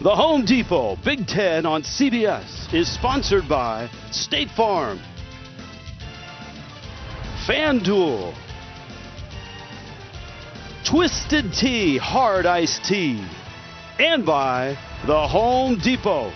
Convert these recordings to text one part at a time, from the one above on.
The Home Depot Big Ten on CBS is sponsored by State Farm, FanDuel, Twisted Tea Hard Iced Tea, and by The Home Depot.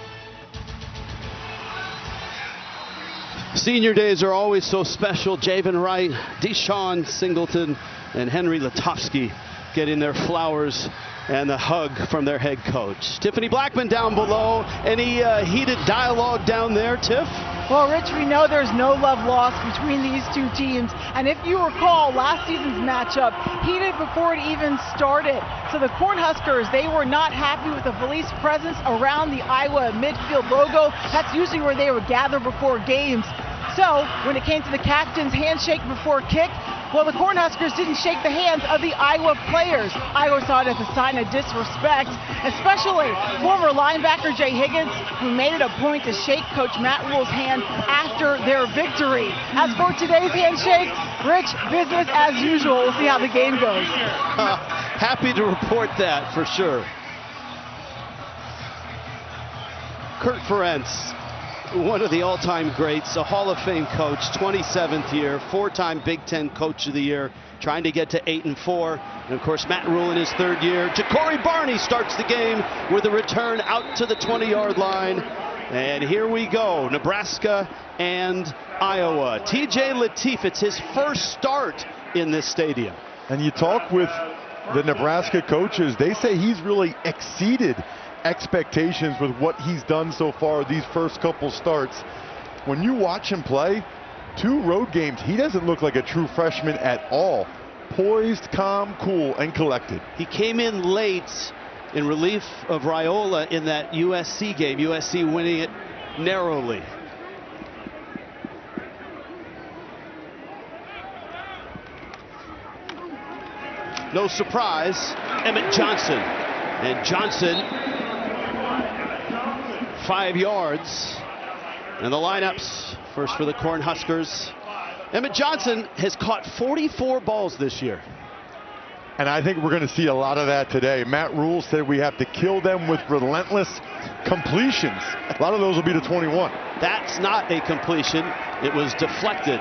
Senior days are always so special. Javen Wright, Deshaun Singleton, and Henry Letofsky getting their flowers and the hug from their head coach. Tiffany Blackman down below. Any heated dialogue down there, Tiff? Well, Rich, we know there's no love lost between these two teams. And if you recall, last season's matchup heated before it even started. So the Cornhuskers, they were not happy with the police presence around the Iowa midfield logo. That's usually where they would gather before games. So when it came to the captain's handshake before kick, well, the Cornhuskers didn't shake the hands of the Iowa players. Iowa saw it as a sign of disrespect, especially former linebacker Jay Higgins, who made it a point to shake Coach Matt Rhule's hand after their victory. As for today's handshake, Rich, business as usual. We'll see how the game goes. Happy to report that for sure. Kurt Ferentz, one of the all-time greats, a Hall of Fame coach, 27th year, four-time Big Ten Coach of the Year, trying to get to 8-4. And of course, Matt Rhule in his third year. Ja'Cory Barney starts the game with a return out to the 20-yard line. And here we go, Nebraska and Iowa. TJ Lateef, it's his first start in this stadium. And you talk with the Nebraska coaches, they say he's really exceeded expectations with what he's done so far these first couple starts. When you watch him play, 2 road games, he doesn't look like a true freshman at all. Poised, calm, cool, and collected. He came in late in relief of Raiola in that USC game, USC winning it narrowly. No surprise, Emmett Johnson. And Johnson, 5 yards. And the lineups, first for the Cornhuskers. Emmett Johnson has caught 44 balls this year. And I think we're going to see a lot of that today. Matt Rhule said we have to kill them with relentless completions. A lot of those will be to 21. That's not a completion. It was deflected.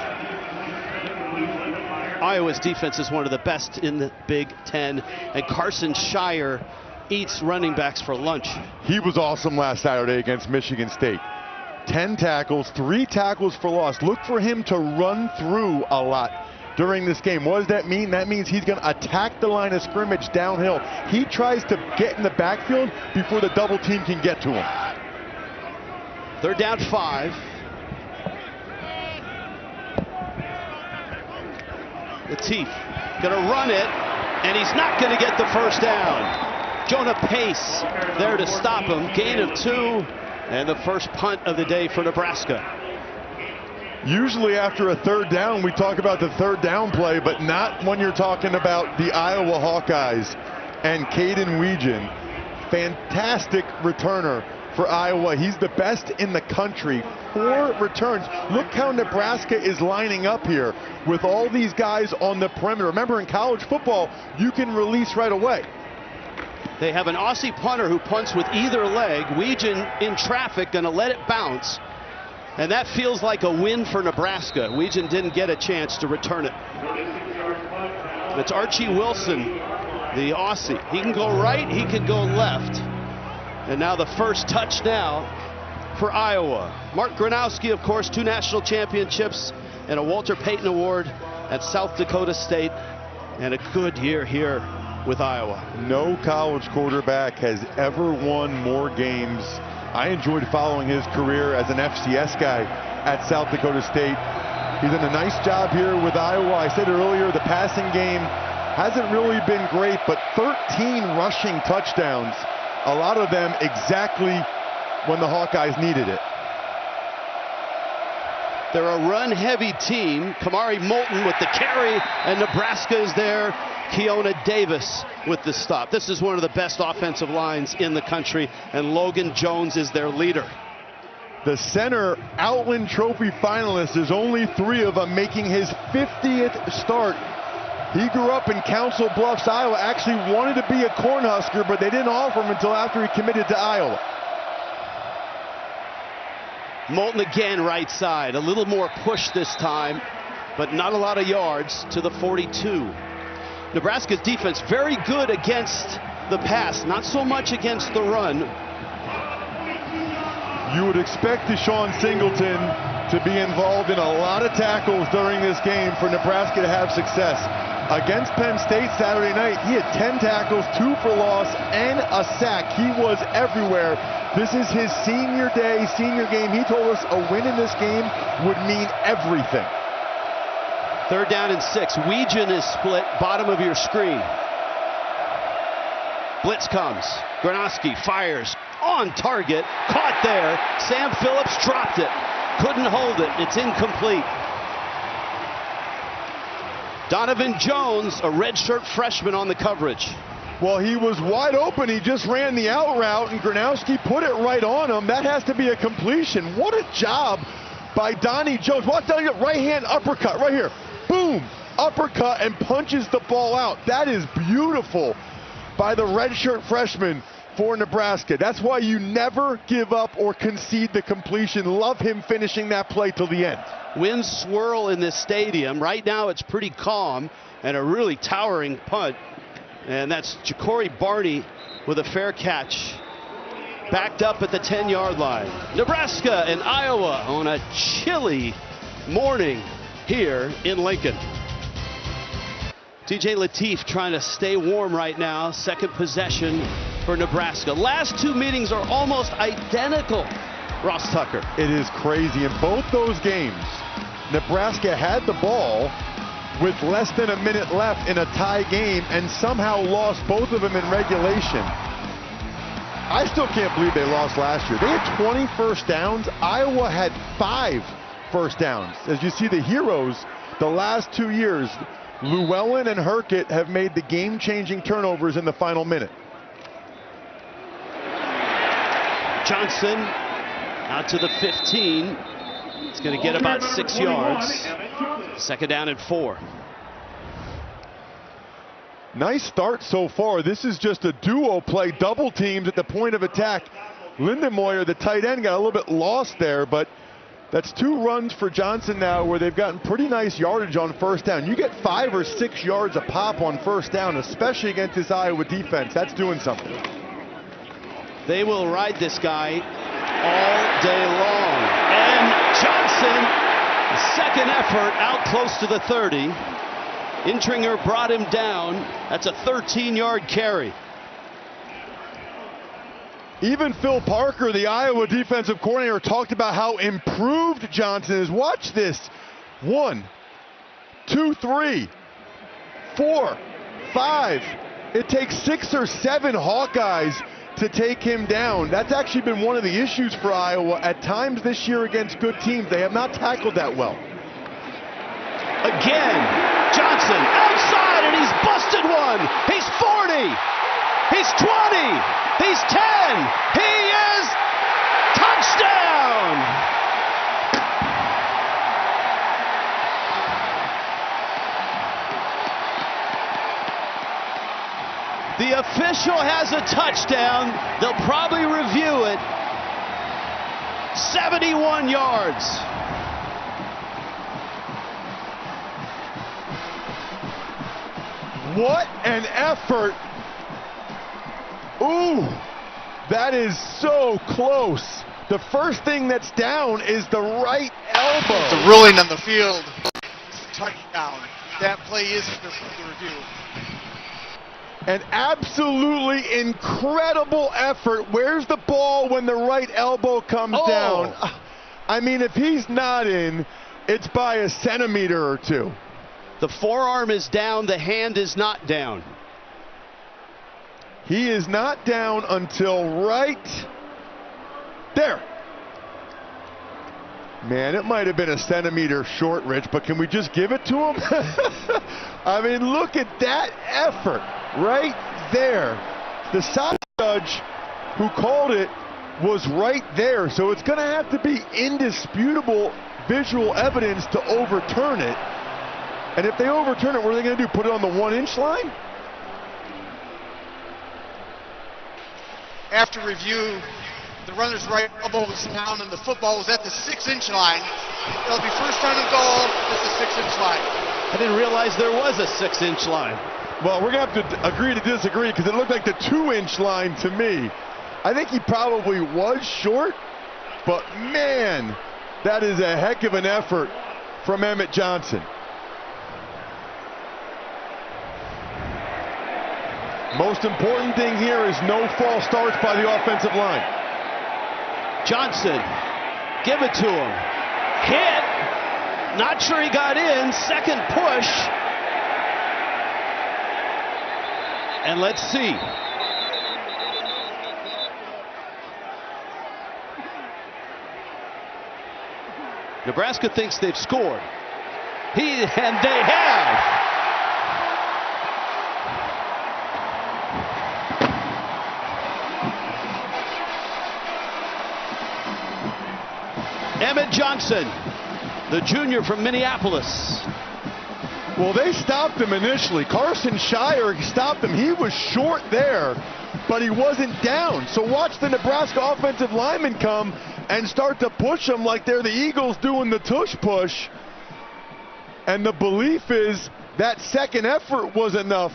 Iowa's defense is one of the best in the Big Ten. And Carson Shire eats running backs for lunch. He was awesome last Saturday against Michigan State. 10 tackles, 3 tackles for loss. Look for him to run through a lot during this game. What does that mean? That means he's going to attack the line of scrimmage downhill. He tries to get in the backfield before the double team can get to him. 3rd down 5. Lateef gonna run it, and he's not gonna get the first down. Jonah Pace there to stop him. Gain of 2, and the first punt of the day for Nebraska. Usually after a 3rd down, we talk about the 3rd down play, but not when you're talking about the Iowa Hawkeyes and Caden Weegan. Fantastic returner for Iowa. He's the best in the country. 4 returns. Look how Nebraska is lining up here with all these guys on the perimeter. Remember, in college football, you can release right away. They have an Aussie punter who punts with either leg. Weegan in traffic, gonna let it bounce. And that feels like a win for Nebraska. Weegan didn't get a chance to return it. It's Archie Wilson, the Aussie. He can go right, he can go left. And now the first touchdown for Iowa. Mark Gronowski, of course, 2 national championships and a Walter Payton Award at South Dakota State. And a good year here with Iowa. No college quarterback has ever won more games. I enjoyed following his career as an FCS guy at South Dakota State. He's done a nice job here with Iowa. I said earlier, the passing game hasn't really been great, but 13 rushing touchdowns. A lot of them exactly when the Hawkeyes needed it. They're a run-heavy team. Kamari Moulton with the carry, and Nebraska is there. Keona Davis with the stop. This is one of the best offensive lines in the country, and Logan Jones is their leader. The center Outland Trophy finalist, there's only 3 of them, making his 50th start He grew up in Council Bluffs, Iowa, actually wanted to be a Cornhusker, but they didn't offer him until after he committed to Iowa. Moulton again right side. A little more push this time, but not a lot of yards to the 42. Nebraska's defense very good against the pass, not so much against the run. You would expect Deshaun Singleton to be involved in a lot of tackles during this game for Nebraska to have success. Against Penn State Saturday night, he had 10 tackles, 2 for loss, and a sack. He was everywhere. This is his senior day, senior game. He told us a win in this game would mean everything. 3rd down and 6. Weegen is split, bottom of your screen. Blitz comes. Gronowski fires on target, caught there. Sam Phillips dropped it. Couldn't hold it. It's incomplete. Donovan Jones, a redshirt freshman on the coverage. Well, he was wide open. He just ran the out route, and Gronowski put it right on him. That has to be a completion. What a job by Donnie Jones. Watch that right hand uppercut right here. Boom! Uppercut and punches the ball out. That is beautiful by the redshirt freshman for Nebraska. That's why you never give up or concede the completion. Love him finishing that play till the end. Winds swirl in this stadium. Right now it's pretty calm and a really towering punt. And that's Ja'Cory Barney with a fair catch. Backed up at the 10-yard line. Nebraska and Iowa on a chilly morning here in Lincoln. TJ Lateef trying to stay warm right now. Second possession for Nebraska. Last 2 meetings are almost identical. Ross Tucker. It is crazy. In both those games, Nebraska had the ball with less than a minute left in a tie game and somehow lost both of them in regulation. I still can't believe they lost last year. They had 20 first downs. Iowa had 5 first downs. As you see, the heroes the last 2 years, Llewellyn and Herkett, have made the game-changing turnovers in the final minute. Johnson out to the 15. It's going to get about 6 yards. 2nd down and 4. Nice start so far. This is just a duo play, double teams at the point of attack. Lindenmoyer, the tight end, got a little bit lost there, but that's 2 runs for Johnson now where they've gotten pretty nice yardage on first down. You get 5 or 6 yards a pop on first down, especially against this Iowa defense. That's doing something. They will ride this guy all day long. And Johnson, second effort, out close to the 30. Intringer brought him down. That's a 13-yard carry. Even Phil Parker, the Iowa defensive coordinator, talked about how improved Johnson is. Watch this. 1, 2, 3, 4, 5. It takes 6 or 7 Hawkeyes to take him down. That's actually been one of the issues for Iowa at times this year against good teams. They have not tackled that well. Again, Johnson outside, and he's busted one. He's 40. He's 20. He's 10. He is touchdown. The official has a touchdown. They'll probably review it. 71 yards. What an effort. Ooh, that is so close. The first thing that's down is the right elbow. The ruling on the field. Touchdown. That play is under review. An absolutely incredible effort. Where's the ball when the right elbow comes down? I mean, if he's not in, it's by a centimeter or 2. The forearm is down, the hand is not down. He is not down until right there. Man, it might have been a centimeter short, Rich, but can we just give it to him? I mean, look at that effort right there. The side judge who called it was right there, so it's going to have to be indisputable visual evidence to overturn it. And if they overturn it, what are they going to do? Put it on the 1-inch line? After review, the runner's right elbow was down and the football was at the 6-inch line. It'll be first down and goal at the 6-inch line. I didn't realize there was a 6-inch line. Well, we're going to have to agree to disagree because it looked like the 2-inch line to me. I think he probably was short, but man, that is a heck of an effort from Emmett Johnson. Most important thing here is no false starts by the offensive line. Johnson, give it to him. Hit. Not sure he got in. Second push. And let's see. Nebraska thinks they've scored. And they have. Emmett Johnson, the junior from Minneapolis. Well, they stopped him initially. Carson Shire stopped him. He was short there, but he wasn't down. So watch the Nebraska offensive linemen come and start to push him like they're the Eagles doing the tush push. And the belief is that second effort was enough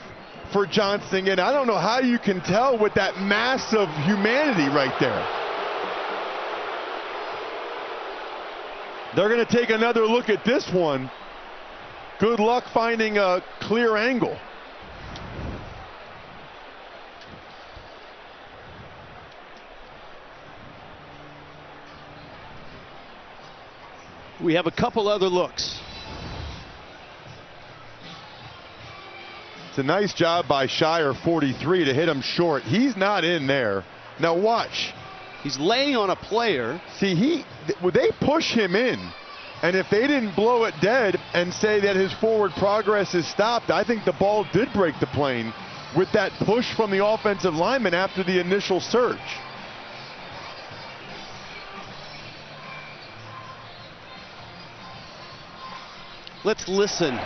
for Johnson. And I don't know how you can tell with that mass of humanity right there. They're going to take another look at this one. Good luck finding a clear angle. We have a couple other looks. It's a nice job by Shire, 43, to hit him short. He's not in there. Now watch. He's laying on a player. See, they push him in. And if they didn't blow it dead and say that his forward progress is stopped, I think the ball did break the plane with that push from the offensive lineman after the initial surge. Let's listen.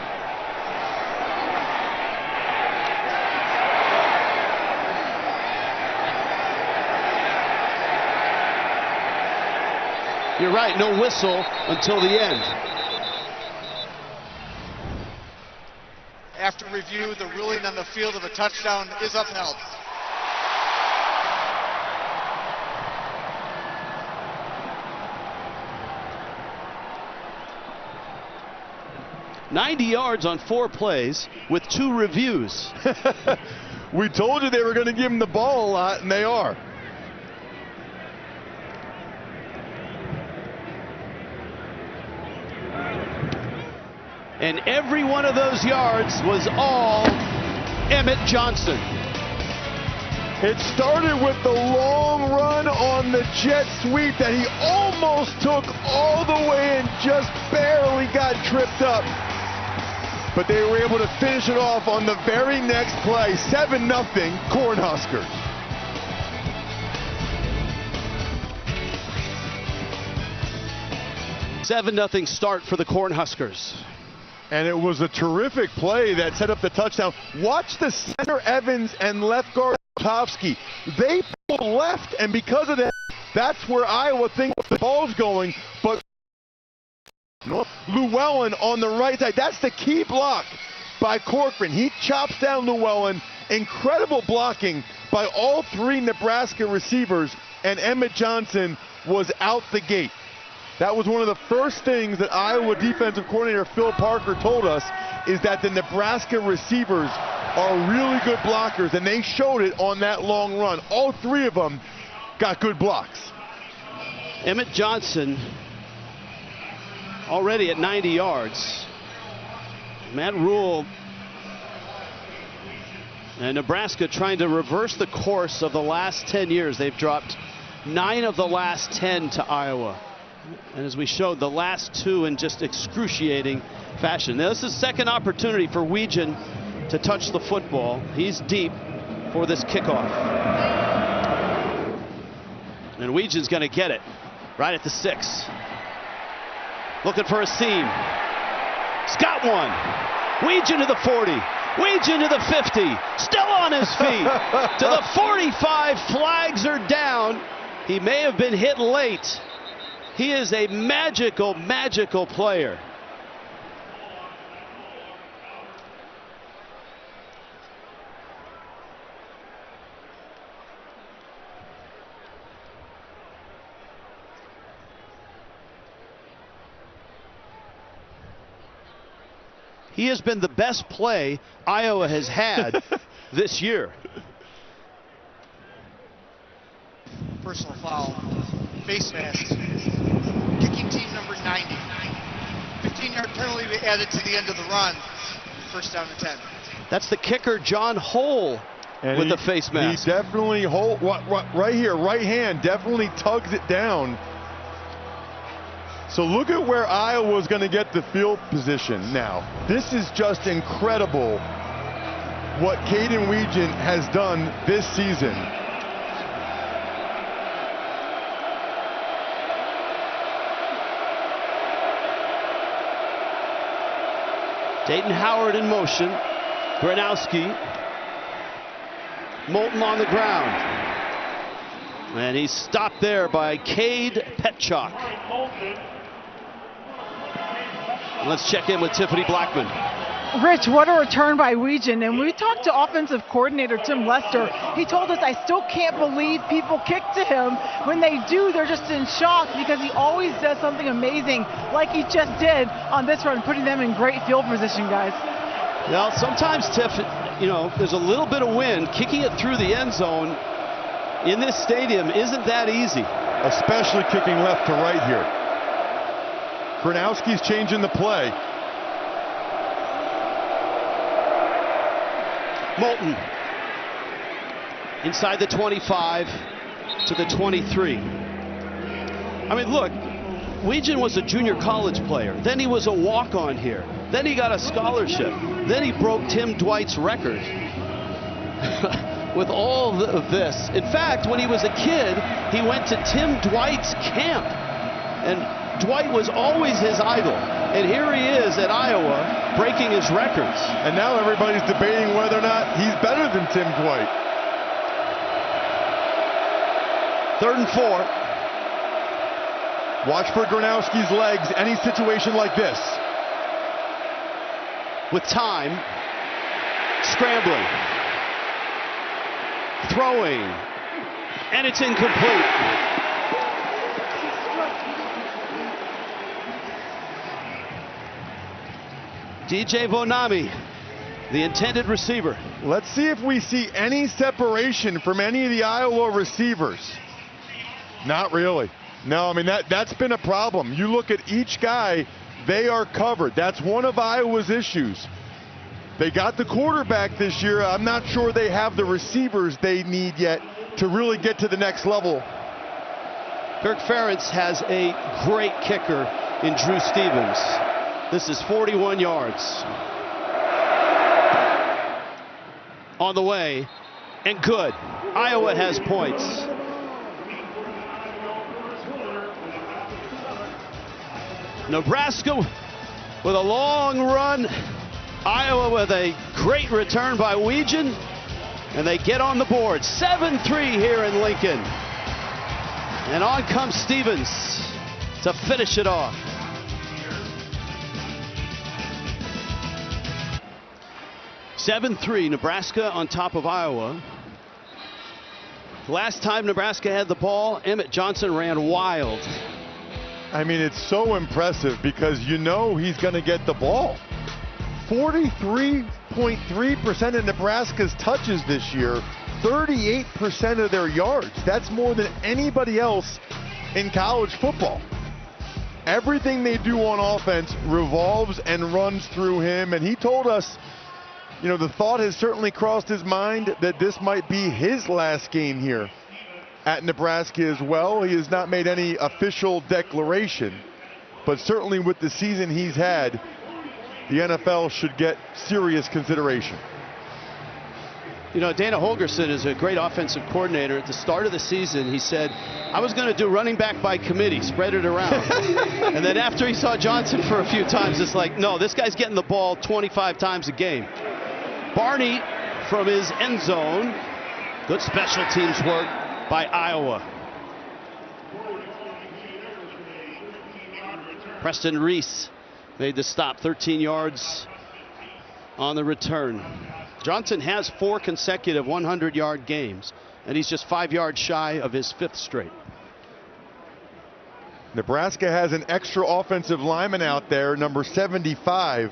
You're right, no whistle until the end. After review, the ruling on the field of a touchdown is upheld. $90 yards on 4 plays with 2 reviews. We told you they were going to give him the ball a lot, and they are. And every one of those yards was all Emmett Johnson. It started with the long run on the jet sweep that he almost took all the way and just barely got tripped up. But they were able to finish it off on the very next play. 7-0 Cornhuskers. $7-0 start for the Cornhuskers. And it was a terrific play that set up the touchdown. Watch the center Evans and left guard Tovsky. They pull left, and because of that, that's where Iowa thinks the ball's going. But Llewellyn on the right side, that's the key block by Corcoran. He chops down Llewellyn. Incredible blocking by all 3 Nebraska receivers, and Emmett Johnson was out the gate. That was one of the first things that Iowa defensive coordinator Phil Parker told us, is that the Nebraska receivers are really good blockers, and they showed it on that long run. All 3 of them got good blocks. Emmett Johnson already at 90 yards. Matt Rule and Nebraska trying to reverse the course of the last 10 years. They've dropped 9 of the last 10 to Iowa. And as we showed, the last 2 in just excruciating fashion. Now, this is second opportunity for Weegan to touch the football. He's deep for this kickoff. And Weegan's going to get it right at the 6. Looking for a seam. He's got one. Weegin to the 40. Weegin to the 50. Still on his feet. To the 45. Flags are down. He may have been hit late. He is a magical, magical player. He has been the best play Iowa has had this year. Personal foul. Face mask. Kicking team number 90. 15-yard penalty added to the end of the run. First down and 10. That's the kicker, John Hole, with the face mask. He definitely, right here, right hand, definitely tugs it down. So look at where Iowa's going to get the field position now. This is just incredible what Caden Weegin has done this season. Dayton Howard in motion. Gronowski. Moulton on the ground. And he's stopped there by Cade Petchak. Let's check in with Tiffany Blackman. Rich, what a return by Weegin. And we talked to offensive coordinator Tim Lester. He told us, I still can't believe people kick to him. When they do, they're just in shock because he always does something amazing like he just did on this run, putting them in great field position, guys. Well, sometimes, Tiff, you know, there's a little bit of wind. Kicking it through the end zone in this stadium isn't that easy. Especially kicking left to right here. Gronowski's changing the play. Moulton inside the 25 to the 23. I mean, look, Weegin was a junior college player. Then he was a walk-on here. Then he got a scholarship. Then he broke Tim Dwight's record with all of this. In fact, when he was a kid, he went to Tim Dwight's camp. And Dwight was always his idol. And here he is at Iowa breaking his records. And now everybody's debating whether or not he's better than Tim Dwight. 3rd and 4. Watch for Gronowski's legs, any situation like this. With time, scrambling, throwing, and it's incomplete. DJ Vonami, the intended receiver. Let's see if we see any separation from any of the Iowa receivers. Not really. No, I mean, that's been a problem. You look at each guy, they are covered. That's one of Iowa's issues. They got the quarterback this year. I'm not sure they have the receivers they need yet to really get to the next level. Kirk Ferentz has a great kicker in Drew Stevens. This is 41 yards. On the way, and good. Iowa has points. Nebraska with a long run. Iowa with a great return by Weegin. And they get on the board. 7-3 here in Lincoln. And on comes Stevens to finish it off. (7-3) Nebraska on top of Iowa. Last time Nebraska had the ball, Emmett Johnson ran wild. I mean, it's so impressive because you know he's going to get the ball. 43.3% of Nebraska's touches this year, 38% of their yards. That's more than anybody else in college football. Everything they do on offense revolves and runs through him, and he told us, you know, the thought has certainly crossed his mind that this might be his last game here at Nebraska as well. He has not made any official declaration, but certainly with the season he's had, the NFL should get serious consideration. You know, Dana Holgerson is a great offensive coordinator. At the start of the season, he said, I was going to do running back by committee, spread it around. And then after he saw Johnson for a few times, it's like, no, this guy's getting the ball 25 times a game. Barney from his end zone. Good special teams work by Iowa. Preston Reese made the stop, 13 yards on the return. Johnson has 4 consecutive 100-yard games, and he's just 5 yards shy of his 5th straight. Nebraska has an extra offensive lineman out there, number 75.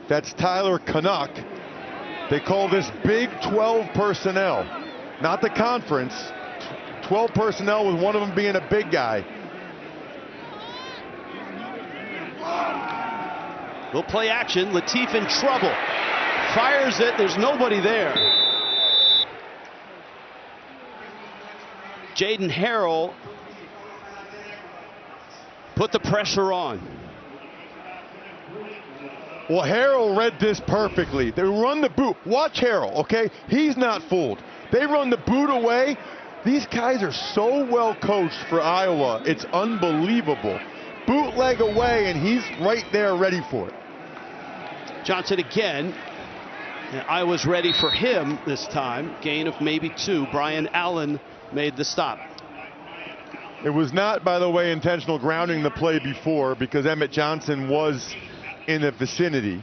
That's Tyler Canuck. They call this Big 12 personnel, not the conference. 12 personnel with one of them being a big guy. We'll play action. Latif in trouble. Fires it. There's nobody there. Jaden Harrell put the pressure on. Well, Harrell read this perfectly. They run the boot. Watch Harrell, okay? He's not fooled. They run the boot away. These guys are so well coached for Iowa. It's unbelievable. Bootleg away, and he's right there ready for it. Johnson again. And Iowa's ready for him this time. Gain of maybe 2. Brian Allen made the stop. It was not, by the way, intentional grounding the play before because Emmett Johnson was in the vicinity.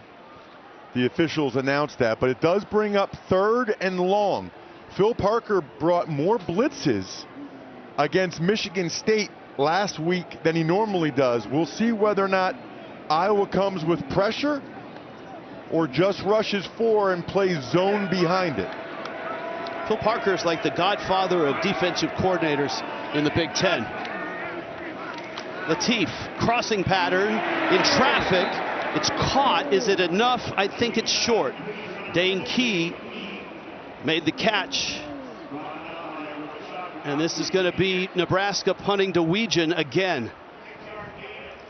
The officials announced that, but it does bring up 3rd and long. Phil Parker brought more blitzes against Michigan State last week than he normally does. We'll see whether or not Iowa comes with pressure or just rushes 4 and plays zone behind it. Phil Parker is like the godfather of defensive coordinators in the Big Ten. Latif, crossing pattern in traffic. It's caught. Is it enough? I think it's short. Dane Key made the catch. And this is going to be Nebraska punting to Weegan again.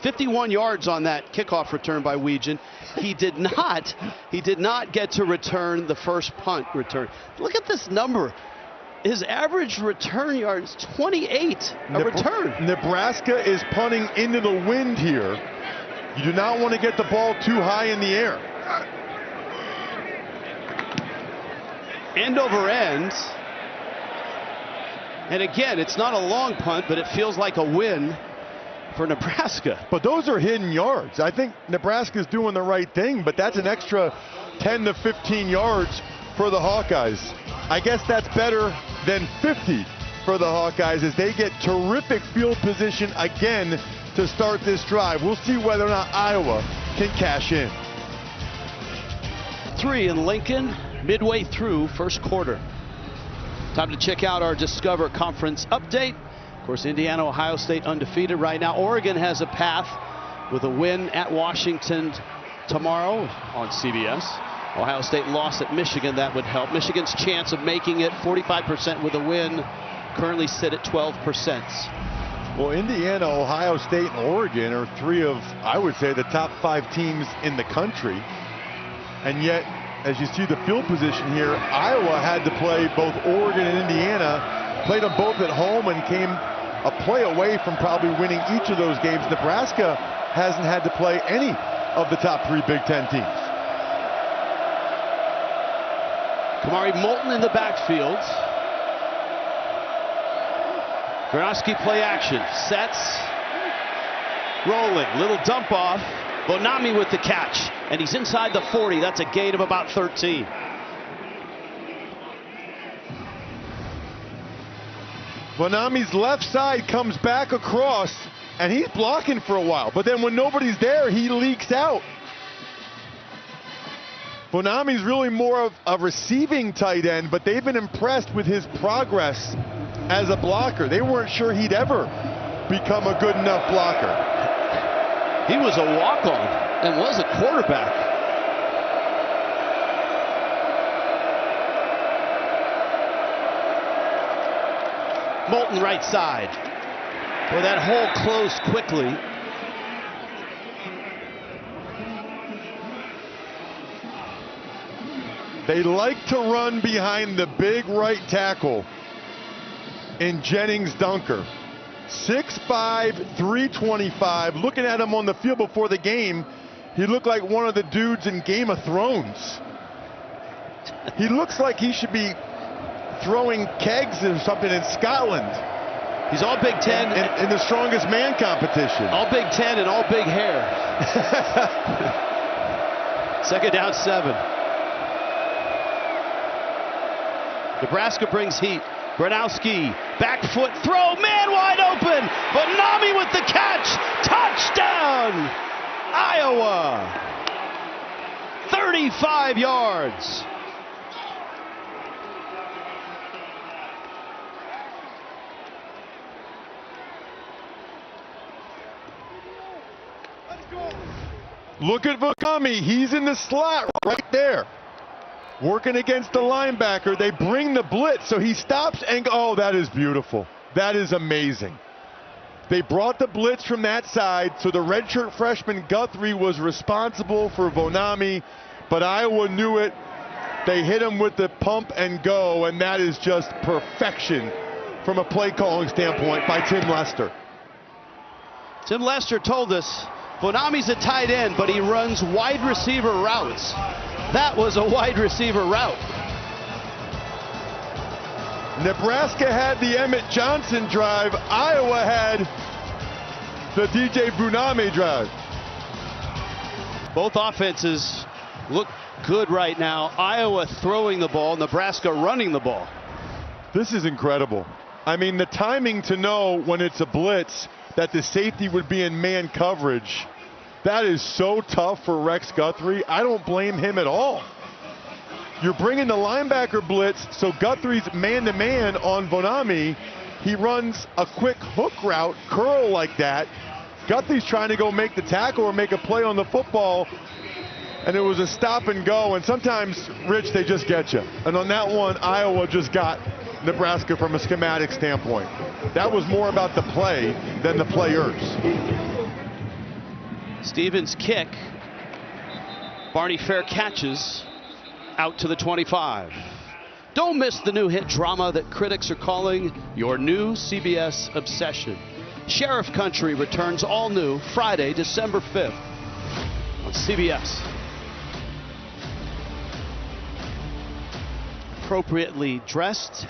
51 yards on that kickoff return by Weegan. He did not get to return the first punt return. Look at this number. His average return yard is 28 a return. Nebraska is punting into the wind here. You do not want to get the ball too high in the air. End over end. And again, it's not a long punt, but it feels like a win for Nebraska. But those are hidden yards. I think Nebraska's doing the right thing, but that's an extra 10 to 15 yards for the Hawkeyes. I guess that's better than 50 for the Hawkeyes as they get terrific field position again to start this drive. We'll see whether or not Iowa can cash in. 3 in Lincoln, midway through first quarter. Time to check out our Discover Conference update. Of course, Indiana, Ohio State undefeated right now. Oregon has a path with a win at Washington tomorrow on CBS. Ohio State lost at Michigan. That would help. Michigan's chance of making it 45% with a win currently sit at 12%. Well, Indiana, Ohio State, and Oregon are 3 of, I would say, the top 5 teams in the country. And yet, as you see the field position here, Iowa had to play both Oregon and Indiana, played them both at home and came a play away from probably winning each of those games. Nebraska hasn't had to play any of the top 3 Big Ten teams. Kamari Moulton in the backfield. Gronowski play action. Sets. Rolling. Little dump off. Bonami with the catch. And he's inside the 40. That's a gain of about 13. Bonami's left side comes back across, and he's blocking for a while. But then when nobody's there, he leaks out. Bonami's really more of a receiving tight end, but they've been impressed with his progress as a blocker. They weren't sure he'd ever become a good enough blocker. He was a walk-on and was a quarterback. Moulton right side. Well, that hole closed quickly. They like to run behind the big right tackle in Jennings Dunker. 6'5", 325. Looking at him on the field before the game, he looked like one of the dudes in Game of Thrones. He looks like he should be throwing kegs or something in Scotland. He's all Big Ten. In the strongest man competition. All Big Ten and all big hair. Second down, 7. Nebraska brings heat. Gronowski, back foot throw, man wide open. Bonami with the catch. Touchdown, Iowa. 35 yards. Look at Bonami. He's in the slot right there. Working against the linebacker. They bring the blitz, so he stops and oh, that is beautiful. That is amazing. They brought the blitz from that side, so the redshirt freshman Guthrie was responsible for Bonami, but Iowa knew it. They hit him with the pump and go, and that is just perfection from a play calling standpoint by Tim Lester. Tim Lester told us Bonami's a tight end, but he runs wide receiver routes. That was a wide receiver route. Nebraska had the Emmett Johnson drive. Iowa had the DJ Bonami drive. Both offenses look good right now. Iowa throwing the ball, Nebraska running the ball. This is incredible. I mean, the timing to know when it's a blitz that the safety would be in man coverage, that is so tough for Rex Guthrie. I don't blame him at all. You're bringing the linebacker blitz, so Guthrie's man-to-man on Bonami. He runs a quick hook route, curl like that. Guthrie's trying to go make the tackle or make a play on the football, and it was a stop and go. And sometimes, Rich, they just get you. And on that one, Iowa just got Nebraska from a schematic standpoint. That was more about the play than the players. Stevens kick. Barney Fair catches out to the 25. Don't miss the new hit drama that critics are calling your new CBS obsession. Sheriff Country returns all new Friday, December 5th on CBS. Appropriately dressed,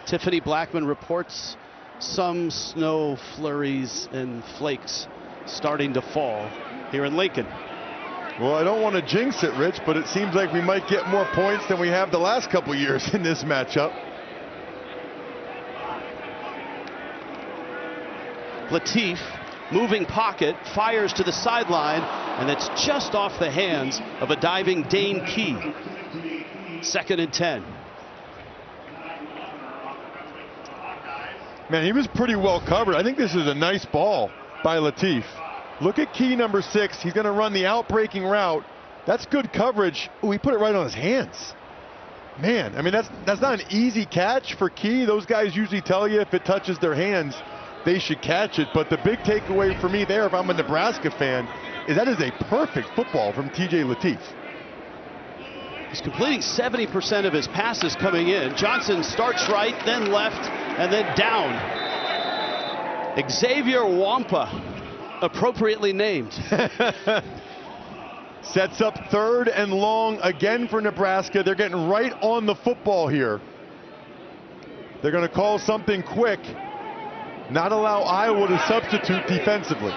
Tiffany Blackman reports some snow flurries and flakes starting to fall here in Lincoln. Well, I don't want to jinx it, Rich, but it seems like we might get more points than we have the last couple years in this matchup. Latif, moving pocket, fires to the sideline, and that's just off the hands of a diving Dane Key. 2nd and 10. Man, he was pretty well covered. I think this is a nice ball by Latif. Look at Key number 6. He's going to run the out-breaking route. That's good coverage. Oh, he put it right on his hands. Man, I mean, that's not an easy catch for Key. Those guys usually tell you if it touches their hands, they should catch it. But the big takeaway for me there, if I'm a Nebraska fan, is that is a perfect football from TJ Latif. He's completing 70% of his passes coming in. Johnson starts right, then left, and then down. Xavier Wampa, appropriately named. Sets up 3rd and long again for Nebraska. They're getting right on the football here. They're going to call something quick, not allow Iowa to substitute defensively.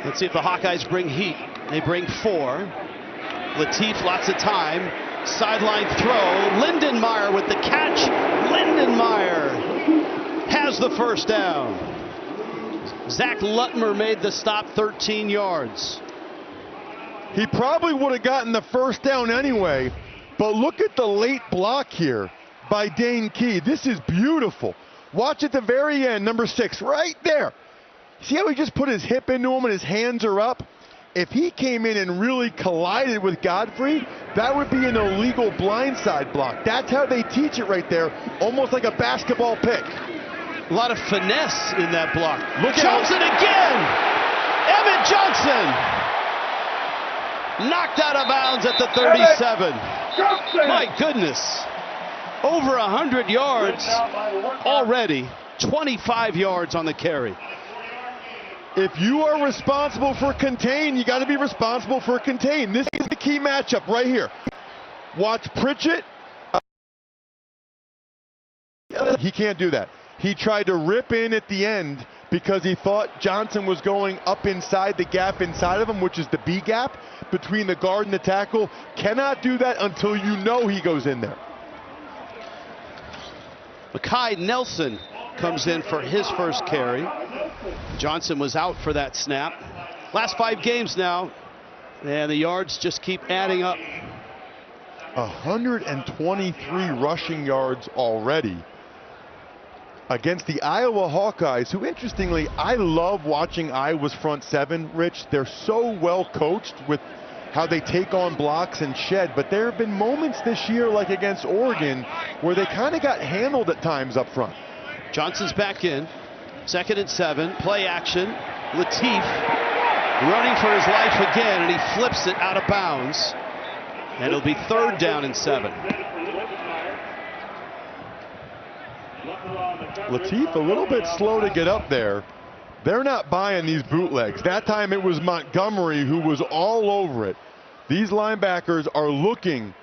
Let's see if the Hawkeyes bring heat. They bring 4. Latif, lots of time. Sideline throw. Lindenmeyer with the catch. Lindenmeyer has the first down. Zach Lutmer made the stop, 13 yards. He probably would have gotten the first down anyway, but look at the late block here by Dane Key. This is beautiful. Watch at the very end, number 6, right there. See how he just put his hip into him and his hands are up? If he came in and really collided with Godfrey, that would be an illegal blindside block. That's how they teach it right there, almost like a basketball pick. A lot of finesse in that block. Look, Johnson again! Emmett Johnson! Knocked out of bounds at the 37. My goodness. Over 100 yards already. 25 yards on the carry. If you are responsible for contain, you got to be responsible for contain. This is the key matchup right here. Watch Pritchett. He can't do that. He tried to rip in at the end because he thought Johnson was going up inside the gap inside of him, which is the B gap between the guard and the tackle. Cannot do that until you know he goes in there. Mekhi Nelson comes in for his first carry. Johnson was out for that snap. Last 5 games now, and the yards just keep adding up. 123 rushing yards already against the Iowa Hawkeyes, who, interestingly, I love watching Iowa's front seven, Rich. They're so well coached with how they take on blocks and shed, but there have been moments this year, like against Oregon, where they kind of got handled at times up front. Johnson's back in. 2nd and 7. Play action. Latif running for his life again, and he flips it out of bounds. And it'll be 3rd down and 7. Latif a little bit slow to get up there. They're not buying these bootlegs. That time it was Montgomery who was all over it. These linebackers are looking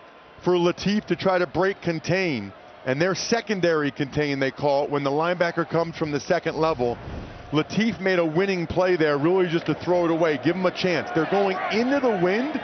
for Latif to try to break contain, and their secondary contain, they call it, when the linebacker comes from the 2nd level. Latif made a winning play there, really just to throw it away, give them a chance. They're going into the wind.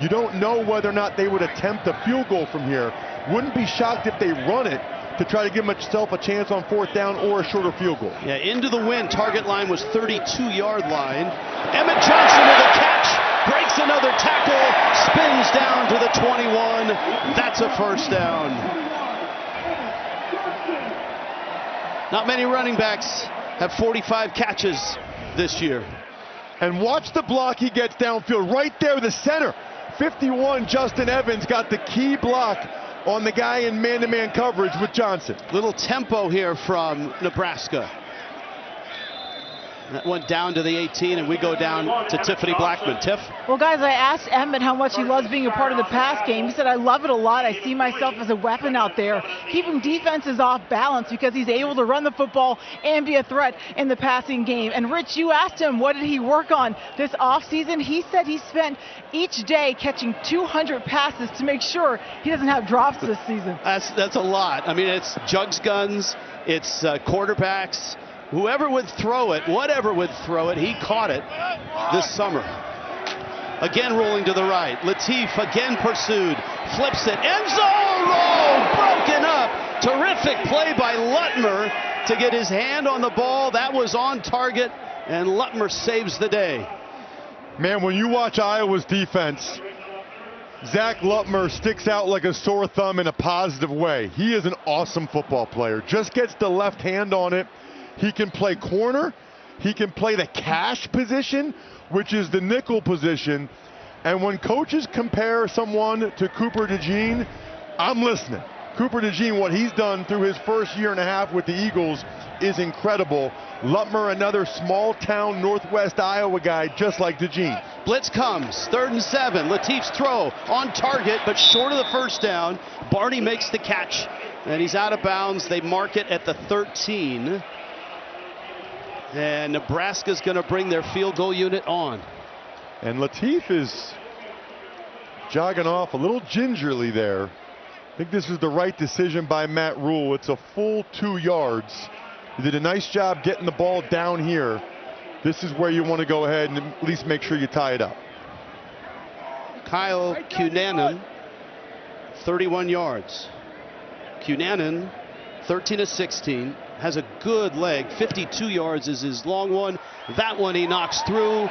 You don't know whether or not they would attempt a field goal from here. Wouldn't be shocked if they run it to try to give themselves a chance on 4th down or a shorter field goal. Yeah, into the wind. Target line was 32-yard line. Emmett Johnson with a catch, breaks another tackle, spins down to the 21. That's a 1st down. Not many running backs have 45 catches this year. And watch the block he gets downfield. Right there, the center. 51, Justin Evans got the key block on the guy in man-to-man coverage with Johnson. Little tempo here from Nebraska. That went down to the 18, and we go down to Tiffany Blackman. Tiff? Well, guys, I asked Emmett how much he loves being a part of the pass game. He said, I love it a lot. I see myself as a weapon out there, keeping defenses off balance because he's able to run the football and be a threat in the passing game. And, Rich, you asked him what did he work on this offseason. He said he spent each day catching 200 passes to make sure he doesn't have drops this season. That's a lot. I mean, it's jugs guns, it's quarterbacks. Whoever would throw it, whatever would throw it, he caught it this summer. Again rolling to the right. Latif again pursued. Flips it. End zone roll! Broken up. Terrific play by Lutmer to get his hand on the ball. That was on target, and Lutmer saves the day. Man, when you watch Iowa's defense, Zach Lutmer sticks out like a sore thumb in a positive way. He is an awesome football player. Just gets the left hand on it. He can play corner. He can play the cash position, which is the nickel position. And when coaches compare someone to Cooper DeJean, I'm listening. Cooper DeJean, what he's done through his first year and a half with the Eagles is incredible. Lutmer, another small-town Northwest Iowa guy, just like DeJean. Blitz comes, 3rd and 7. Latif's throw on target, but short of the 1st down. Barney makes the catch, and he's out of bounds. They mark it at the 13. And Nebraska's going to bring their field goal unit on. And Latif is jogging off a little gingerly there. I think this is the right decision by Matt Rule. It's a full 2 yards. He did a nice job getting the ball down here. This is where you want to go ahead and at least make sure you tie it up. Kyle Cunanan, 31 yards. Cunanan, 13 of 16. Has a good leg. 52 yards is his long one. That one he knocks through.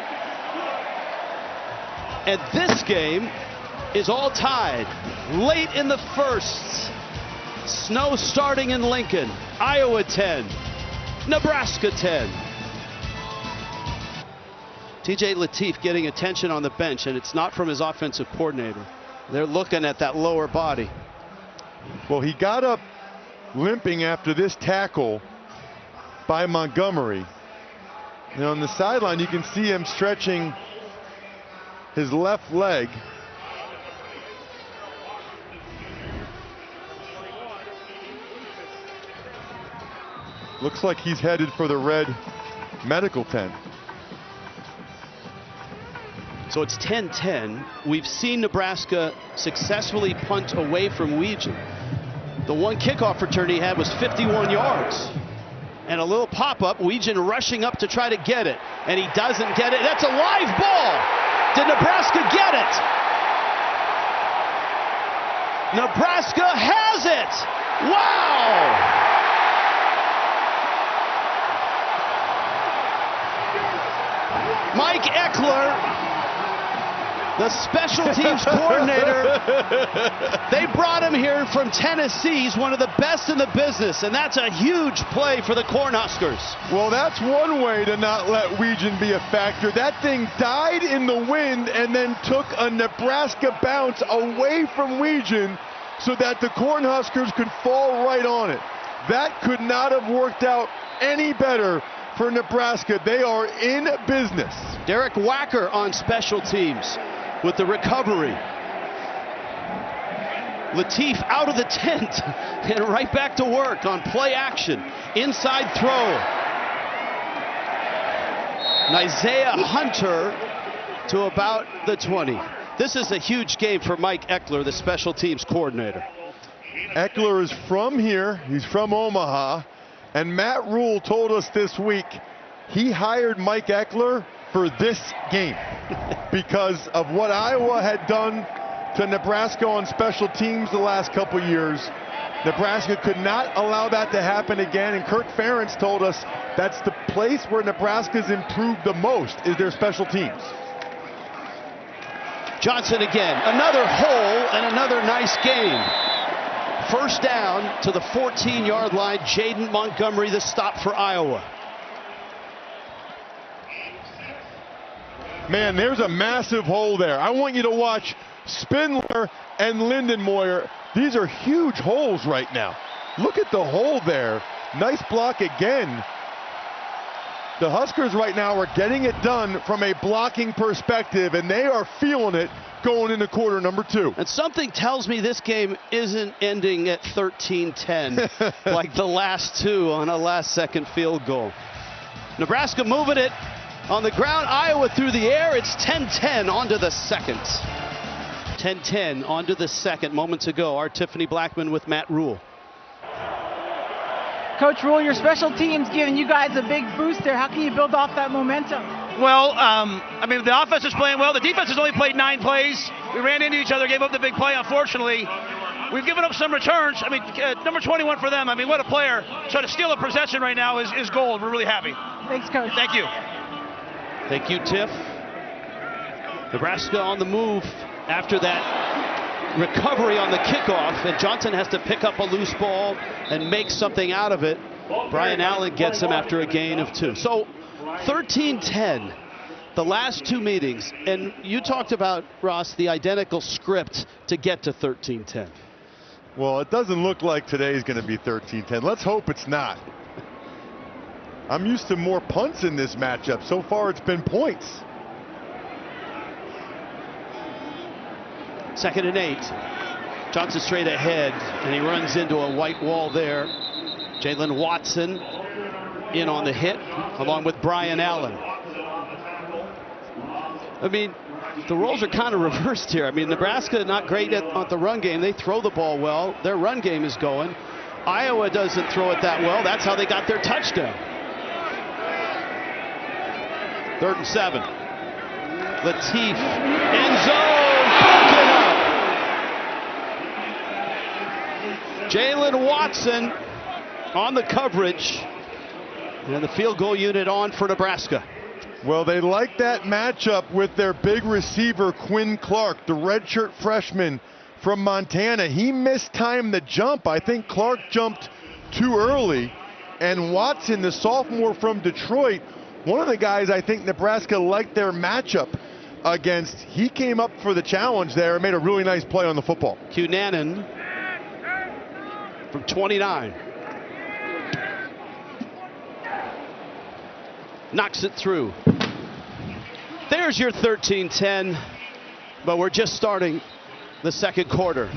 And this game is all tied. Late in the 1st. Snow starting in Lincoln. Iowa 10. Nebraska 10. TJ Latif getting attention on the bench, and it's not from his offensive coordinator. They're looking at that lower body. Well, he got up limping after this tackle by Montgomery. And on the sideline, you can see him stretching his left leg. Looks like he's headed for the red medical tent. So it's 10-10. We've seen Nebraska successfully punt away from Weegin. The one kickoff return he had was 51 yards. And a little pop-up, Weegin rushing up to try to get it. And he doesn't get it. That's a live ball. Did Nebraska get it? Nebraska has it. Wow. Mike Eckler, the special teams coordinator, they brought him here from Tennessee. He's one of the best in the business, and that's a huge play for the Cornhuskers. Well, that's one way to not let Weegin be a factor. That thing died in the wind and then took a Nebraska bounce away from Weegin so that the Cornhuskers could fall right on it. That could not have worked out any better for Nebraska. They are in business. Derek Wacker on special teams with the recovery. Latif out of the tent and right back to work on play action. Inside throw. Isaiah Hunter to about the 20. This is a huge game for Mike Eckler, the special teams coordinator. Eckler is from here. He's from Omaha. And Matt Rule told us this week he hired Mike Eckler for this game because of what Iowa had done to Nebraska on special teams the last couple years. Nebraska could not allow that to happen again, and Kirk Ferentz told us that's the place where Nebraska's improved the most is their special teams. Johnson again, another hole and another nice game. First down to the 14-yard line. Jaden Montgomery, the stop for Iowa. Man, there's a massive hole there. I want you to watch Spindler and Lindenmoyer. These are huge holes right now. Look at the hole there. Nice block again. The Huskers right now are getting it done from a blocking perspective, and they are feeling it going into quarter number 2. And something tells me this game isn't ending at 13-10 like the last two on a last-second field goal. Nebraska moving it on the ground. Iowa through the air. It's 10-10 onto the second. 10-10 onto the second. Moments ago, our Tiffany Blackman with Matt Rule. Coach Rule, your special teams giving you guys a big boost there. How can you build off that momentum? Well, I mean, the offense is playing well. The defense has only played 9 plays. We ran into each other, gave up the big play, unfortunately. We've given up some returns. I mean, number 21 for them. I mean, what a player. So to steal a possession right now is gold. We're really happy. Thanks, Coach. Thank you. Thank you, Tiff. Nebraska on the move after that recovery on the kickoff, and Johnson has to pick up a loose ball and make something out of it. Brian Allen gets him after a gain of 2. So 13-10, the last 2 meetings, and you talked about, Ross, the identical script to get to 13-10. Well, it doesn't look like today's going to be 13-10. Let's hope it's not. I'm used to more punts in this matchup. So far, it's been points. 2nd and 8. Johnson straight ahead, and he runs into a white wall there. Jalen Watson in on the hit, along with Brian Allen. I mean, the roles are kind of reversed here. I mean, Nebraska not great at the run game. They throw the ball well. Their run game is going. Iowa doesn't throw it that well. That's how they got their touchdown. 3rd and 7. Latif, end zone, broken up. Jalen Watson on the coverage, and the field goal unit on for Nebraska. Well, they like that matchup with their big receiver, Quinn Clark, the redshirt freshman from Montana. He mistimed the jump. I think Clark jumped too early, and Watson, the sophomore from Detroit, one of the guys I think Nebraska liked their matchup against. He came up for the challenge there and made a really nice play on the football. Cunanan from 29. Knocks it through. There's your 13-10. But we're just starting the second quarter.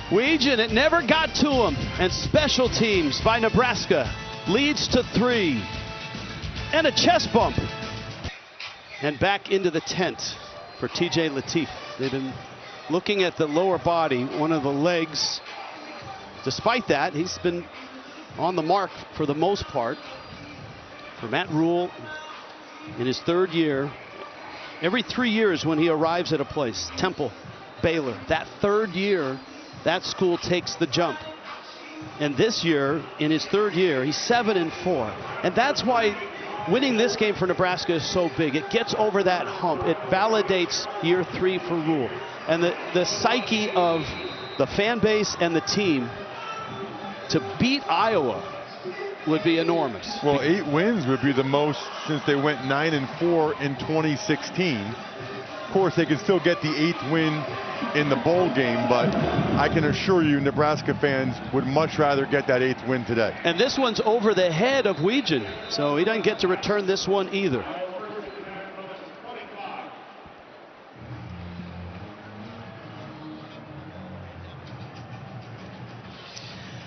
Weegen, it never got to him. And special teams by Nebraska leads to 3. And a chest bump. And back into the tent for TJ Lateef. They've been looking at the lower body, one of the legs. Despite that, he's been on the mark for the most part. For Matt Rule, in his 3rd year, every 3 years when he arrives at a place, Temple, Baylor, that 3rd year, that school takes the jump. And this year, in his 3rd year, he's 7-4. And that's why winning this game for Nebraska is so big. It gets over that hump. It validates year 3 for Rule. And the psyche of the fan base and the team to beat Iowa would be enormous. Well, 8 wins would be the most since they went 9-4 in 2016. Of course, they can still get the 8th win in the bowl game, but I can assure you Nebraska fans would much rather get that 8th win today. And this one's over the head of Weegen, so he doesn't get to return this one either.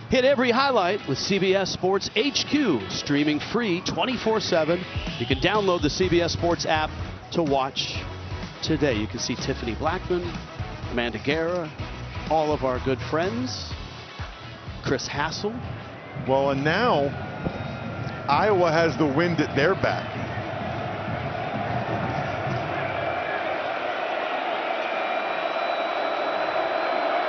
Hit every highlight with CBS Sports HQ, streaming free 24/7. You can download the CBS Sports app to watch today. You can see Tiffany Blackman, Amanda Guerra, all of our good friends, Chris Hassel. Well, and now Iowa has the wind at their back.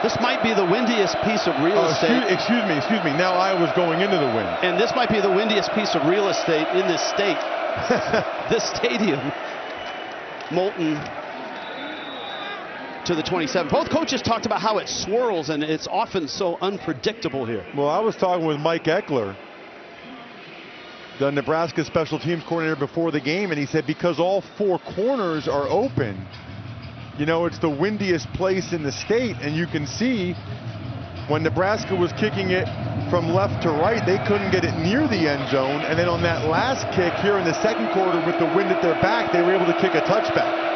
This might be the windiest piece of real estate. Excuse me. Now Iowa's going into the wind. And this might be the windiest piece of real estate in this state. This stadium, molten to the 27. Both coaches talked about how it swirls and it's often so unpredictable here. Well, I was talking with Mike Eckler, the Nebraska special teams coordinator, before the game, and he said because all 4 corners are open, you know, it's the windiest place in the state, and you can see when Nebraska was kicking it from left to right, they couldn't get it near the end zone, and then on that last kick here in the second quarter with the wind at their back, they were able to kick a touchback.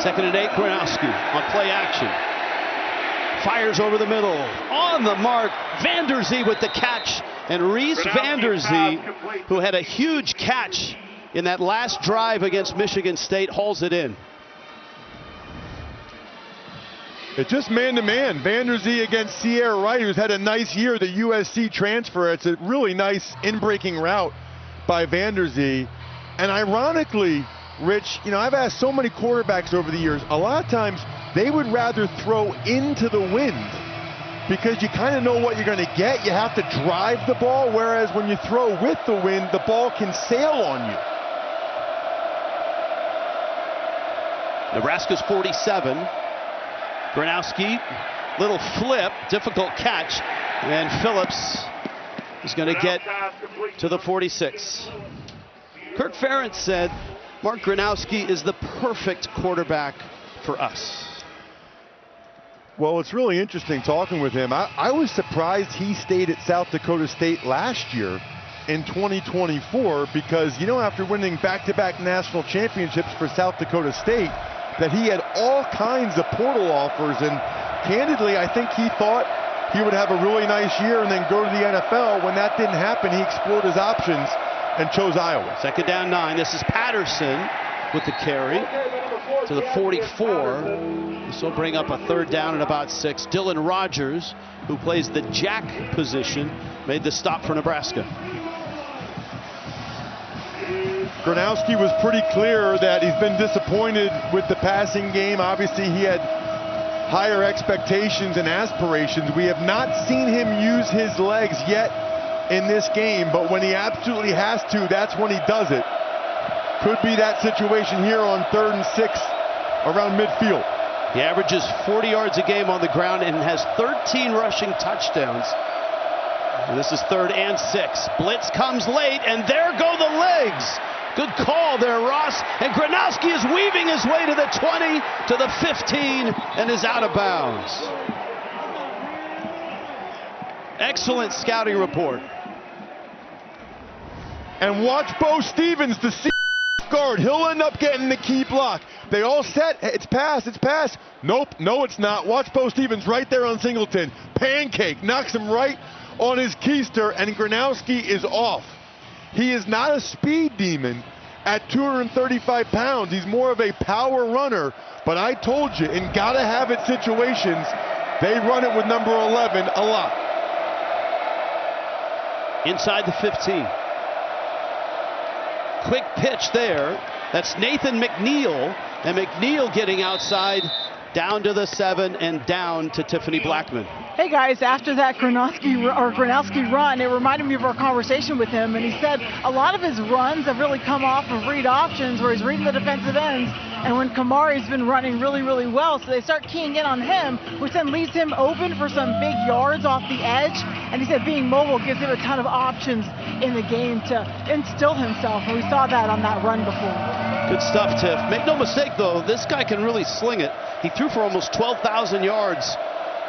Second and 8, Gronowski on play action. Fires over the middle. On the mark, Vanderzee with the catch. And Reese Vanderzee, who had a huge catch in that last drive against Michigan State, hauls it in. It's just man-to-man. Vanderzee against Sierra Wright, who's had a nice year, the USC transfer. It's a really nice in-breaking route by Vanderzee. And ironically, Rich, you know, I've asked so many quarterbacks over the years, a lot of times they would rather throw into the wind because you kind of know what you're going to get. You have to drive the ball, whereas when you throw with the wind, the ball can sail on you. Nebraska's 47. Gronowski, little flip, difficult catch, and Phillips is going to get to the 46. Kirk Ferentz said Mark Gronowski is the perfect quarterback for us. Well, it's really interesting talking with him. I was surprised he stayed at South Dakota State last year in 2024 because, you know, after winning back-to-back national championships for South Dakota State, that he had all kinds of portal offers, and candidly, I think he thought he would have a really nice year and then go to the NFL. When that didn't happen, he explored his options and chose Iowa. Second down 9. This is Patterson with the carry to the 44. This will bring up a third down at about 6. Dylan Rogers, who plays the jack position, made the stop for Nebraska. Gronowski was pretty clear that he's been disappointed with the passing game. Obviously, he had higher expectations and aspirations. We have not seen him use his legs yet in this game, but when he absolutely has to, that's when he does it. Could be that situation here on 3rd and 6 around midfield. He averages 40 yards a game on the ground and has 13 rushing touchdowns. And this is 3rd and 6. Blitz comes late, and there go the legs. Good call there, Ross. And Gronowski is weaving his way to the 20, to the 15, and is out of bounds. Excellent scouting report. And watch Bo Stevens, the guard. He'll end up getting the key block. They all set. It's pass. It's pass. Nope. No, it's not. Watch Bo Stevens right there on Singleton. Pancake. Knocks him right on his keister, and Gronowski is off. He is not a speed demon at 235 pounds. He's more of a power runner. But I told you, in gotta-have-it situations, they run it with number 11 a lot. Inside the 15. Quick pitch there. That's Nathan McNeil. And McNeil getting outside, down to the 7 and down to Tiffany Blackman. Hey guys, after that Gronowski run, it reminded me of our conversation with him, and he said a lot of his runs have really come off of read options where he's reading the defensive ends, and when Kamari's been running really, really well, so they start keying in on him, which then leaves him open for some big yards off the edge, and he said being mobile gives him a ton of options in the game to instill himself, and we saw that on that run before. Good stuff, Tiff. Make no mistake, though, this guy can really sling it. He threw for almost 12,000 yards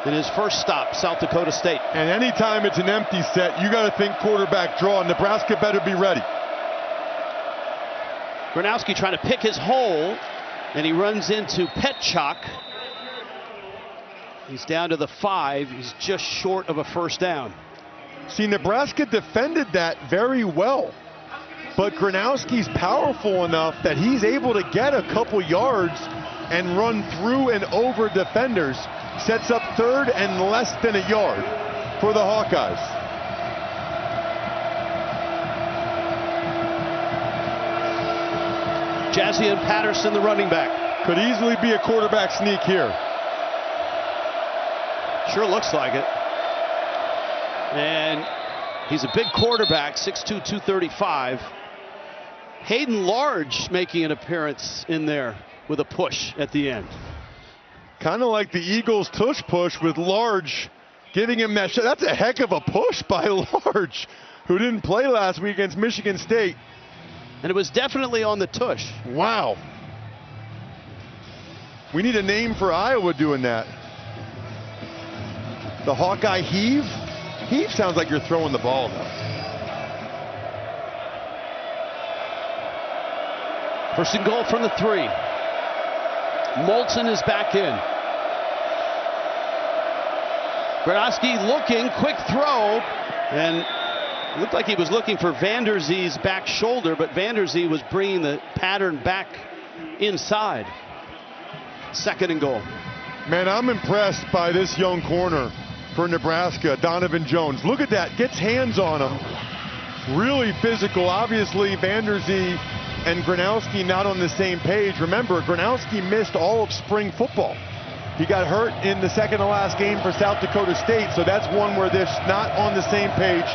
in his first stop, South Dakota State. And anytime it's an empty set, you got to think quarterback draw. Nebraska better be ready. Gronowski trying to pick his hole, and he runs into Petchak. He's down to the 5. He's just short of a first down. See, Nebraska defended that very well. But Gronowski's powerful enough that he's able to get a couple yards and run through and over defenders. Sets up third and less than a yard for the Hawkeyes. Jazian Patterson, the running back. Could easily be a quarterback sneak here. Sure looks like it. And he's a big quarterback, 6'2", 235. Hayden Large making an appearance in there with a push at the end. Kind of like the Eagles tush push with Large giving him that shot. That's a heck of a push by Large, who didn't play last week against Michigan State. And it was definitely on the tush. Wow. We need a name for Iowa doing that. The Hawkeye heave? Heave sounds like you're throwing the ball, though. First and goal from the 3. Moulton is back in. Gronowski looking, quick throw, and it looked like he was looking for Vanderzee's back shoulder, but Vanderzee was bringing the pattern back inside. Second and goal. Man, I'm impressed by this young corner for Nebraska, Donovan Jones. Look at that, gets hands on him. Really physical. Obviously, Vanderzee and Gronowski not on the same page. Remember, Gronowski missed all of spring football. He got hurt in the second to last game for South Dakota State, so that's one where they're not on the same page.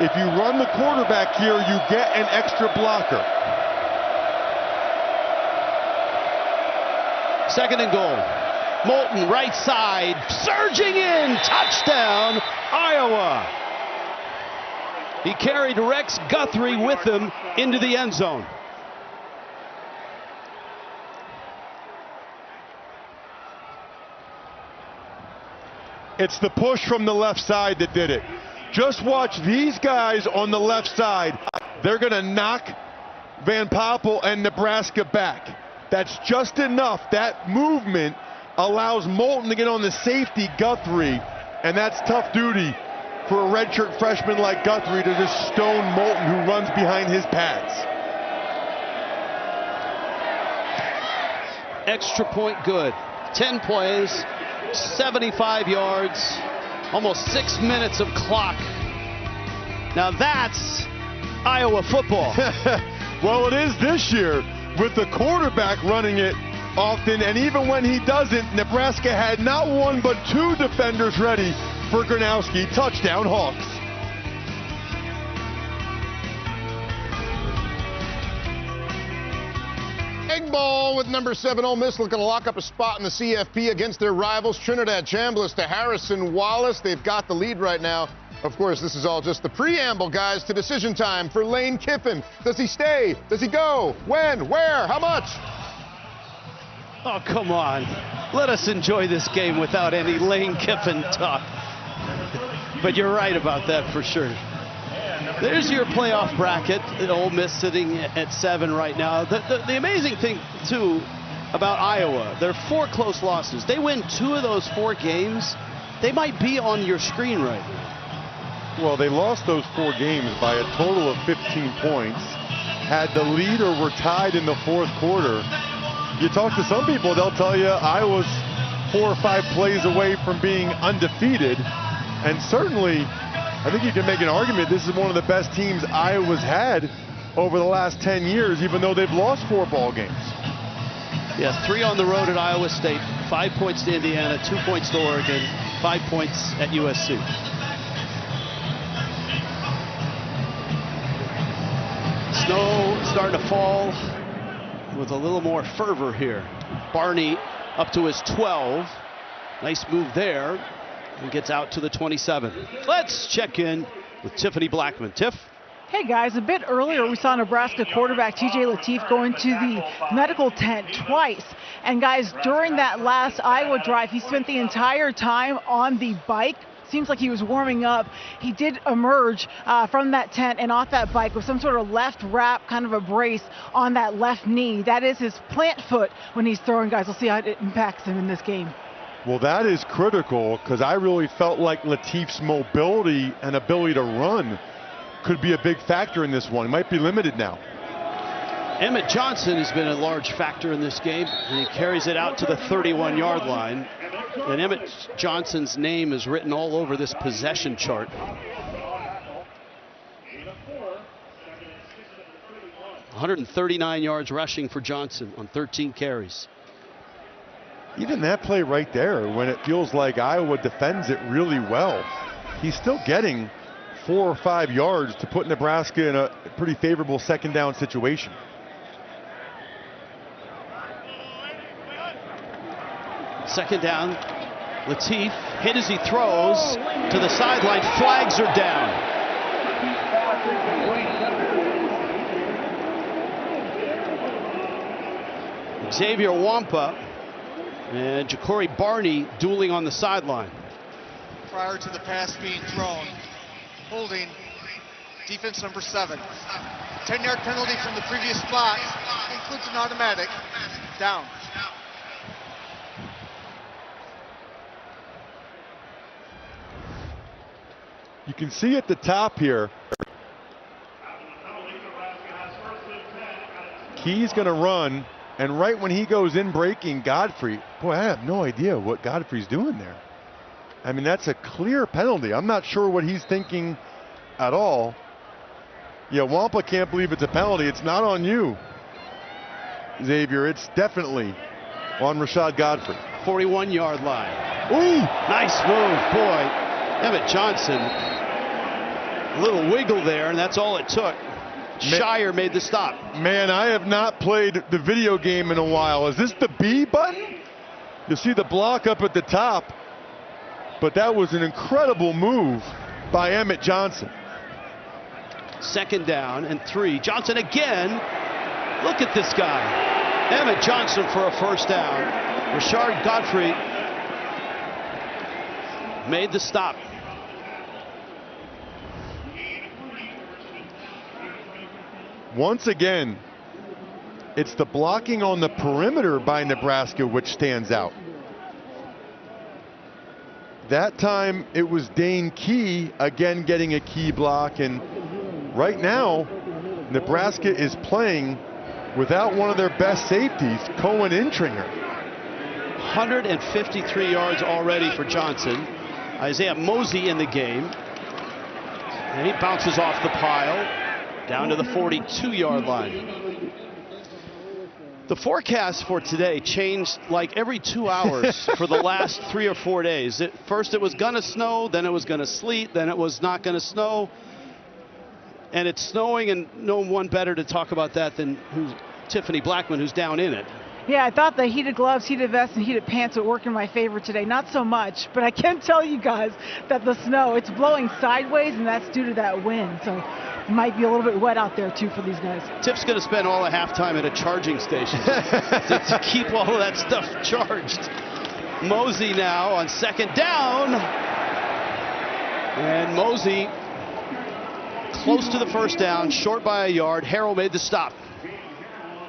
If you run the quarterback here, you get an extra blocker. Second and goal. Moulton, right side, surging in, touchdown, Iowa. He carried Rex Guthrie with him into the end zone. It's the push from the left side that did it. Just watch these guys on the left side. They're going to knock Van Poppel and Nebraska back. That's just enough. That movement allows Moulton to get on the safety, Guthrie, and that's tough duty for a redshirt freshman like Guthrie to just stone Moulton, who runs behind his pads. Extra point good. 10 plays, 75 yards, almost 6 minutes of clock. Now that's Iowa football. Well, it is this year with the quarterback running it often, and even when he doesn't, Nebraska had not one but 2 defenders ready for Gronowski. Touchdown, Hawks. Egg ball with number 7 Ole Miss looking to lock up a spot in the CFP against their rivals Trinidad Chambliss to Harrison Wallace. They've got the lead right now. Of course, this is all just the preamble, guys, to decision time for Lane Kiffin. Does he stay? Does he go? When? Where? How much? Oh, come on. Let us enjoy this game without any Lane Kiffin talk. But you're right about that for sure. There's your playoff bracket. Ole Miss sitting at 7 right now. The amazing thing, too, about Iowa, there are 4 close losses. They win 2 of those 4 games, they might be on your screen right now. Well, they lost those 4 games by a total of 15 points. Had the lead or were tied in the 4th quarter. You talk to some people, they'll tell you Iowa's 4 or 5 plays away from being undefeated. And certainly, I think you can make an argument this is one of the best teams Iowa's had over the last 10 years, even though they've lost 4 ball games. Yeah, 3 on the road at Iowa State, 5 points to Indiana, 2 points to Oregon, 5 points at USC. Snow starting to fall with a little more fervor here. Barney up to his 12. Nice move there. And gets out to the 27. Let's check in with Tiffany Blackman. Tiff? Hey guys, a bit earlier we saw Nebraska quarterback TJ Lateef go into the medical tent twice. And guys, during that last Iowa drive, he spent the entire time on the bike. Seems like he was warming up. He did emerge from that tent and off that bike with some sort of left wrap, kind of a brace on that left knee. That is his plant foot when he's throwing, guys. We'll see how it impacts him in this game. Well, that is critical because I really felt like Lateef's mobility and ability to run could be a big factor in this one. He might be limited now. Emmett Johnson has been a large factor in this game. And he carries it out to the 31-yard line. And Emmett Johnson's name is written all over this possession chart. $139 yards rushing for Johnson on 13 carries. Even that play right there, when it feels like Iowa defends it really well, he's still getting 4 or 5 yards to put Nebraska in a pretty favorable 2nd down situation. Second down, Lateef hit as he throws to the sideline. Flags are down. Xavier Wampa and Ja'Cory Barney dueling on the sideline. Prior to the pass being thrown, holding defense number 7. 10-yard penalty from the previous spot, includes an automatic, down. You can see at the top here, Key's going to run, and right when he goes in breaking Godfrey, boy, I have no idea what Godfrey's doing there. I mean, that's a clear penalty. I'm not sure what he's thinking at all. Yeah, Wampa can't believe it's a penalty. It's not on you, Xavier. It's definitely on Rashad Godfrey. 41-yard line. Ooh! Nice move, boy. Emmett Johnson, a little wiggle there, and that's all it took. Shire made the stop. Man, I have not played the video game in a while. Is this the B button? You see the block up at the top, but that was an incredible move by Emmett Johnson. Second down and 3. Johnson again. Look at this guy. Emmett Johnson for a first down. Rashard Godfrey made the stop. Once again, it's the blocking on the perimeter by Nebraska which stands out. That time it was Dane Key again getting a key block, and right now Nebraska is playing without one of their best safeties, Cohen Intringer. 153 yards already for Johnson. Isaiah Mosey in the game. And he bounces off the pile down to the 42-yard line. The forecast for today changed like every 2 hours for the last 3 or 4 days. First it was going to snow, then it was going to sleet, then it was not going to snow. And it's snowing, and no one better to talk about that than Tiffany Blackman, who's down in it. Yeah, I thought the heated gloves, heated vest, and heated pants would work in my favor today. Not so much, but I can tell you guys that the snow, it's blowing sideways, and that's due to that wind. So it might be a little bit wet out there, too, for these guys. Tip's going to spend all the halftime at a charging station to keep all of that stuff charged. Mosey now on second down. And Mosey close to the first down, short by a yard. Harrell made the stop.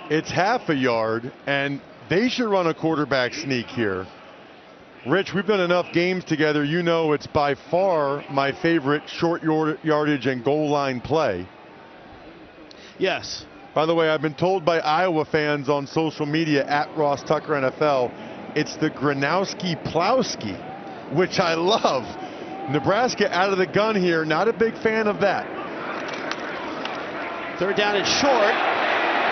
It's half a yard, and they should run a quarterback sneak here. Rich, we've done enough games together. You know it's by far my favorite short yardage and goal line play. Yes. By the way, I've been told by Iowa fans on social media at Ross Tucker NFL, it's the Gronowski-Plowski, which I love. Nebraska out of the gun here. Not a big fan of that. Third down and short.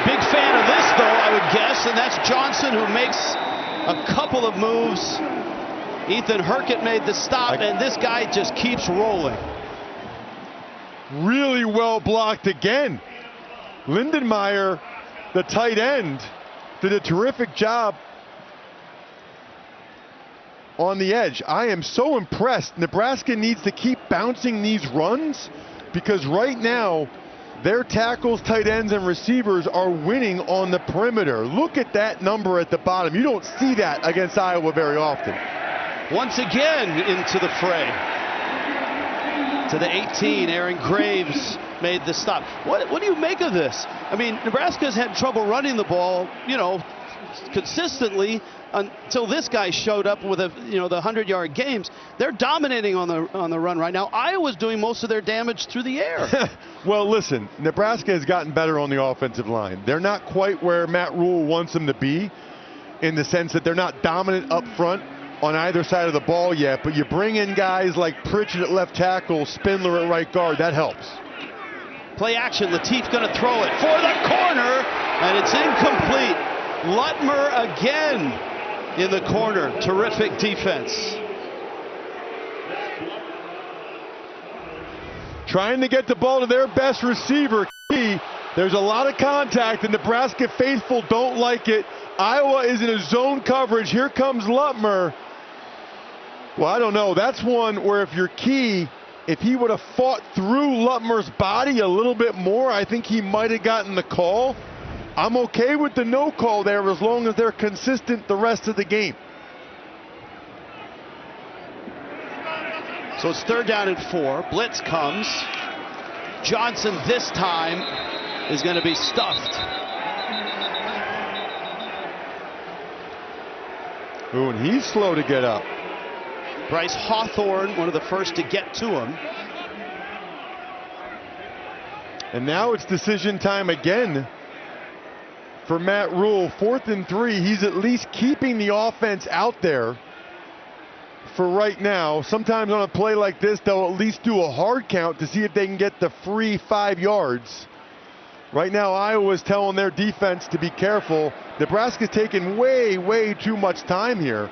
Big fan of this, though, I would guess, and that's Johnson, who makes a couple of moves. Ethan Herkett made the stop, and this guy just keeps rolling. Really well blocked again. Lindenmeyer, the tight end, did a terrific job on the edge. I am so impressed. Nebraska needs to keep bouncing these runs because right now their tackles, tight ends, and receivers are winning on the perimeter. Look at that number at the bottom. You don't see that against Iowa very often. Once again into the fray. To the 18, Aaron Graves made the stop. What do you make of this? I mean, Nebraska's had trouble running the ball, consistently until this guy showed up with the 100-yard games. They're dominating on the run right now. Iowa's doing most of their damage through the air. Well, listen, Nebraska has gotten better on the offensive line. They're not quite where Matt Rule wants them to be in the sense that they're not dominant up front on either side of the ball yet, but you bring in guys like Pritchett at left tackle, Spindler at right guard, that helps. Play action, Latif going to throw it for the corner, and it's incomplete. Lutmer again in the corner. Terrific defense. Trying to get the ball to their best receiver. There's a lot of contact. The Nebraska faithful don't like it. Iowa is in a zone coverage. Here comes Lutmer. Well, I don't know. That's one where if you're Key, if he would have fought through Lutmer's body a little bit more, I think he might have gotten the call. I'm okay with the no call there as long as they're consistent the rest of the game. So it's third down and 4. Blitz comes. Johnson this time is going to be stuffed. Ooh, and he's slow to get up. Bryce Hawthorne, one of the first to get to him. And now it's decision time again for Matt Rule. 4th and 3. He's at least keeping the offense out there for right now. Sometimes on a play like this, they'll at least do a hard count to see if they can get the free 5 yards. Right now, Iowa's telling their defense to be careful. Nebraska's taking way too much time here.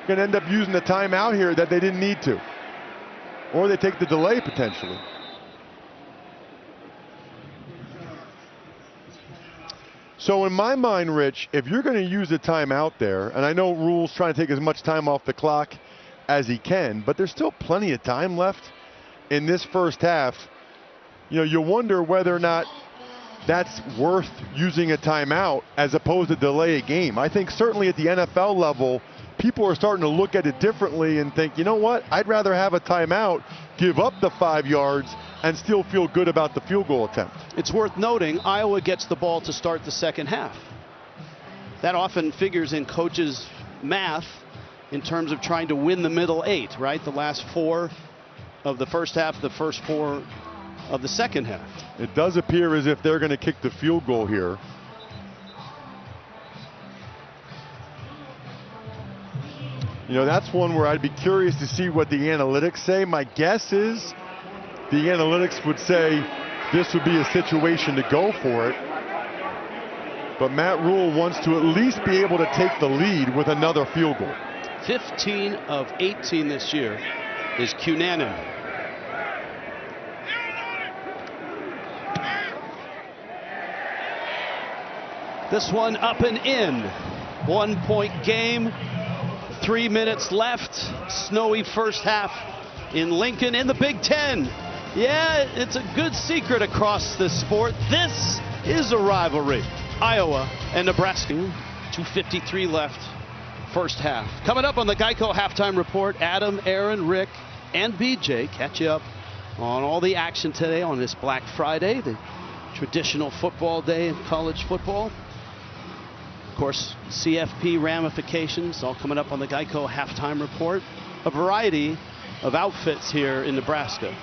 Going to end up using the timeout here that they didn't need to. Or they take the delay potentially. So in my mind, Rich, if you're going to use a timeout there, and I know Rule's trying to take as much time off the clock as he can, but there's still plenty of time left in this first half. You wonder whether or not that's worth using a timeout as opposed to delay a game. I think certainly at the NFL level, people are starting to look at it differently and think, you know what, I'd rather have a timeout, give up the 5 yards, and still feel good about the field goal attempt. It's worth noting, Iowa gets the ball to start the second half. That often figures in coaches' math in terms of trying to win the middle 8, right? The last 4 of the first half, the first 4 of the second half. It does appear as if they're going to kick the field goal here. That's one where I'd be curious to see what the analytics say. My guess is the analytics would say this would be a situation to go for it. But Matt Rule wants to at least be able to take the lead with another field goal. 15 of 18 this year is Cunanan. This one up and in. 1-point game. 3 minutes left. Snowy first half in Lincoln in the Big Ten. Yeah, it's a good secret across this sport. This is a rivalry. Iowa and Nebraska. 2:53 left first half. Coming up on the Geico Halftime Report, Adam, Aaron, Rick, and BJ catch you up on all the action today on this Black Friday, the traditional football day in college football. Of course, CFP ramifications all coming up on the Geico halftime report. A variety of outfits here in Nebraska.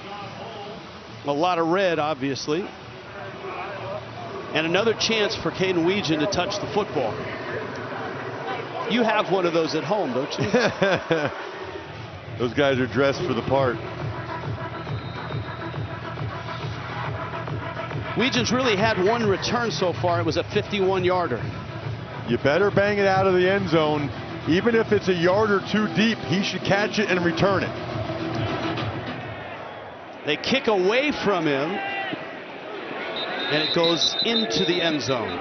A lot of red, obviously. And another chance for Caden Weegan to touch the football. You have one of those at home, don't you? Those guys are dressed for the part. Weegan's really had one return so far. It was a 51-yarder. You better bang it out of the end zone. Even if it's a yard or two deep, he should catch it and return it. They kick away from him, and it goes into the end zone.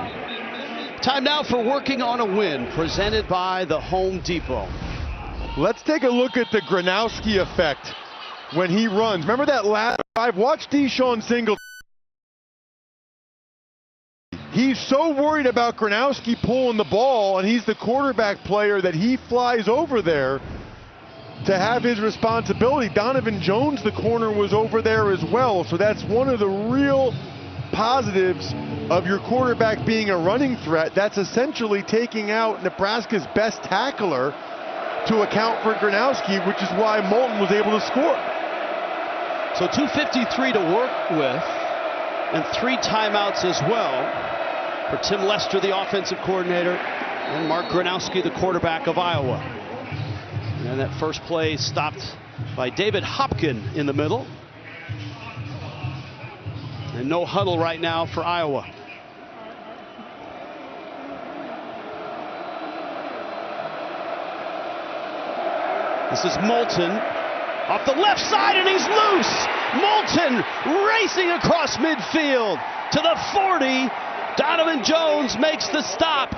Time now for Working on a Win, presented by the Home Depot. Let's take a look at the Gronowski effect when he runs. Remember that last drive? Watch Deshaun Singleton. He's so worried about Gronowski pulling the ball, and he's the quarterback player, that he flies over there to have his responsibility. Donovan Jones, the corner, was over there as well. So that's one of the real positives of your quarterback being a running threat. That's essentially taking out Nebraska's best tackler to account for Gronowski, which is why Moulton was able to score. So 2:53 to work with, and 3 timeouts as well for Tim Lester, the offensive coordinator, and Mark Gronowski, the quarterback of Iowa. And that first play stopped by David Hopkin in the middle. And no huddle right now for Iowa. This is Moulton off the left side, and he's loose. Moulton racing across midfield to the 40. Donovan Jones makes the stop,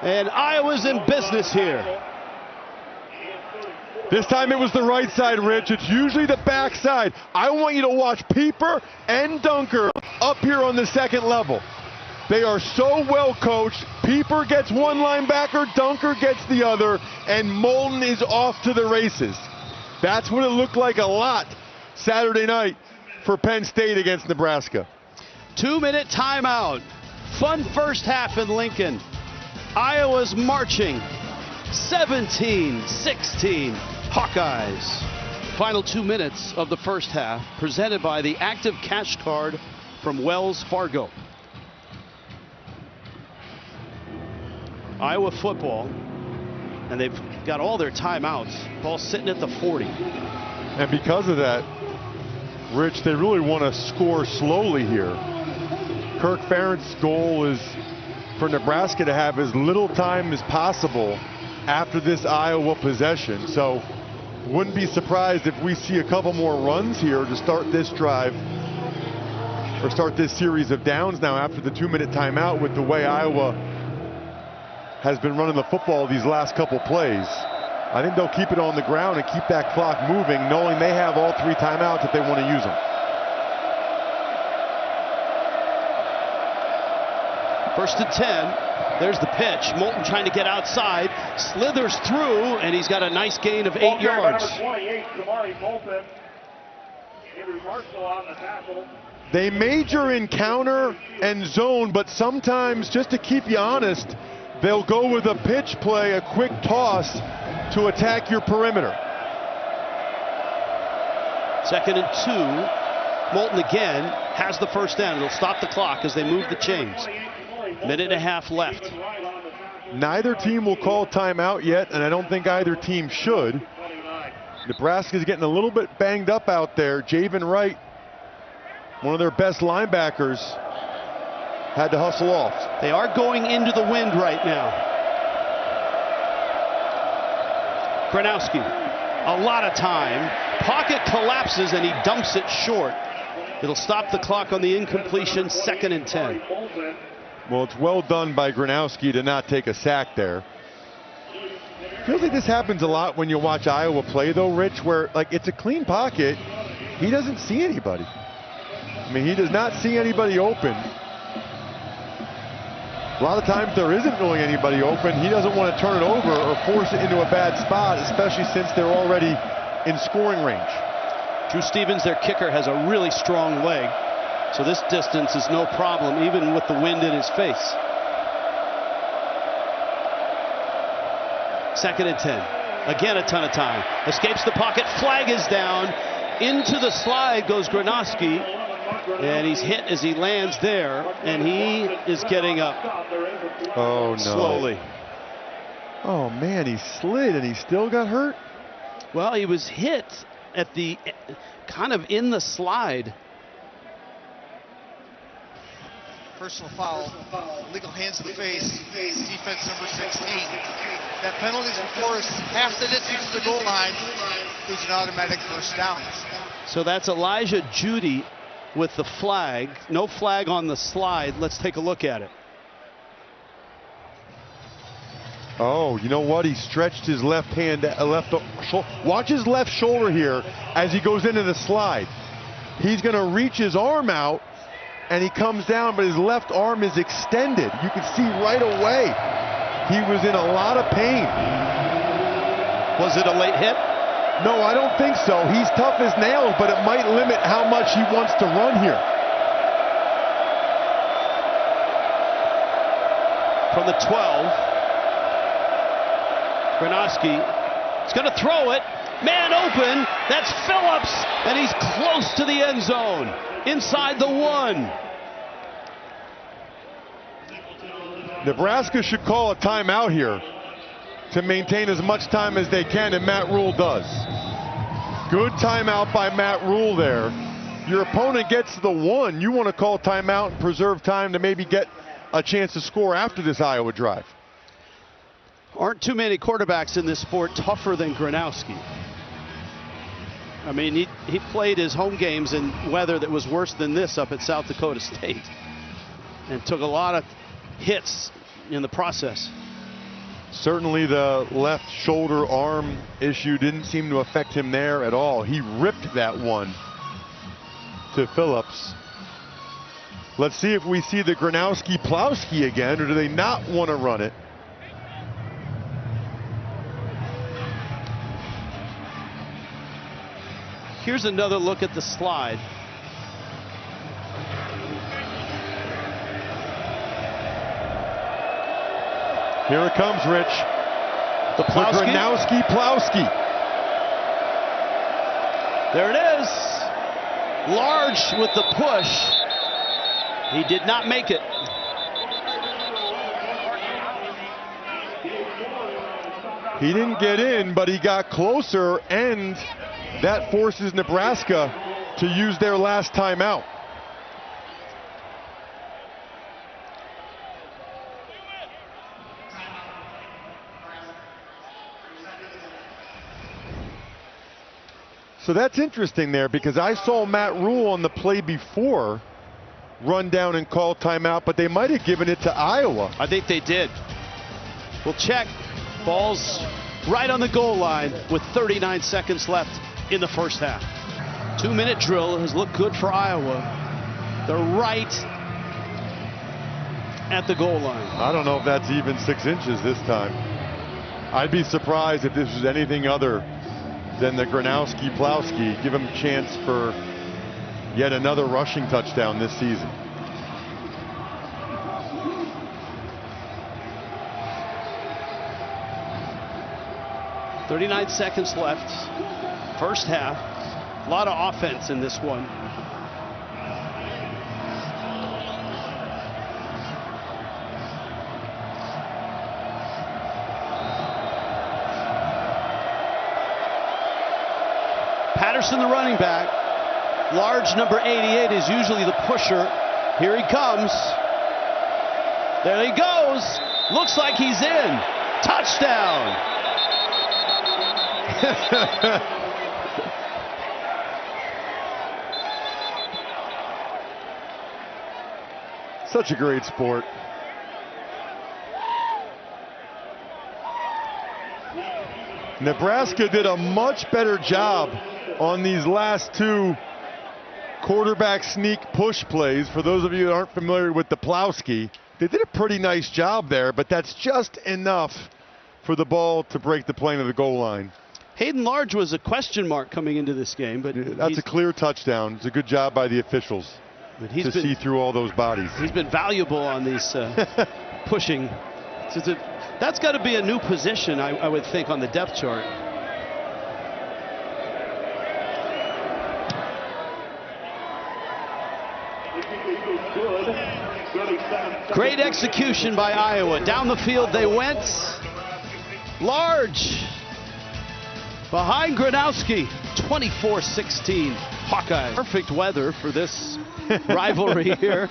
and Iowa's in business here. This time it was the right side, Rich. It's usually the back side. I want you to watch Pieper and Dunker up here on the second level. They are so well coached. Pieper gets one linebacker, Dunker gets the other, and Moulton is off to the races. That's what it looked like a lot Saturday night for Penn State against Nebraska. 2-minute timeout. Fun first half in Lincoln. Iowa's marching 17-16 Hawkeyes. Final 2 minutes of the first half, presented by the Active Cash Card from Wells Fargo. Iowa football, and they've got all their timeouts. Ball sitting at the 40. And because of that, Rich, they really want to score slowly here. Kirk Ferentz's goal is for Nebraska to have as little time as possible after this Iowa possession. So wouldn't be surprised if we see a couple more runs here to start this drive, or start this series of downs now after the 2-minute timeout, with the way Iowa has been running the football these last couple plays. I think they'll keep it on the ground and keep that clock moving, knowing they have all 3 timeouts if they want to use them. First and 10. There's the pitch. Moulton trying to get outside, slithers through, and he's got a nice gain of 8 yards. They major in counter and zone, but sometimes, just to keep you honest, they'll go with a pitch play, a quick toss to attack your perimeter. Second and 2. Moulton again has the first down. It'll stop the clock as they move the chains. Minute and a half left. Neither team will call timeout yet, and I don't think either team should. Nebraska's getting a little bit banged up out there. Javen Wright, one of their best linebackers, had to hustle off. They are going into the wind right now. Gronowski, a lot of time. Pocket collapses, and he dumps it short. It'll stop the clock on the incompletion, 2nd and 10. Well, it's well done by Gronowski to not take a sack there. Feels like this happens a lot when you watch Iowa play, though, Rich, where, like, it's a clean pocket. He doesn't see anybody. I mean, he does not see anybody open. A lot of times there isn't really anybody open. He doesn't want to turn it over or force it into a bad spot, especially since they're already in scoring range. Drew Stevens, their kicker, has a really strong leg. So this distance is no problem, even with the wind in his face. 2nd and 10. Again, a ton of time. Escapes the pocket. Flag is down. Into the slide goes Gronowski. And he's hit as he lands there. And he is getting up. Oh, no. Slowly. Oh, man, he slid and he still got hurt? Well, he was hit at the kind of in the slide. Personal foul, illegal hands to the face, defense number 16. That penalty's before us, half the distance to the goal line, is an automatic first down. So that's Elijah Judy with the flag. No flag on the slide. Let's take a look at it. Oh, you know what? He stretched his left hand, watch his left shoulder here as he goes into the slide. He's going to reach his arm out, and he comes down, but his left arm is extended. You can see right away he was in a lot of pain. Was it a late hit? No, I don't think so. He's tough as nails, but it might limit how much he wants to run here. From the 12. Gronowski is going to throw it. Man open. That's Phillips. And he's close to the end zone. Inside the 1. Nebraska should call a timeout here to maintain as much time as they can, and Matt Rule does. Good timeout by Matt Rule there. Your opponent gets to the 1. You want to call timeout and preserve time to maybe get a chance to score after this Iowa drive. Aren't too many quarterbacks in this sport tougher than Gronowski. I mean, he played his home games in weather that was worse than this up at South Dakota State and took a lot of hits in the process. Certainly the left shoulder arm issue didn't seem to affect him there at all. He ripped that one to Phillips. Let's see if we see the Gronowski-Plowski again, or do they not want to run it? Here's another look at the slide. Here it comes, Rich. The Plowski. Gronowski-Plowski. There it is. Large with the push. He did not make it. He didn't get in, but he got closer, and that forces Nebraska to use their last timeout. So that's interesting there, because I saw Matt Rule on the play before run down and call timeout, but they might have given it to Iowa. I think they did. We'll check. Ball's right on the goal line with 39 seconds left in the first half. 2-minute drill has looked good for Iowa. They're right at the goal line. I don't know if that's even 6 inches this time. I'd be surprised if this was anything other than the Gronowski-Plowski. Give him a chance for yet another rushing touchdown this season. .39 seconds left. First half. A lot of offense in this one. Patterson, the running back. Large number 88 is usually the pusher. Here he comes. There he goes. Looks like he's in. Touchdown. Such a great sport. Nebraska did a much better job on these last 2 quarterback sneak push plays. For those of you that aren't familiar with the Plowski, they did a pretty nice job there, but that's just enough for the ball to break the plane of the goal line. Hayden Large was a question mark coming into this game, but that's a clear touchdown. It's a good job by the officials to see through all those bodies. He's been valuable on these pushing. That's got to be a new position, I would think, on the depth chart. Great execution by Iowa. Down the field they went. Large behind Gronowski. 24-16 Hawkeyes. Perfect weather for this rivalry here.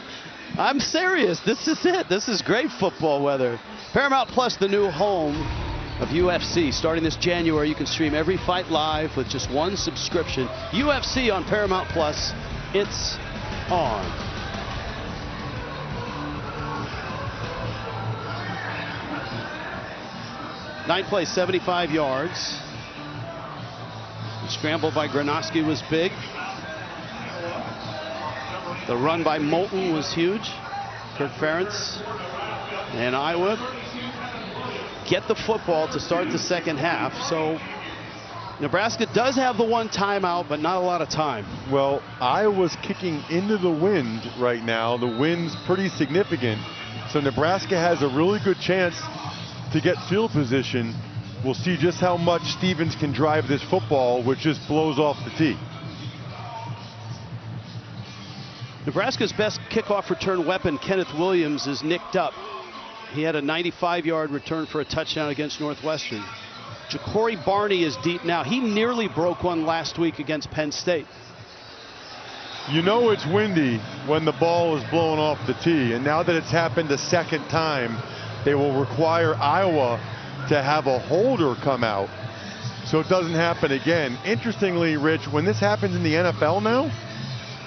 I'm serious. This is it. This is great football weather. Paramount Plus, the new home of UFC. Starting this January, you can stream every fight live with just one subscription. UFC on Paramount Plus. It's on. Nine plays, 75 yards. The scramble by Gronowski was big. The run by Moulton was huge. Kirk Ferentz and Iowa get the football to start the second half. So Nebraska does have the one timeout, but not a lot of time. Well, Iowa's kicking into the wind right now. The wind's pretty significant. So Nebraska has a really good chance to get field position. We'll see just how much Stevens can drive this football, which just blows off the tee. Nebraska's best kickoff return weapon, Kenneth Williams, is nicked up. He had a 95-yard return for a touchdown against Northwestern. Ja'Cory Barney is deep now. He nearly broke one last week against Penn State. You know it's windy when the ball is blowing off the tee, and now that it's happened a second time, they will require Iowa to have a holder come out so it doesn't happen again. Interestingly, Rich, when this happens in the NFL now,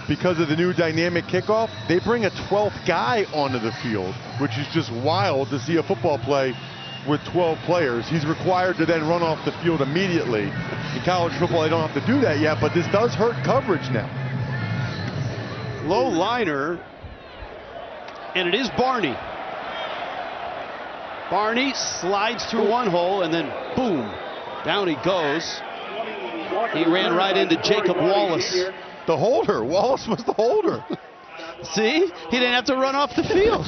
because of the new dynamic kickoff, they bring a 12th guy onto the field, which is just wild to see a football play with 12 players. He's required to then run off the field immediately. In college football, they don't have to do that yet, but this does hurt coverage now. Low liner, and it is Barney. Barney slides through one hole, and then boom, down he goes. He ran right into Jacob Wallace. The holder. Wallace was the holder. See? He didn't have to run off the field.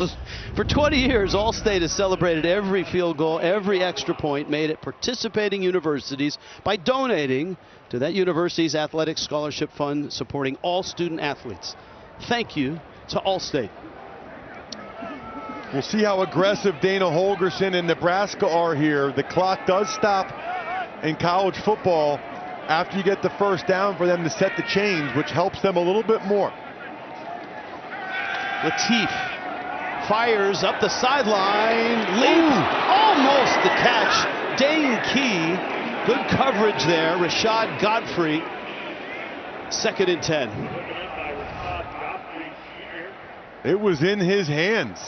For 20 years, All-State has celebrated every field goal, every extra point made at participating universities by donating to that university's athletic scholarship fund supporting all student athletes. Thank you to All-State. We'll see how aggressive Dana Holgorsen and Nebraska are here. The clock does stop in college football after you get the first down for them to set the chains, which helps them a little bit more. Latif fires up the sideline. Leap, almost the catch. Dane Key, good coverage there. Rashad Godfrey, 2nd and 10. It was in his hands.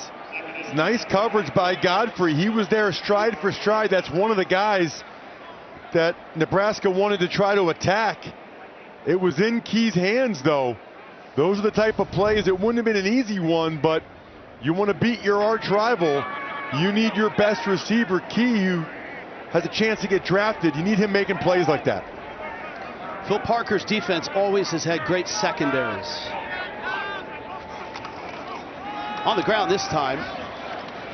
Nice coverage by Godfrey. He was there stride for stride. That's one of the guys that Nebraska wanted to try to attack. It was in Key's hands, though. Those are the type of plays. It wouldn't have been an easy one, but you want to beat your arch rival. You need your best receiver, Key, who has a chance to get drafted. You need him making plays like that. Phil Parker's defense always has had great secondaries. On the ground this time.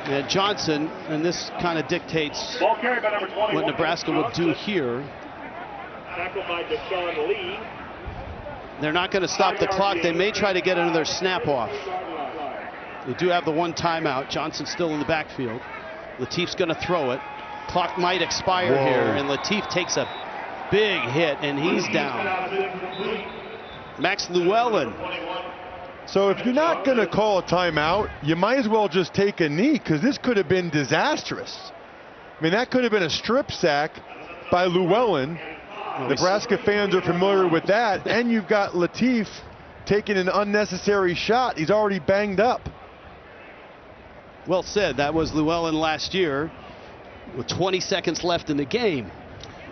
And Johnson, and this kind of dictates what Nebraska will do here. They're not going to stop the clock. They may try to get another snap off. They do have the one timeout. Johnson's still in the backfield. Latif's going to throw it. Clock might expire here, and Latif takes a big hit, and he's down. Max Llewellyn. So if you're not going to call a timeout, you might as well just take a knee, because this could have been disastrous. I mean, that could have been a strip sack by Llewellyn. Nebraska fans are familiar with that. And you've got Latif taking an unnecessary shot. He's already banged up. Well said. That was Llewellyn last year with 20 seconds left in the game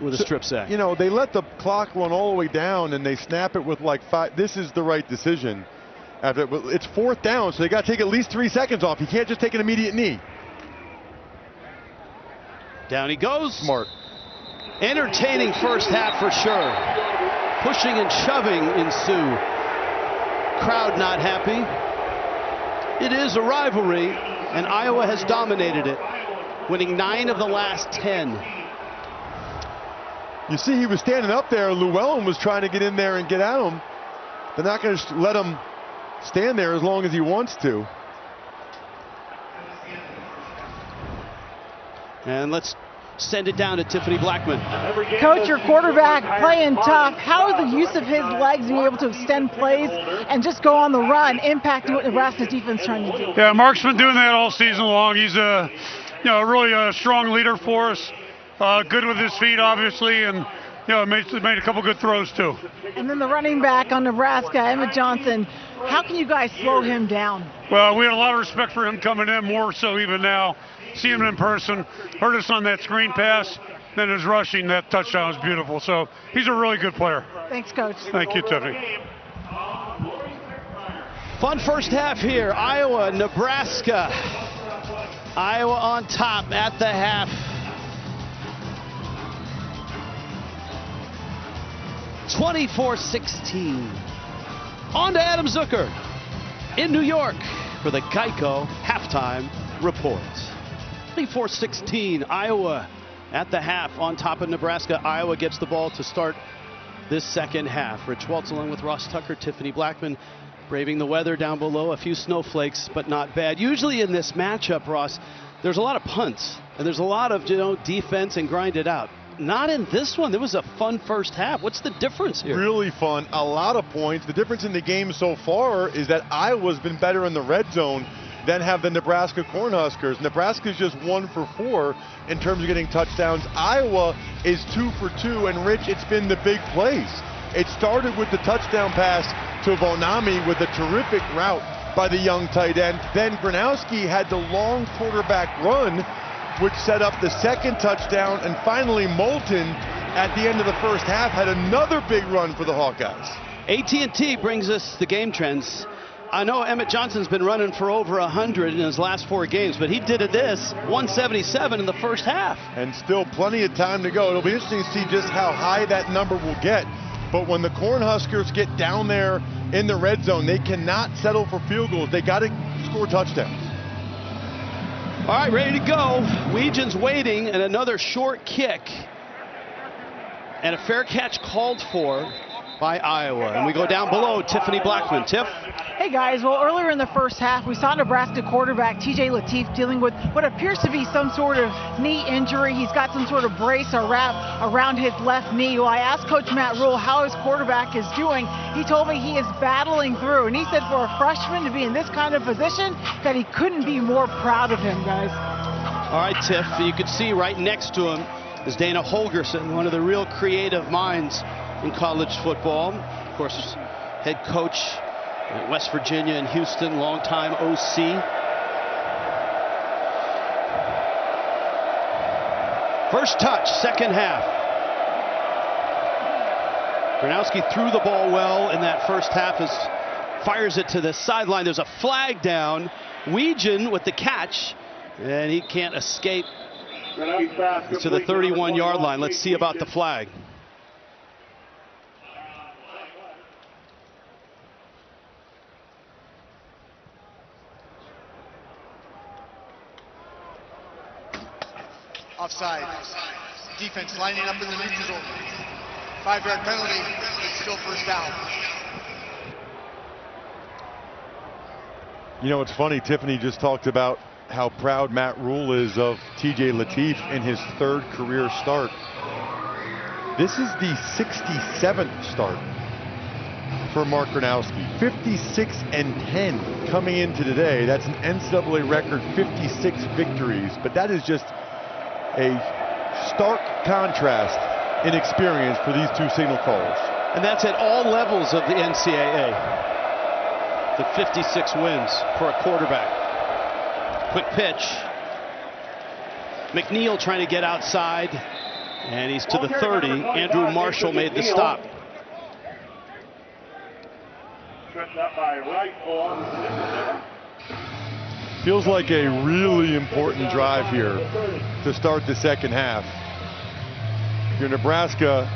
with a strip sack. You know, they let the clock run all the way down, and they snap it with like 5. This is the right decision. It's 4th down, so they got to take at least 3 seconds off. You can't just take an immediate knee. Down he goes. Smart. Entertaining first half for sure. Pushing and shoving ensue. Crowd not happy. It is a rivalry, and Iowa has dominated it, winning 9 of the last 10. You see, he was standing up there. Llewellyn was trying to get in there and get at him. They're not going to let him stand there as long as he wants to. And let's send it down to Tiffany Blackman. Coach, your quarterback playing tough. How is the use of his legs being able to extend plays and just go on the run impacting what Nebraska's defense is trying to do? Yeah, Mark's been doing that all season long. He's a really a strong leader for us. Good with his feet, obviously, and made a couple good throws too. And then the running back on Nebraska, Emmett Johnson. How can you guys slow him down? Well, we had a lot of respect for him coming in, more so even now. See him in person, hurt us on that screen pass, then his rushing, that touchdown was beautiful. So he's a really good player. Thanks, Coach. Thank you, Tiffany. Fun first half here. Iowa, Nebraska. Iowa on top at the half. 24-16. On to Adam Zucker in New York for the Geico halftime report. 24-16, Iowa at the half on top of Nebraska. Iowa gets the ball to start this second half. Rich Waltz along with Ross Tucker, Tiffany Blackman, braving the weather down below. A few snowflakes, but not bad. Usually in this matchup, Ross, there's a lot of punts and there's a lot of defense and grind it out. Not in this one. There was a fun first half. What's the difference here? Really fun. A lot of points. The difference in the game so far is that Iowa's been better in the red zone than have the Nebraska Cornhuskers. Nebraska's just 1 for 4 in terms of getting touchdowns. Iowa is 2 for 2, and Rich, it's been the big plays. It started with the touchdown pass to Vonami with a terrific route by the young tight end. Then Gronowski had the long quarterback run, which set up the second touchdown, and finally Moulton at the end of the first half had another big run for the Hawkeyes. AT&T brings us the game trends. I know Emmett Johnson's been running for over 100 in his last 4 games, but he did this 177 in the first half. And still plenty of time to go. It'll be interesting to see just how high that number will get. But when the Cornhuskers get down there in the red zone, they cannot settle for field goals. They got to score touchdowns. All right, ready to go. Weejan's waiting, and another short kick. And a fair catch called for by Iowa. And we go down below, Tiffany Blackman. Tiff? Hey guys, well earlier in the first half we saw Nebraska quarterback TJ Lateef dealing with what appears to be some sort of knee injury. He's got some sort of brace or wrap around his left knee. Well, I asked Coach Matt Rule how his quarterback is doing. He told me he is battling through, and he said for a freshman to be in this kind of position that he couldn't be more proud of him, guys. All right, Tiff, you can see right next to him is Dana Holgerson, one of the real creative minds in college football. Of course, head coach at West Virginia and Houston, longtime OC. First touch, second half. Gronowski threw the ball well in that first half, fires it to the sideline. There's a flag down. Weejan with the catch, and he can't escape. It's to the 31-yard line. Let's see about the flag. Offside. Defense lining up in the neutral zone. 5-yard penalty. It's still first down. You know, it's funny, Tiffany just talked about how proud Matt Rule is of TJ Lateef in his 3rd career start. This is the 67th start for Mark Gronowski. 56-10 coming into today. That's an NCAA record 56 victories, but that is just a stark contrast in experience for these two signal callers. And that's at all levels of the NCAA. The 56 wins for a quarterback. Quick pitch. McNeil trying to get outside, and he's to the 30. Andrew Marshall made the stop. Feels like a really important drive here to start the second half. If you're Nebraska,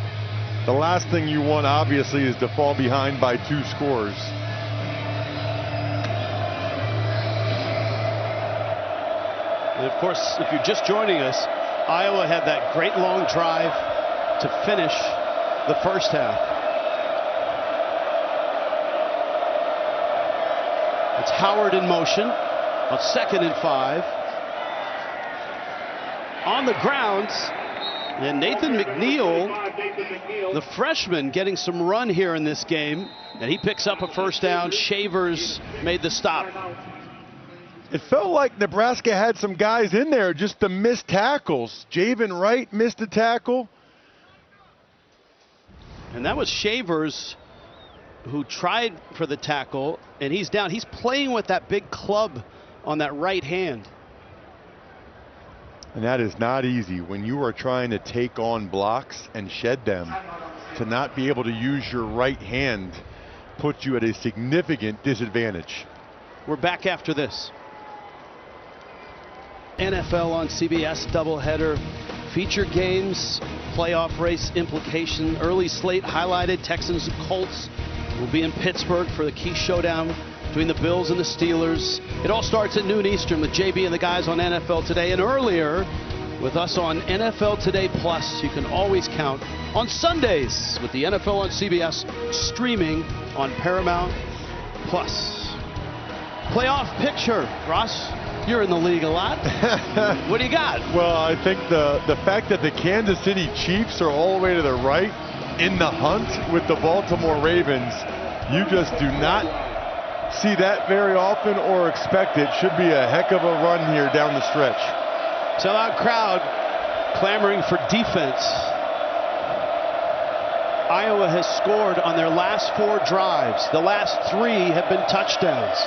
the last thing you want, obviously, is to fall behind by 2 scores. And of course, if you're just joining us, Iowa had that great long drive to finish the first half. It's Howard in motion on 2nd and 5. On the ground, and Nathan McNeil, the freshman, getting some run here in this game, and he picks up a first down. Shavers made the stop. It felt like Nebraska had some guys in there, just the missed tackles. Javen Wright missed a tackle. And that was Shavers who tried for the tackle, and he's down. He's playing with that big club on that right hand. And that is not easy when you are trying to take on blocks and shed them. To not be able to use your right hand puts you at a significant disadvantage. We're back after this. NFL on CBS doubleheader, feature games, playoff race implication, early slate highlighted. Texans and Colts will be in Pittsburgh for the key showdown between the Bills and the Steelers. It all starts at noon Eastern with JB and the guys on NFL Today, and earlier with us on NFL Today Plus. You can always count on Sundays with the NFL on CBS, streaming on Paramount Plus. Playoff picture, Ross. You're in the league a lot. What do you got? Well, I think the fact that the Kansas City Chiefs are all the way to the right in the hunt with the Baltimore Ravens, you just do not see that very often or expect it. Should be a heck of a run here down the stretch. Sellout crowd clamoring for defense. Iowa has scored on their last 4 drives. The last 3 have been touchdowns.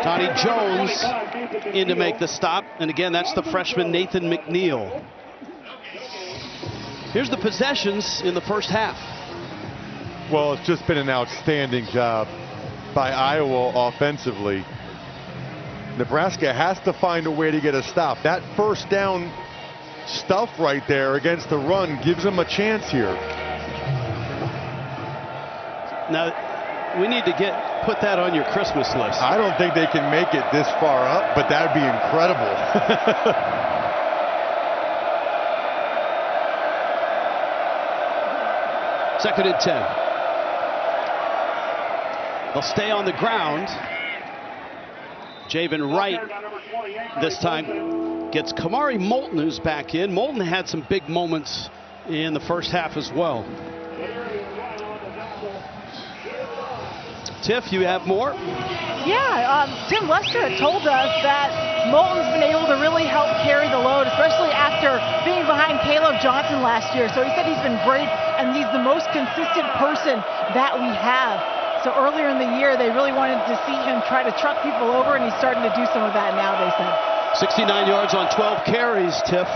Donnie Jones in to make the stop. And again, that's the freshman Nathan McNeil. Here's the possessions in the first half. Well, it's just been an outstanding job by Iowa offensively. Nebraska has to find a way to get a stop. That first down stuff right there against the run gives them a chance here. Now, we need to put that on your Christmas list. I don't think they can make it this far up, but that would be incredible. 2nd and 10. They'll stay on the ground. Javen Wright this time gets Kamari Moulton, who's back in. Moulton had some big moments in the first half as well. Tiff, you have more? Yeah, Tim Lester had told us that Moulton's been able to really help carry the load, especially after being behind Caleb Johnson last year. So he said he's been great, and he's the most consistent person that we have. So earlier in the year, they really wanted to see him try to truck people over, and he's starting to do some of that now, they said. 69 yards on 12 carries, Tiff.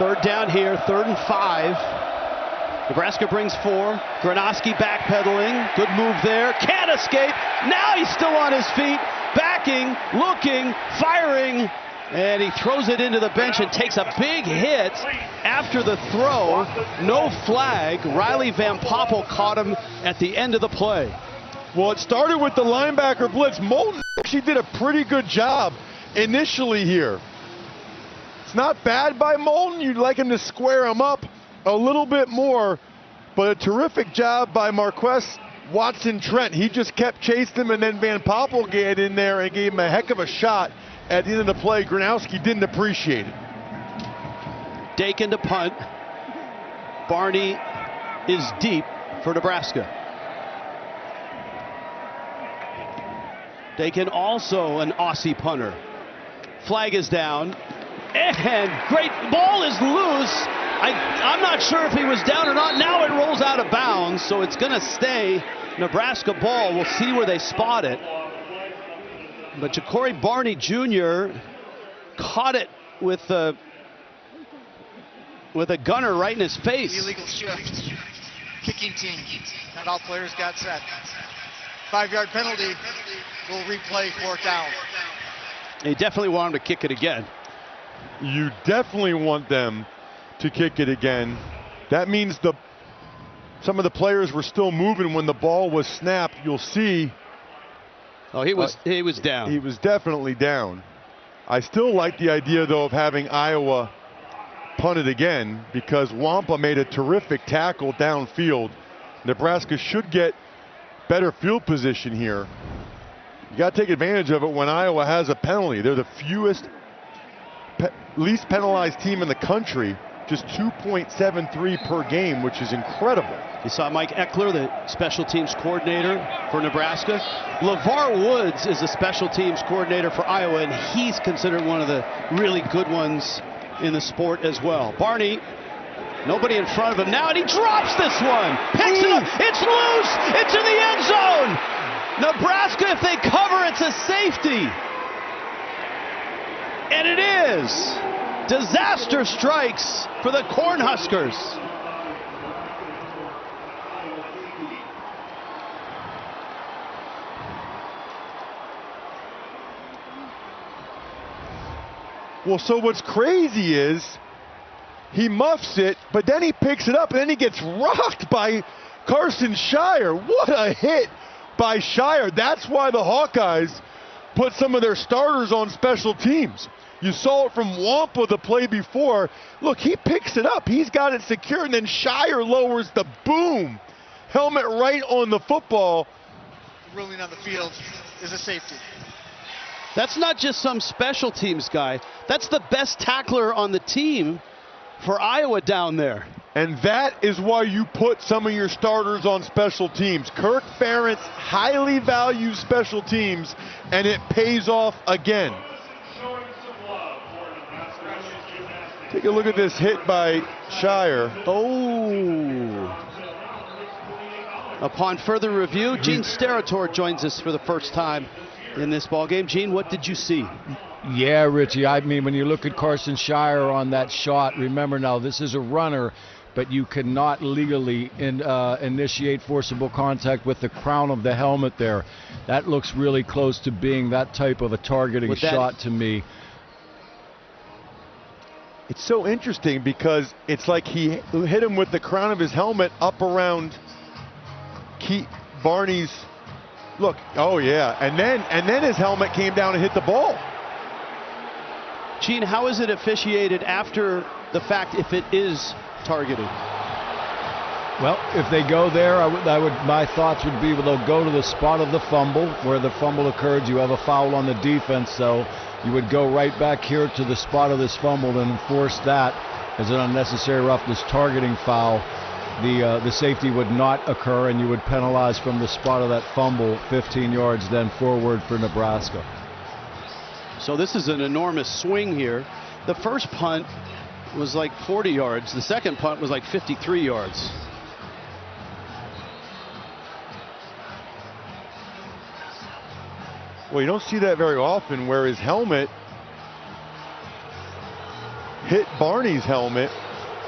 3rd down here, 3rd and 5. Nebraska brings 4. Granoski backpedaling. Good move there. Can't escape. Now he's still on his feet. Backing, looking, firing. And he throws it into the bench and takes a big hit after the throw. No flag. Riley Van Poppel caught him at the end of the play. Well, it started with the linebacker blitz. Moulton actually did a pretty good job initially here. It's not bad by Moulton. You'd like him to square him up a little bit more, but a terrific job by Marquess Watson-Trent. He just kept chasing him, and then Van Poppel got in there and gave him a heck of a shot at the end of the play. Gronowski didn't appreciate it. Dakin to punt. Barney is deep for Nebraska. Dakin also an Aussie punter. Flag is down, and great ball is loose. I'm not sure if he was down or not. Now it rolls out of bounds, so it's going to stay Nebraska ball. We'll see where they spot it. But Ja'Cory Barney Jr. caught it with a gunner right in his face. Illegal shift. Kicking team. Not all players got set. 5-yard penalty. Will replay 4th down. They definitely want him to kick it again. You definitely want them to kick it again. That means some of the players were still moving when the ball was snapped. You'll see. Oh, he was down. He was definitely down. I still like the idea, though, of having Iowa punt it again because Wampa made a terrific tackle downfield. Nebraska should get better field position here. You got to take advantage of it when Iowa has a penalty. They're the least penalized team in the country, just 2.73 per game, which is incredible. You saw Mike Eckler, the special teams coordinator for Nebraska. LeVar Woods is the special teams coordinator for Iowa, and he's considered one of the really good ones in the sport as well. Barney, nobody in front of him now, and he drops this one. Picks it up. It's loose. It's in the end zone. Nebraska, if they cover, it's a safety. And it is. Disaster strikes for the Cornhuskers. Well, so what's crazy is he muffs it, but then he picks it up, and then he gets rocked by Carson Shire. What a hit by Shire. That's why the Hawkeyes put some of their starters on special teams. You saw it from Wampa the play before. Look, he picks it up. He's got it secure, and then Shire lowers the boom. Helmet right on the football. Ruling on the field is a safety. That's not just some special teams guy. That's the best tackler on the team for Iowa down there. And that is why you put some of your starters on special teams. Kirk Ferentz highly values special teams, and it pays off again. Take a look at this hit by Shire. Oh. Upon further review, Gene Steratore joins us for the first time in this ballgame. Gene, what did you see? Yeah, Richie, I mean, when you look at Carson Shire on that shot, remember now, this is a runner, but you cannot legally initiate forcible contact with the crown of the helmet there. That looks really close to being that type of a targeting shot to me. It's so interesting because it's like he hit him with the crown of his helmet up around Barney's. Look, oh yeah, and then his helmet came down and hit the ball. Gene, how is it officiated after the fact if it is targeted? Well, if they go there, my thoughts would be, well, they'll go to the spot of the fumble. Where the fumble occurred, you have a foul on the defense, so you would go right back here to the spot of this fumble and enforce that as an unnecessary roughness targeting foul. The safety would not occur, and you would penalize from the spot of that fumble 15 yards, then forward for Nebraska. So this is an enormous swing here. The first punt was like 40 yards. The second punt was like 53 yards. Well, you don't see that very often where his helmet hit Barney's helmet,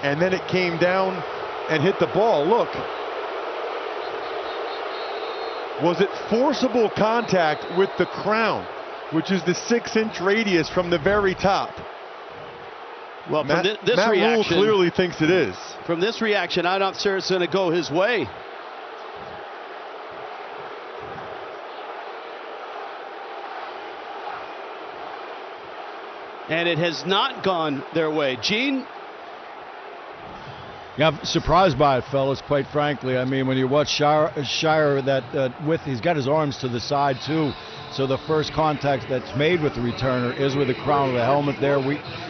and then it came down and hit the ball. Look. Was it forcible contact with the crown, which is the 6-inch radius from the very top? Well, Matt, from this Matt reaction, Rule clearly thinks it is. From this reaction, I'm not sure it's going to go his way. And it has not gone their way. Gene? Yeah, I'm surprised by it, fellas, quite frankly. I mean, when you watch Shire that he's got his arms to the side, too. So the first contact that's made with the returner is with the crown of the helmet there.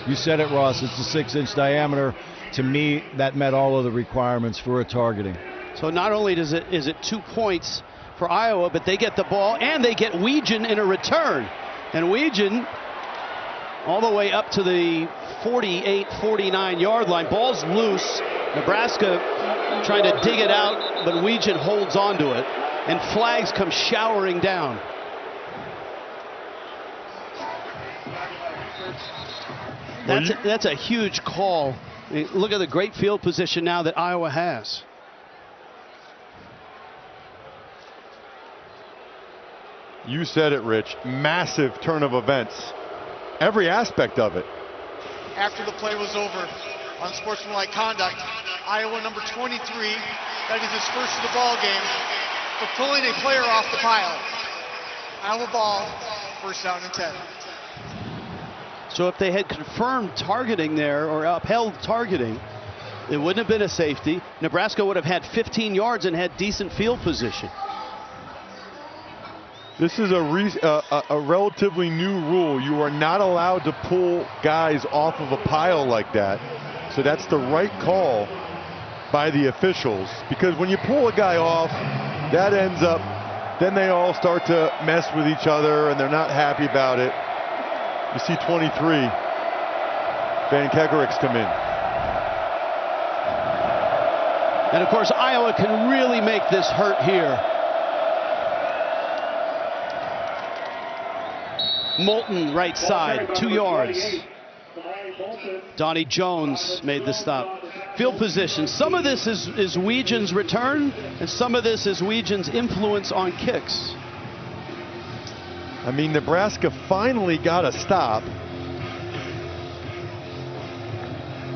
You said it, Ross. It's a 6-inch diameter. To me, that met all of the requirements for a targeting. So not only is it 2 points for Iowa, but they get the ball, and they get Weegen in a return. And Weegen all the way up to the 48, 49-yard line. Ball's loose. Nebraska trying to dig it out, but Weegen holds on to it, and flags come showering down. That's a huge call. Look at the great field position now that Iowa has. You said it, Rich. Massive turn of events every aspect of it. After the play was over, unsportsmanlike conduct, Iowa number 23, that is his first of the ball game, for pulling a player off the pile. Iowa ball, first down and 10. So if they had confirmed targeting there or upheld targeting, it wouldn't have been a safety. Nebraska would have had 15 yards and had decent field position. This is a relatively new rule. You are not allowed to pull guys off of a pile like that. So that's the right call by the officials. Because when you pull a guy off, that ends up, then they all start to mess with each other and they're not happy about it. You see 23, Van Kegericks come in. And of course, Iowa can really make this hurt here. Moulton right side, 2 yards. Donnie Jones made the stop. Field position. Some of this is Weegin's return, and some of this is Weegin's influence on kicks. I mean, Nebraska finally got a stop.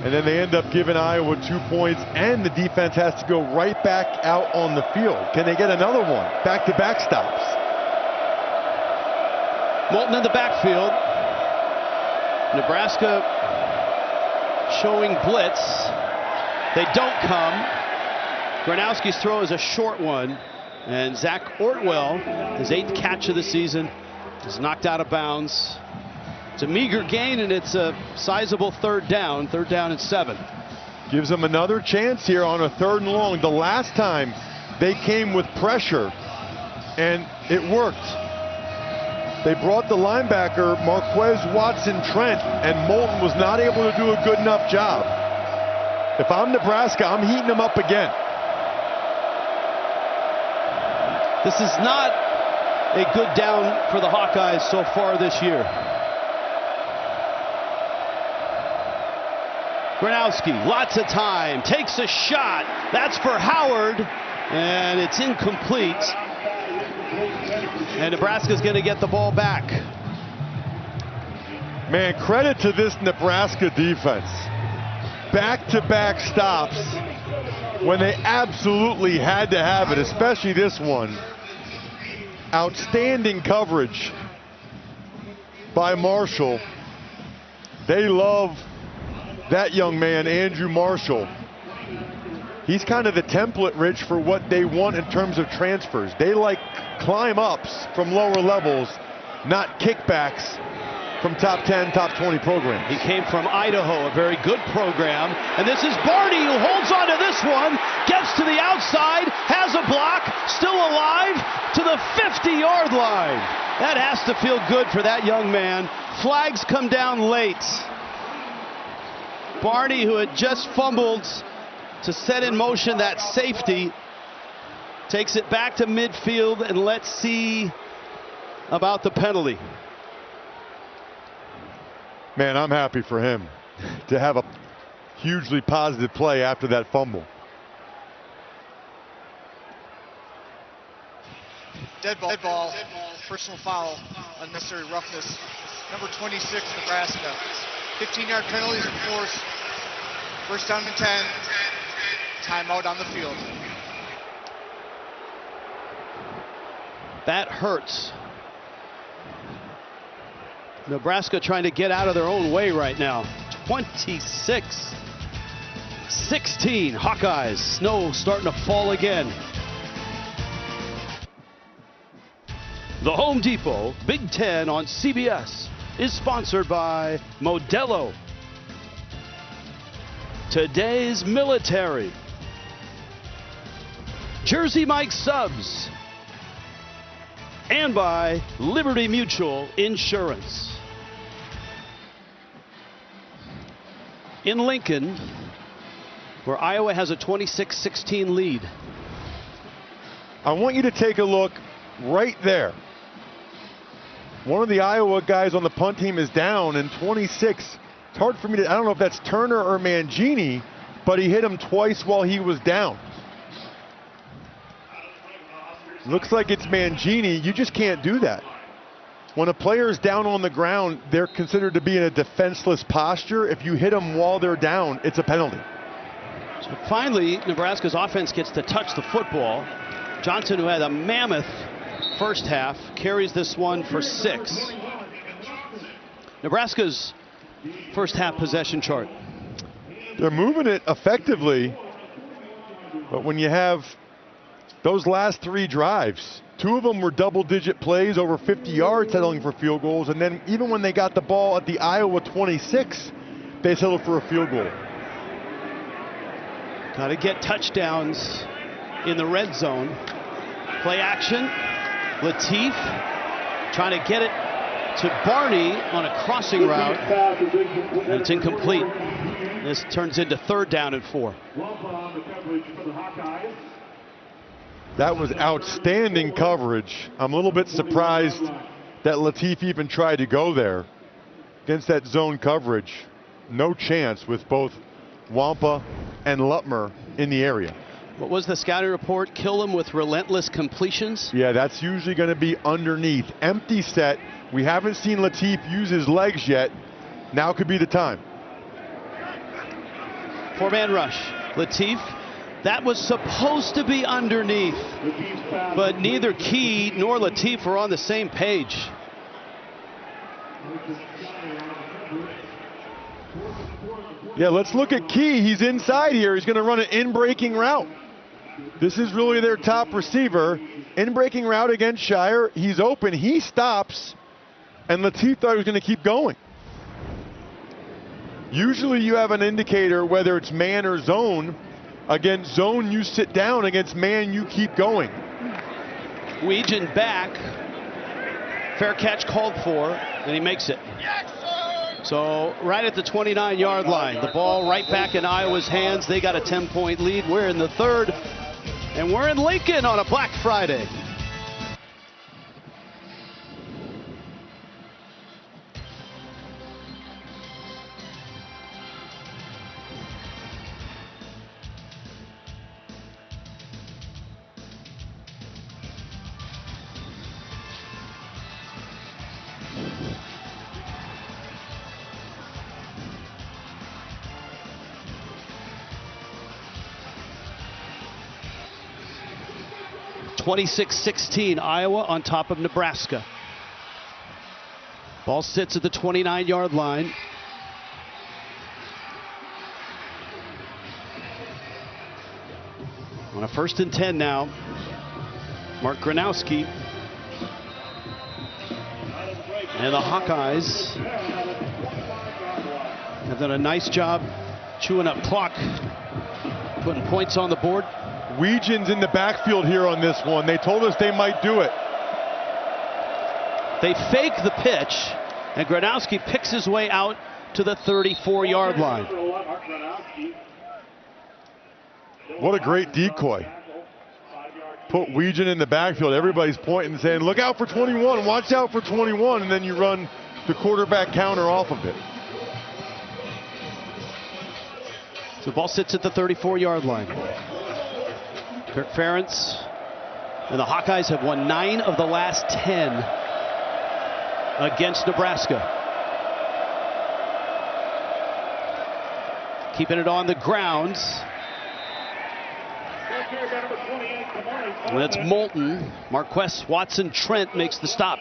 And then they end up giving Iowa 2 points, and the defense has to go right back out on the field. Can they get another one? Back-to-back stops. Moulton in the backfield. Nebraska showing blitz. They don't come. Gronowski's throw is a short one. And Zach Ortwell, his 8th catch of the season, is knocked out of bounds. It's a meager gain, and it's a sizable third down and 7. Gives them another chance here on a 3rd and long. The last time they came with pressure, and it worked. They brought the linebacker, Marquez Watson-Trent, and Moulton was not able to do a good enough job. If I'm Nebraska, I'm heating them up again. This is not a good down for the Hawkeyes so far this year. Gronowski, lots of time, takes a shot. That's for Howard, and it's incomplete. And Nebraska's going to get the ball back. Man, credit to this Nebraska defense. Back-to-back stops when they absolutely had to have it, especially this one. Outstanding coverage by Marshall. They love that young man, Andrew Marshall. He's kind of the template, Rich, for what they want in terms of transfers. They like climb-ups from lower levels, not kickbacks from top 10, top 20 programs. He came from Idaho, a very good program. And this is Barney who holds on to this one, gets to the outside, has a block, still alive to the 50-yard line. That has to feel good for that young man. Flags come down late. Barney, who had just fumbled to set in motion that safety, takes it back to midfield, and let's see about the penalty. Man, I'm happy for him to have a hugely positive play after that fumble. Dead ball, personal foul, unnecessary roughness. Number 26, Nebraska. 15-yard penalties enforced. First down and 10. Timeout on the field. That hurts. Nebraska trying to get out of their own way right now. 26-16 Hawkeyes. Snow starting to fall again. The Home Depot Big Ten on CBS is sponsored by Modelo. Today's Military. Jersey Mike Subs. And by Liberty Mutual Insurance. In Lincoln, where Iowa has a 26-16 lead. I want you to take a look right there. One of the Iowa guys on the punt team is down, and 26. It's hard for me to, I don't know if that's Turner or Mangini, but he hit him twice while he was down. Looks like it's Mangini. You just can't do that. When a player is down on the ground, they're considered to be in a defenseless posture. If you hit them while they're down, it's a penalty. So finally, Nebraska's offense gets to touch the football. Johnson, who had a mammoth first half, carries this one for 6. Nebraska's first half possession chart. They're moving it effectively, but when you have those last 3 drives, 2 of them were double-digit plays, over 50 yards, settling for field goals, and then even when they got the ball at the Iowa 26, they settled for a field goal. Got to get touchdowns in the red zone. Play action. Latif trying to get it to Barney on a crossing route, and it's incomplete. This turns into 3rd down and 4. That was outstanding coverage. I'm a little bit surprised that Latif even tried to go there against that zone coverage. No chance with both Wampa and Lutmer in the area. What was the scouting report? Kill him with relentless completions? Yeah, that's usually going to be underneath. Empty set. We haven't seen Latif use his legs yet. Now could be the time. 4-man rush. Latif. That was supposed to be underneath, but neither Key nor Latif were on the same page. Yeah, let's look at Key. He's inside here. He's going to run an in-breaking route. This is really their top receiver. In-breaking route against Shire. He's open. He stops, and Latif thought he was going to keep going. Usually you have an indicator whether it's man or zone. Against zone, you sit down. Against man, you keep going. Weegan back. Fair catch called for, and he makes it. So right at the 29-yard line. The ball right back in Iowa's hands. They got a 10-point lead. We're in the 3rd, and we're in Lincoln on a Black Friday. (26-16) Iowa on top of Nebraska. Ball sits at the 29-yard line. On a 1st and 10 now. Mark Gronowski. And the Hawkeyes have done a nice job chewing up clock, putting points on the board. Weegan's in the backfield here on this one. They told us they might do it. They fake the pitch, and Gronowski picks his way out to the 34-yard line. What a great decoy. Put Weegan in the backfield. Everybody's pointing and saying, look out for 21, watch out for 21, and then you run the quarterback counter off of it. So the ball sits at the 34-yard line. Kirk Ferentz and the Hawkeyes have won 9 of the last 10 against Nebraska. Keeping it on the ground. And that's Moulton. Marquess Watson Trent makes the stop.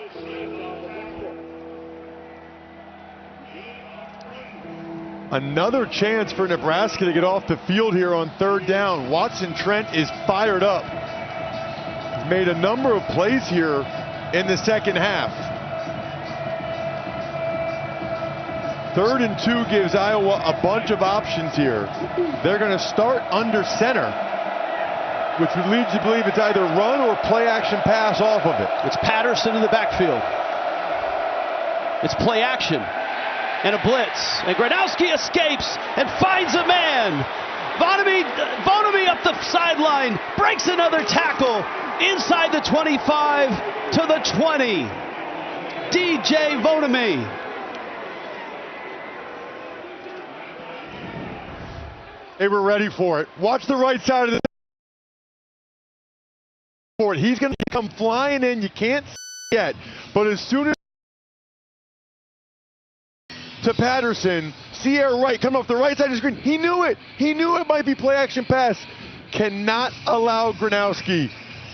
Another chance for Nebraska to get off the field here on 3rd down. Watson Trent is fired up. He's made a number of plays here in the 2nd half. 3rd and 2 gives Iowa a bunch of options here. They're going to start under center, which would lead you to believe it's either run or play action pass off of it. It's Patterson in the backfield. It's play action. And a blitz, and Gronowski escapes and finds a man. Vonamy up the sideline, breaks another tackle inside the 25 to the 20. DJ Vonamy. They were ready for it. Watch the right side of the for it. He's going to come flying in. You can't see it yet, but as soon as to Patterson. Sierra Wright coming off the right side of the screen. He knew it. He knew it might be play action pass. Cannot allow Gronowski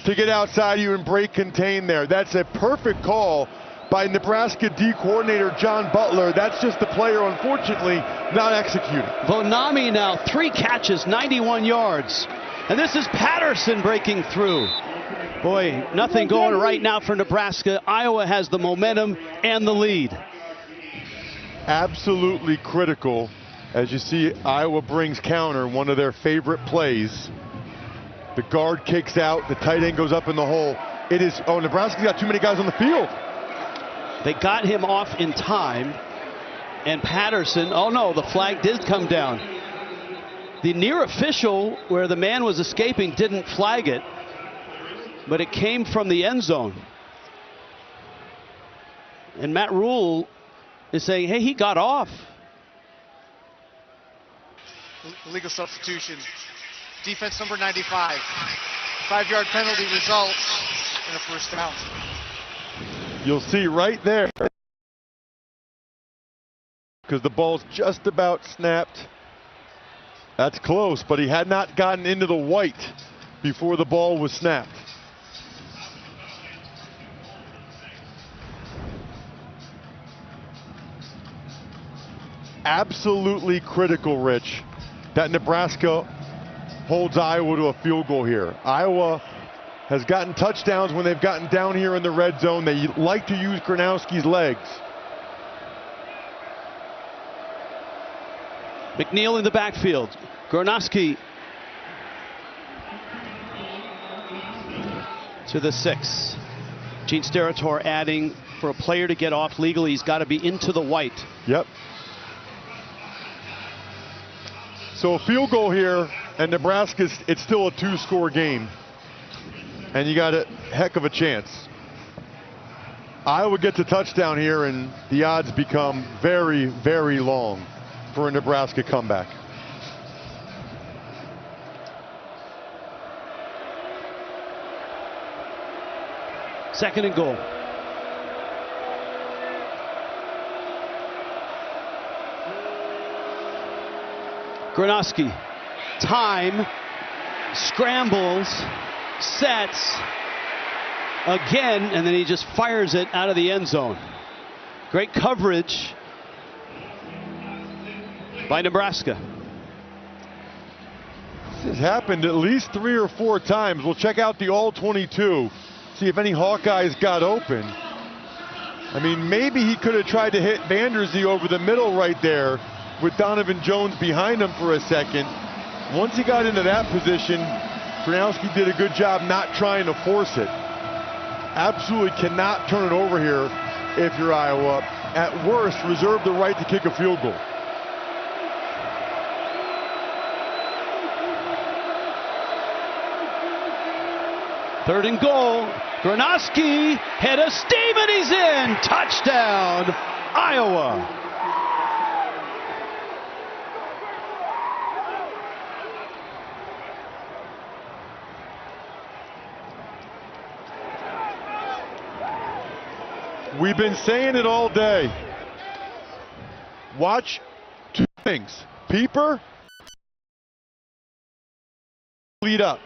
to get outside you and break contain there. That's a perfect call by Nebraska D coordinator John Butler. That's just the player, unfortunately, not executing. Bonami now 3 catches, 91 yards. And this is Patterson breaking through. Boy, nothing going right now for Nebraska. Iowa has the momentum and the lead. Absolutely critical. As you see, Iowa brings counter, one of their favorite plays. The guard kicks out, the tight end goes up in the hole. It is, oh, Nebraska's got too many guys on the field. They got him off in time, and Patterson, oh no, the flag did come down. The near official, where the man was escaping, didn't flag it, but it came from the end zone. And Matt Rule is saying, hey, he got off. Illegal substitution. Defense number 95. 5-yard penalty results in a first down. You'll see right there, because the ball's just about snapped. That's close, but he had not gotten into the white before the ball was snapped. Absolutely critical, Rich, that Nebraska holds Iowa to a field goal here. Iowa has gotten touchdowns when they've gotten down here in the red zone. They like to use Gronowski's legs. McNeil in the backfield. Gronowski to the 6. Gene Steratore adding, for a player to get off legally, he's got to be into the white. Yep. So a field goal here, and Nebraska's, it's still a 2-score game. And you got a heck of a chance. Iowa gets a touchdown here, and the odds become very, very long for a Nebraska comeback. Second and goal. Gronowski, time, scrambles, sets, again, and then he just fires it out of the end zone. Great coverage by Nebraska. This has happened at least 3 or 4 times. We'll check out the all-22, see if any Hawkeyes got open. I mean, maybe he could have tried to hit Vanderzee over the middle right there with Donovan Jones behind him for a second. Once he got into that position, Gronowski did a good job not trying to force it. Absolutely cannot turn it over here if you're Iowa. At worst, reserve the right to kick a field goal. Third and goal. Gronowski, head of steam, and he's in. Touchdown, Iowa. We've been saying it all day. Watch 2 things. Peeper, lead up.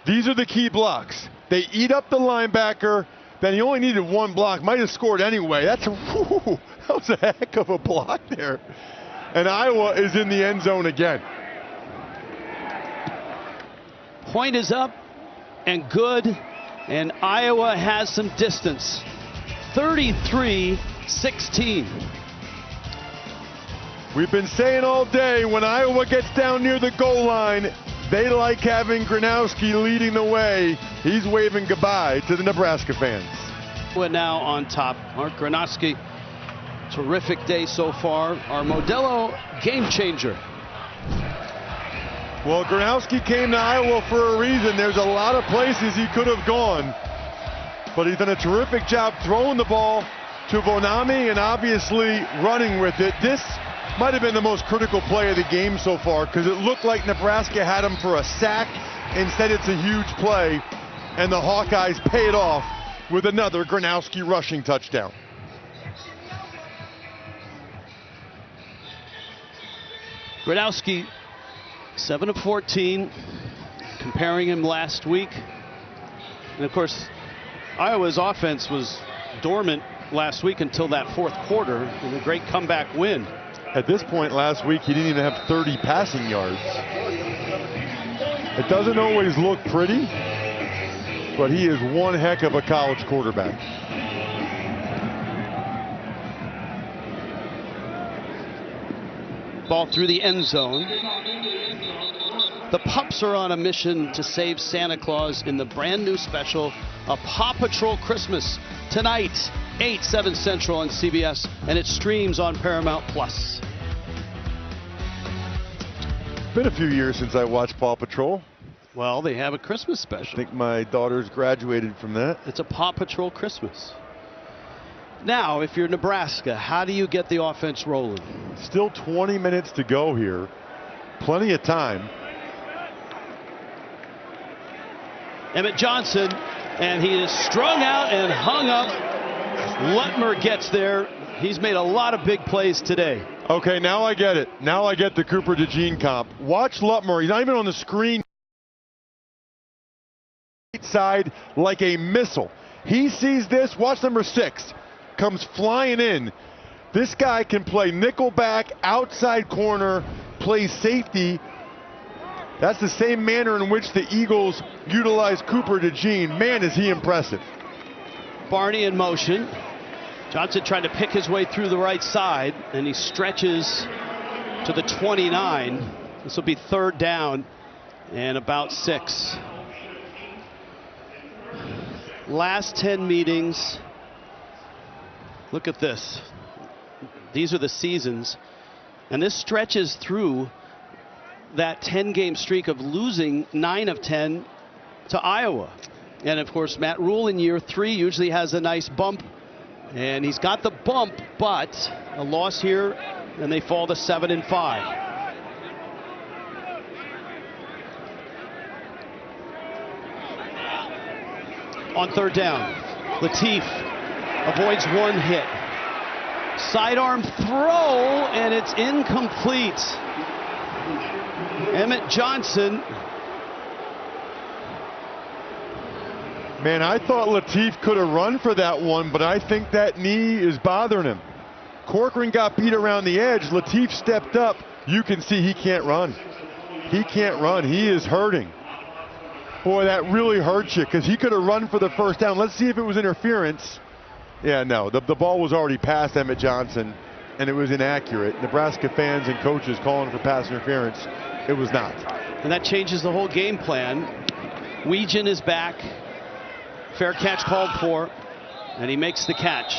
These are the key blocks. They eat up the linebacker. Then he only needed 1 block. Might have scored anyway. That was a heck of a block there. And Iowa is in the end zone again. Point is up and good. And Iowa has some distance. 33-16. We've been saying all day, when Iowa gets down near the goal line, they like having Gronowski leading the way. He's waving goodbye to the Nebraska fans. We're now on top. Mark Gronowski, terrific day so far. Our Modelo game changer. Well, Gronowski came to Iowa for a reason. There's a lot of places he could have gone. But he's done a terrific job throwing the ball to Bonami and obviously running with it. This might have been the most critical play of the game so far, because it looked like Nebraska had him for a sack. Instead, it's a huge play, and the Hawkeyes pay it off with another Gronowski rushing touchdown. Gradowski, 7 of 14, comparing him last week. And of course, Iowa's offense was dormant last week until that fourth quarter in a great comeback win. At this point last week, he didn't even have 30 passing yards. It doesn't always look pretty, but he is one heck of a college quarterback. Ball through the end zone. The Pups are on a mission to save Santa Claus in the brand new special, A Paw Patrol Christmas, tonight, 8, 7 Central on CBS, and it streams on Paramount Plus. Been a few years since I watched Paw Patrol. Well, they have a Christmas I special. think my daughter's graduated from that. It's a Paw Patrol Christmas. Now, if you're Nebraska, how do you get the offense rolling? Still 20 minutes to go here. Plenty of time. Emmett Johnson, and he is strung out and hung up. Lutmer gets there. He's made a lot of big plays today. Okay, now I get it. Now I get the Cooper DeJean comp. Watch Lutmer. He's not even on the screen. Side like a missile. He sees this. Watch number 6. Comes flying in. This guy can play nickelback, outside corner, play safety. That's the same manner in which the Eagles utilize Cooper DeJean. Man, is he impressive. Barney in motion. Johnson trying to pick his way through the right side, and he stretches to the 29. This will be 3rd down and about 6. Last 10 meetings. Look at this. These are the seasons. And this stretches through that 10-game streak of losing 9 of 10 to Iowa. And of course, Matt Rule in year 3 usually has a nice bump. And he's got the bump, but a loss here, and they fall to 7-5. On 3rd down, Latif avoids one hit. Sidearm throw, and it's incomplete. Emmett Johnson. Man, I thought Latif could have run for that one, but I think that knee is bothering him. Corcoran got beat around the edge. Latif stepped up. You can see he can't run. He can't run. He is hurting. Boy, that really hurts you because he could have run for the 1st down. Let's see if it was interference. Yeah, no, the ball was already past Emmett Johnson, and it was inaccurate. Nebraska fans and coaches calling for pass interference. It was not. And that changes the whole game plan. Weegan is back. Fair catch called for, and he makes the catch.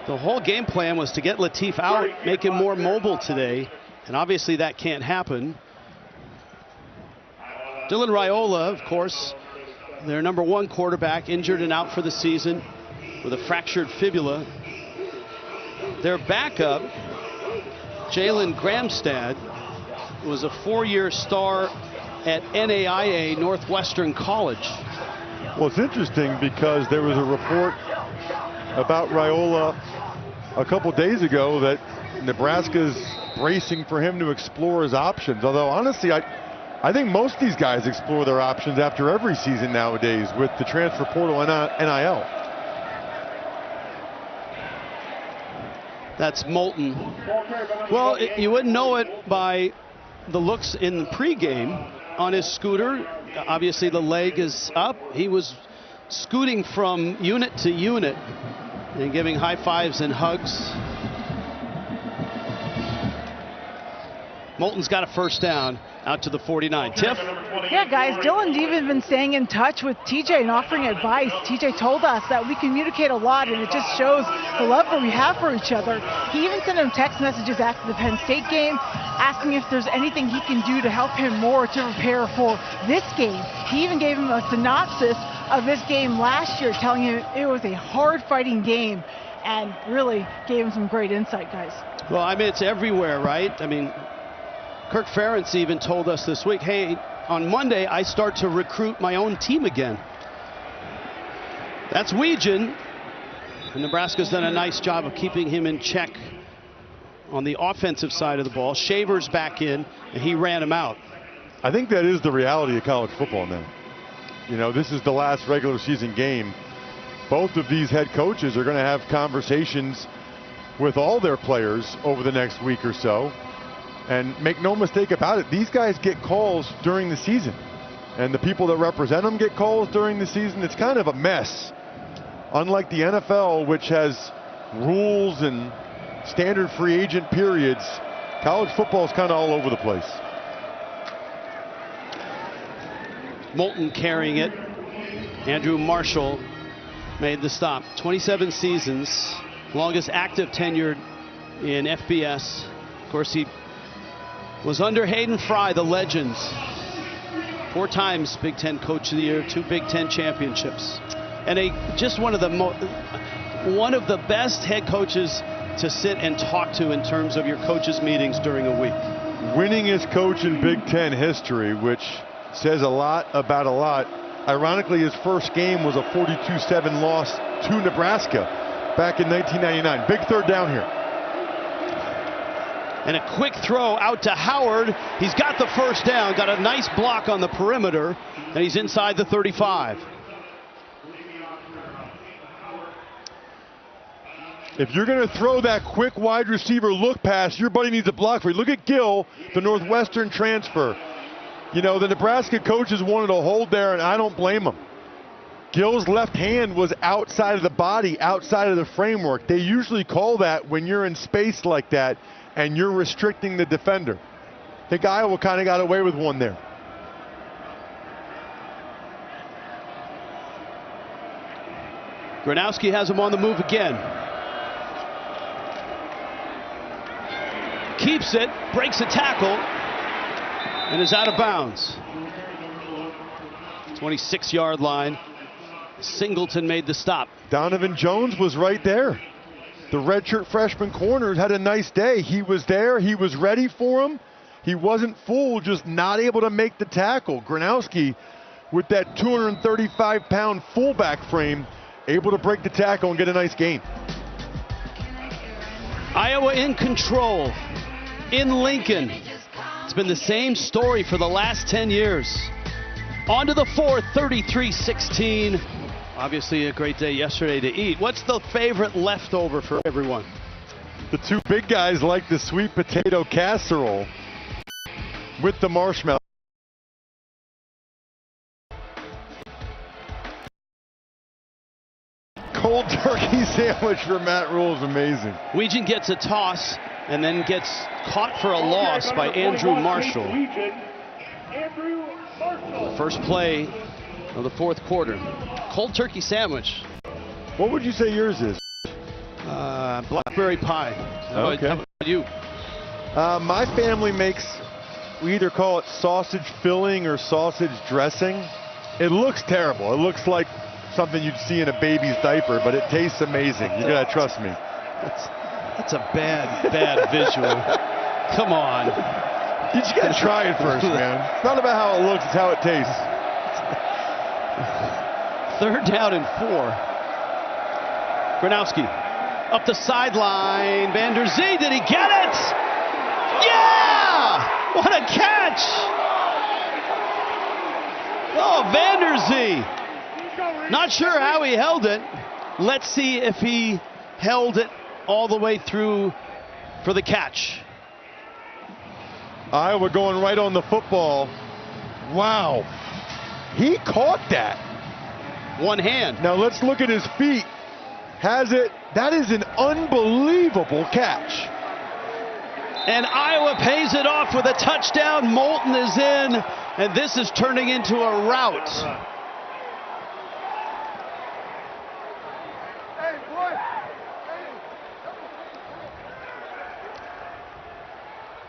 The whole game plan was to get Latif out, make him more mobile today, and obviously that can't happen. Dylan Raiola, of course, their number 1 quarterback, injured and out for the season with a fractured fibula. Their backup, Jalen Gramstad, was a 4-year star at NAIA Northwestern College. Well, it's interesting because there was a report about Raiola a couple days ago that Nebraska's bracing for him to explore his options. Although, honestly, I think most of these guys explore their options after every season nowadays with the transfer portal and NIL. That's Moulton. Well, you wouldn't know it by the looks in the pregame on his scooter. Obviously, the leg is up. He was scooting from unit to unit and giving high fives and hugs. Moulton's got a 1st down out to the 49. Tiff? Yeah, guys, Dylan's even been staying in touch with TJ and offering advice. TJ told us that we communicate a lot, and it just shows the love that we have for each other. He even sent him text messages after the Penn State game, asking if there's anything he can do to help him more to prepare for this game. He even gave him a synopsis of this game last year, telling him it was a hard-fighting game, and really gave him some great insight, guys. Well, I mean, it's everywhere, right? I mean, Kirk Ferentz even told us this week, hey, on Monday, I start to recruit my own team again. That's Weegan. And Nebraska's done a nice job of keeping him in check on the offensive side of the ball. Shaver's back in, and he ran him out. I think that is the reality of college football now. You know, this is the last regular season game. Both of these head coaches are going to have conversations with all their players over the next week or so. And make no mistake about it, these guys get calls during the season. And the people that represent them get calls during the season. It's kind of a mess. Unlike the NFL, which has rules and standard free agent periods, college football is kind of all over the place. Moulton carrying it. Andrew Marshall made the stop. 27 seasons, longest active tenure in FBS. Of course, he was under Hayden Fry, the legend. 4 times Big Ten Coach of the Year, 2 Big Ten championships, and just one of the best head coaches to sit and talk to in terms of your coaches' meetings during a week. Winningest coach in Big Ten history, which says a lot about a lot. Ironically, his first game was a 42-7 loss to Nebraska back in 1999. Big third down here. And a quick throw out to Howard. He's got the first down, got a nice block on the perimeter, and he's inside the 35. If you're going to throw that quick wide receiver look pass, your buddy needs a block for you. Look at Gill, the Northwestern transfer. You know, the Nebraska coaches wanted a hold there, and I don't blame them. Gill's left hand was outside of the body, outside of the framework. They usually call that when you're in space like that and you're restricting the defender. I think Iowa kind of got away with one there. Gronowski has him on the move again. Keeps it, breaks a tackle, and is out of bounds. 26-yard line. Singleton made the stop. Donovan Jones was right there. The redshirt freshman corner had a nice day. He was there. He was ready for him. He wasn't fooled, just not able to make the tackle. Gronowski, with that 235-pound fullback frame, able to break the tackle and get a nice gain. Iowa in control in Lincoln. It's been the same story for the last 10 years. On to the fourth, 33-16. Obviously a great day yesterday to eat. What's the favorite leftover for everyone? The 2 big guys like the sweet potato casserole with the marshmallow. Cold turkey sandwich for Matt Rule is amazing. Weegin gets a toss and then gets caught for a loss by Andrew Marshall. First play of the fourth quarter. Cold turkey sandwich. What would you say yours is? Blackberry pie. Okay. How about you? My family makes, we either call it sausage filling or sausage dressing. It looks terrible. It looks like something you'd see in a baby's diaper, but it tastes amazing. You gotta trust me. That's a bad visual. Come on. You just gotta try it first, man. It's not about how it looks, it's how it tastes. Third down and 4. Gronowski up the sideline. Van der Zee, did he get it? Yeah! What a catch! Oh, Van der Zee. Not sure how he held it. Let's see if he held it all the way through for the catch. Iowa going right on the football. Wow. He caught that. One hand. Now let's look at his feet. Has it. That is an unbelievable catch. And Iowa pays it off with a touchdown. Moulton is in, and this is turning into a rout.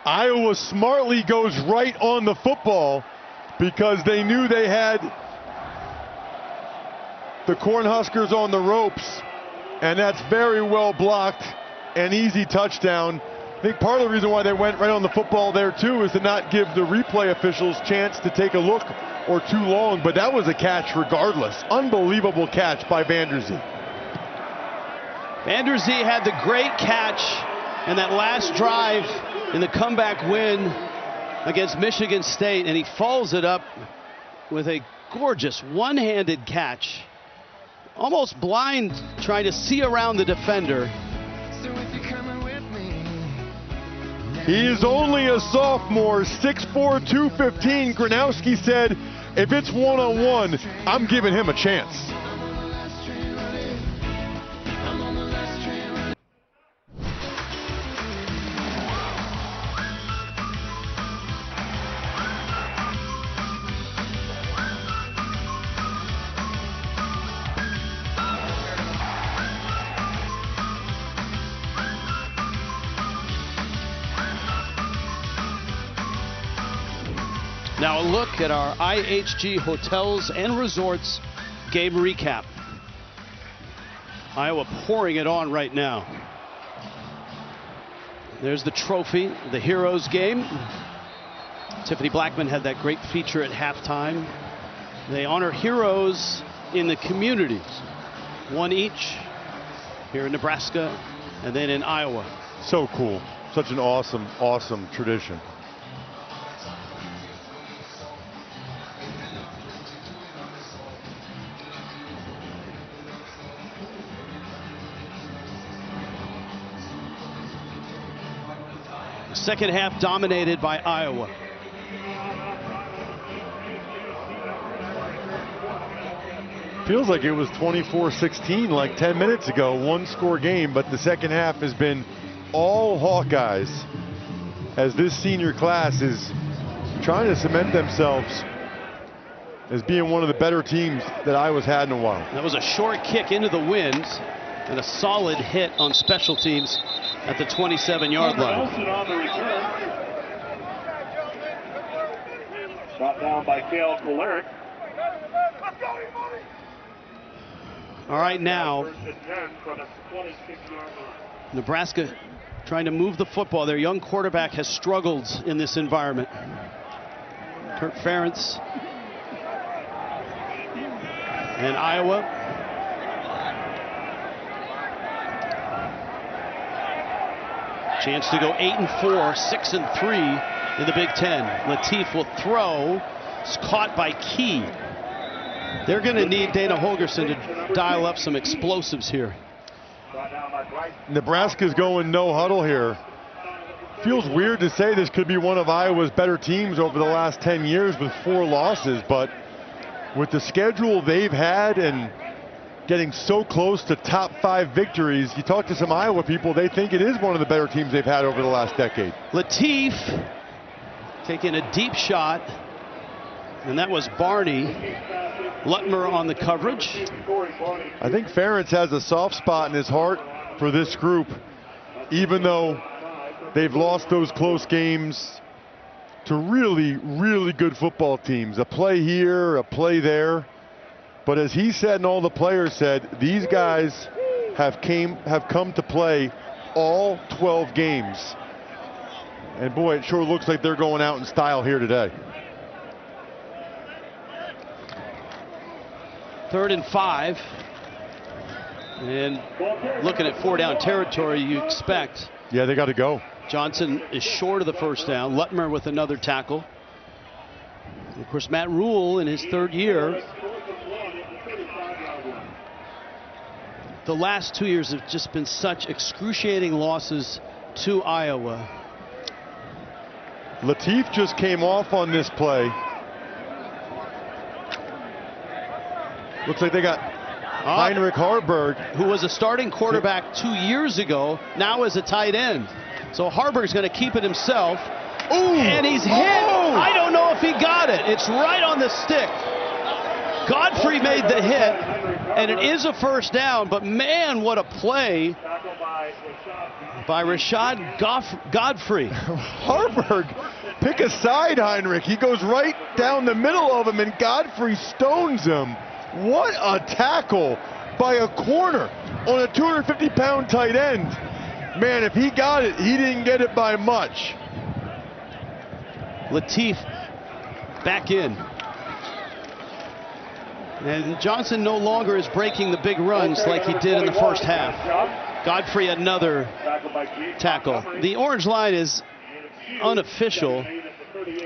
Iowa smartly goes right on the football because they knew they had the Cornhuskers on the ropes, and that's very well blocked. An easy touchdown. I think part of the reason why they went right on the football there too is to not give the replay officials chance to take a look or too long, but that was a catch regardless. Unbelievable catch by Van der Zee. Van der Zee had the great catch And that last drive in the comeback win against Michigan State, and he follows it up with a gorgeous one-handed catch. Almost blind, trying to see around the defender. He is only a sophomore, 6'4", 215. Gronowski said, if it's one-on-one, I'm giving him a chance. Now a look at our IHG Hotels and Resorts game recap. Iowa pouring it on right now. There's the trophy, the Heroes game. Tiffany Blackman had that great feature at halftime. They honor heroes in the communities, one each here in Nebraska and then in Iowa. So cool. Such an awesome, awesome tradition. Second half dominated by Iowa. Feels like it was 24-16 like 10 minutes ago, one-score game, but the second half has been all Hawkeyes as this senior class is trying to cement themselves as being one of the better teams that Iowa's had in a while. That was a short kick into the wind and a solid hit on special teams at the 27-yard line. Shot down by Cale Koleric. All right, now Nebraska trying to move the football. Their young quarterback has struggled in this environment. Kurt Ferentz and Iowa. Chance to go 8-4, 6-3 in the Big Ten. Latif will throw. It's caught by Key. They're going to need Dana Holgerson to dial up some explosives here. Nebraska's going no huddle here. Feels weird to say this could be one of Iowa's better teams over the last 10 years with 4 losses, but with the schedule they've had and getting so close to top 5 victories, you talk to some Iowa people, they think it is one of the better teams they've had over the last decade. Latif taking a deep shot, and that was Barney. Lutmer on the coverage. I think Ferentz has a soft spot in his heart for this group, even though they've lost those close games to really, really good football teams. A play here, a play there. But as he said and all the players said, these guys have come to play all 12 games. And boy, it sure looks like they're going out in style here today. 3rd and 5. And looking at 4-down territory, you expect. Yeah, they got to go. Johnson is short of the first down. Lutmer with another tackle. And of course, Matt Rule in his 3rd year. The last 2 years have just been such excruciating losses to Iowa. Latif just came off on this play. Looks like they got Heinrich Harburg, who was a starting quarterback 2 years ago, now is a tight end. So Harburg's going to keep it himself. Ooh. And he's hit. Oh. I don't know if he got it. It's right on the stick. Godfrey made the hit, and it is a first down, but man, what a play by Rashad Godfrey. Harburg, pick a side, Heinrich. He goes right down the middle of him, and Godfrey stones him. What a tackle by a corner on a 250-pound tight end. Man, if he got it, he didn't get it by much. Latif back in. And Johnson no longer is breaking the big runs like he did in the first half. Godfrey another tackle. The orange line is unofficial.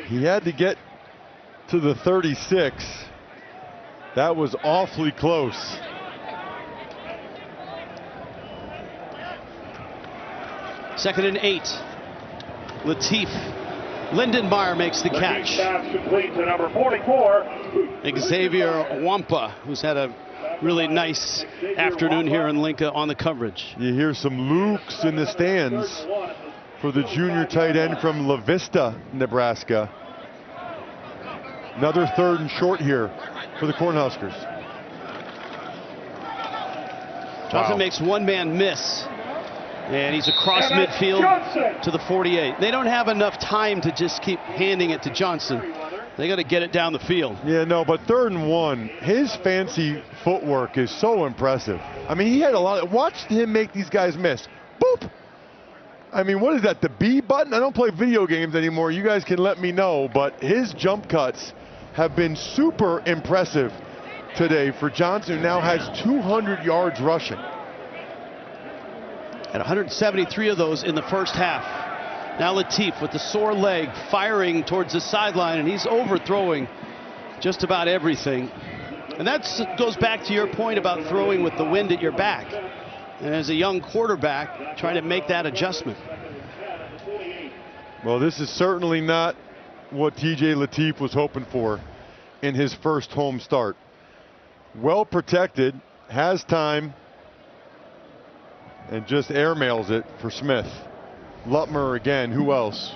He had to get to the 36. That was awfully close. Second and 8. Latif Lindenmeyer makes the catch. Complete to number 44. Xavier Wampa, who's had a really nice afternoon here in Lincoln on the coverage. You hear some Lukes in the stands for the junior tight end from La Vista, Nebraska. Another 3rd and short here for the Cornhuskers. Johnson makes one man miss, and he's across midfield to the 48. They don't have enough time to just keep handing it to Johnson. They got to get it down the field. Yeah, no, but 3rd and 1, his fancy footwork is so impressive. I mean, he had a lot. Watch him make these guys miss. Boop. I mean, what is that, the B button? I don't play video games anymore. You guys can let me know, but his jump cuts have been super impressive today for Johnson, who now has 200 yards rushing. At 173 of those in the first half. Now Latif with the sore leg, firing towards the sideline, and he's overthrowing just about everything. And that goes back to your point about throwing with the wind at your back. And as a young quarterback, trying to make that adjustment. Well, this is certainly not what TJ Latif was hoping for in his first home start. Well protected, has time, and just airmails it for Smith. Lutmer again, who else,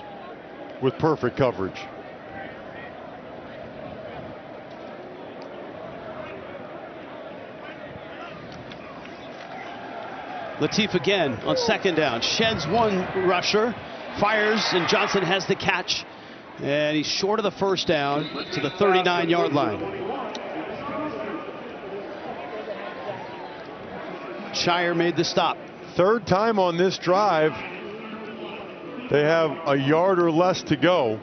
with perfect coverage. Latif again on second down, sheds one rusher, fires, and Johnson has the catch, and he's short of the first down to the 39-yard line. Shire made the stop. 3rd time on this drive. They have a yard or less to go.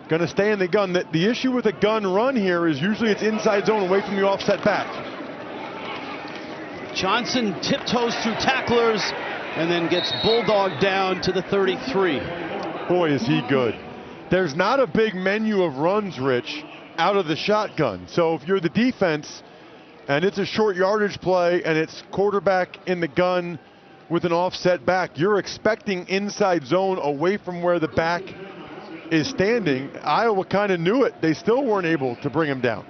Going to stay in the gun. The issue with a gun run here is usually it's inside zone away from the offset back. Johnson tiptoes through tacklers and then gets bulldogged down to the 33. Boy, is he good. There's not a big menu of runs, Rich, out of the shotgun. So if you're the defense and it's a short yardage play and it's quarterback in the gun with an offset back, you're expecting inside zone away from where the back is standing. Iowa kind of knew it. They still weren't able to bring him down.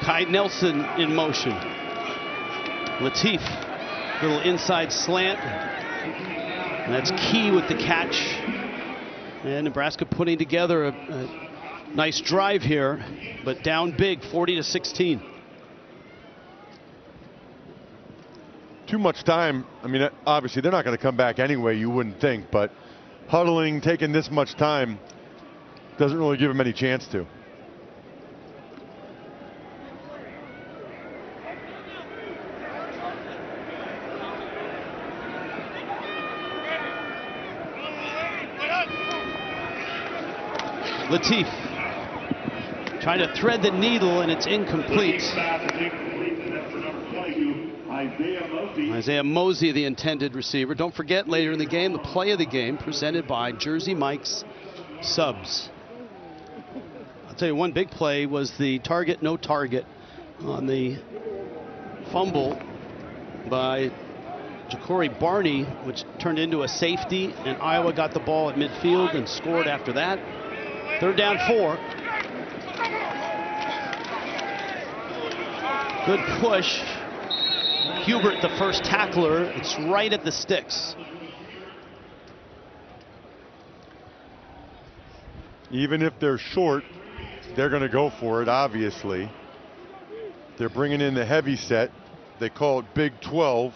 Kai Nelson in motion. Latif, little inside slant. And that's key with the catch. And Nebraska putting together a nice drive here, but down big, 40-16. Too much time. I mean, obviously they're not going to come back anyway, you wouldn't think, but huddling, taking this much time doesn't really give them any chance to. Latif trying to thread the needle, and it's incomplete. Isaiah Mosey, the intended receiver. Don't forget, later in the game, the play of the game presented by Jersey Mike's Subs. I'll tell you, one big play was the target, no target on the fumble by Ja'Cory Barney, which turned into a safety, and Iowa got the ball at midfield and scored after that. 3rd down 4. Good push. Hubert, the first tackler. It's right at the sticks. Even if they're short, they're going to go for it, obviously. They're bringing in the heavy set. They call it Big 12.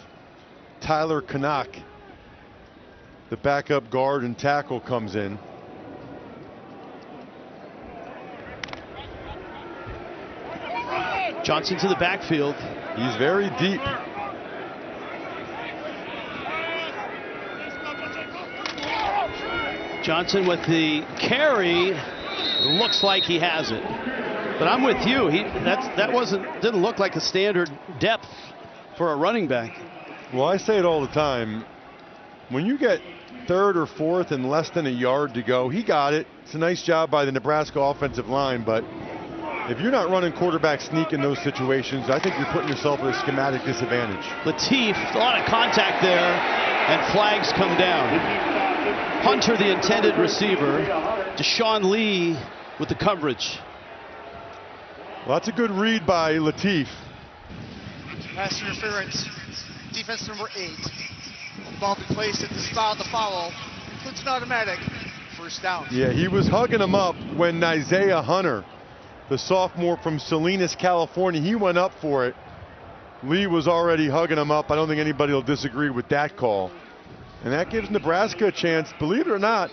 Tyler Canuck, the backup guard and tackle, comes in. Johnson to the backfield. He's very deep. Johnson with the carry, Looks like he has it. But I'm with you. Didn't look like a standard depth for a running back. Well, I say it all the time. When you get third or fourth and less than a yard to go, he got it. It's a nice job by the Nebraska offensive line, but if you're not running quarterback sneak in those situations, I think you're putting yourself at a schematic disadvantage. Latif, a lot of contact there, and flags come down. Hunter, the intended receiver. Deshaun Lee with the coverage. Well, that's a good read by Latif. Pass interference. Defense number 8. Ball be placed at the spot of the foul. Includes an automatic first down. Yeah, he was hugging him up when Isaiah Hunter, the sophomore from Salinas, California, he went up for it. Lee was already hugging him up. I don't think anybody will disagree with that call. And that gives Nebraska a chance, believe it or not,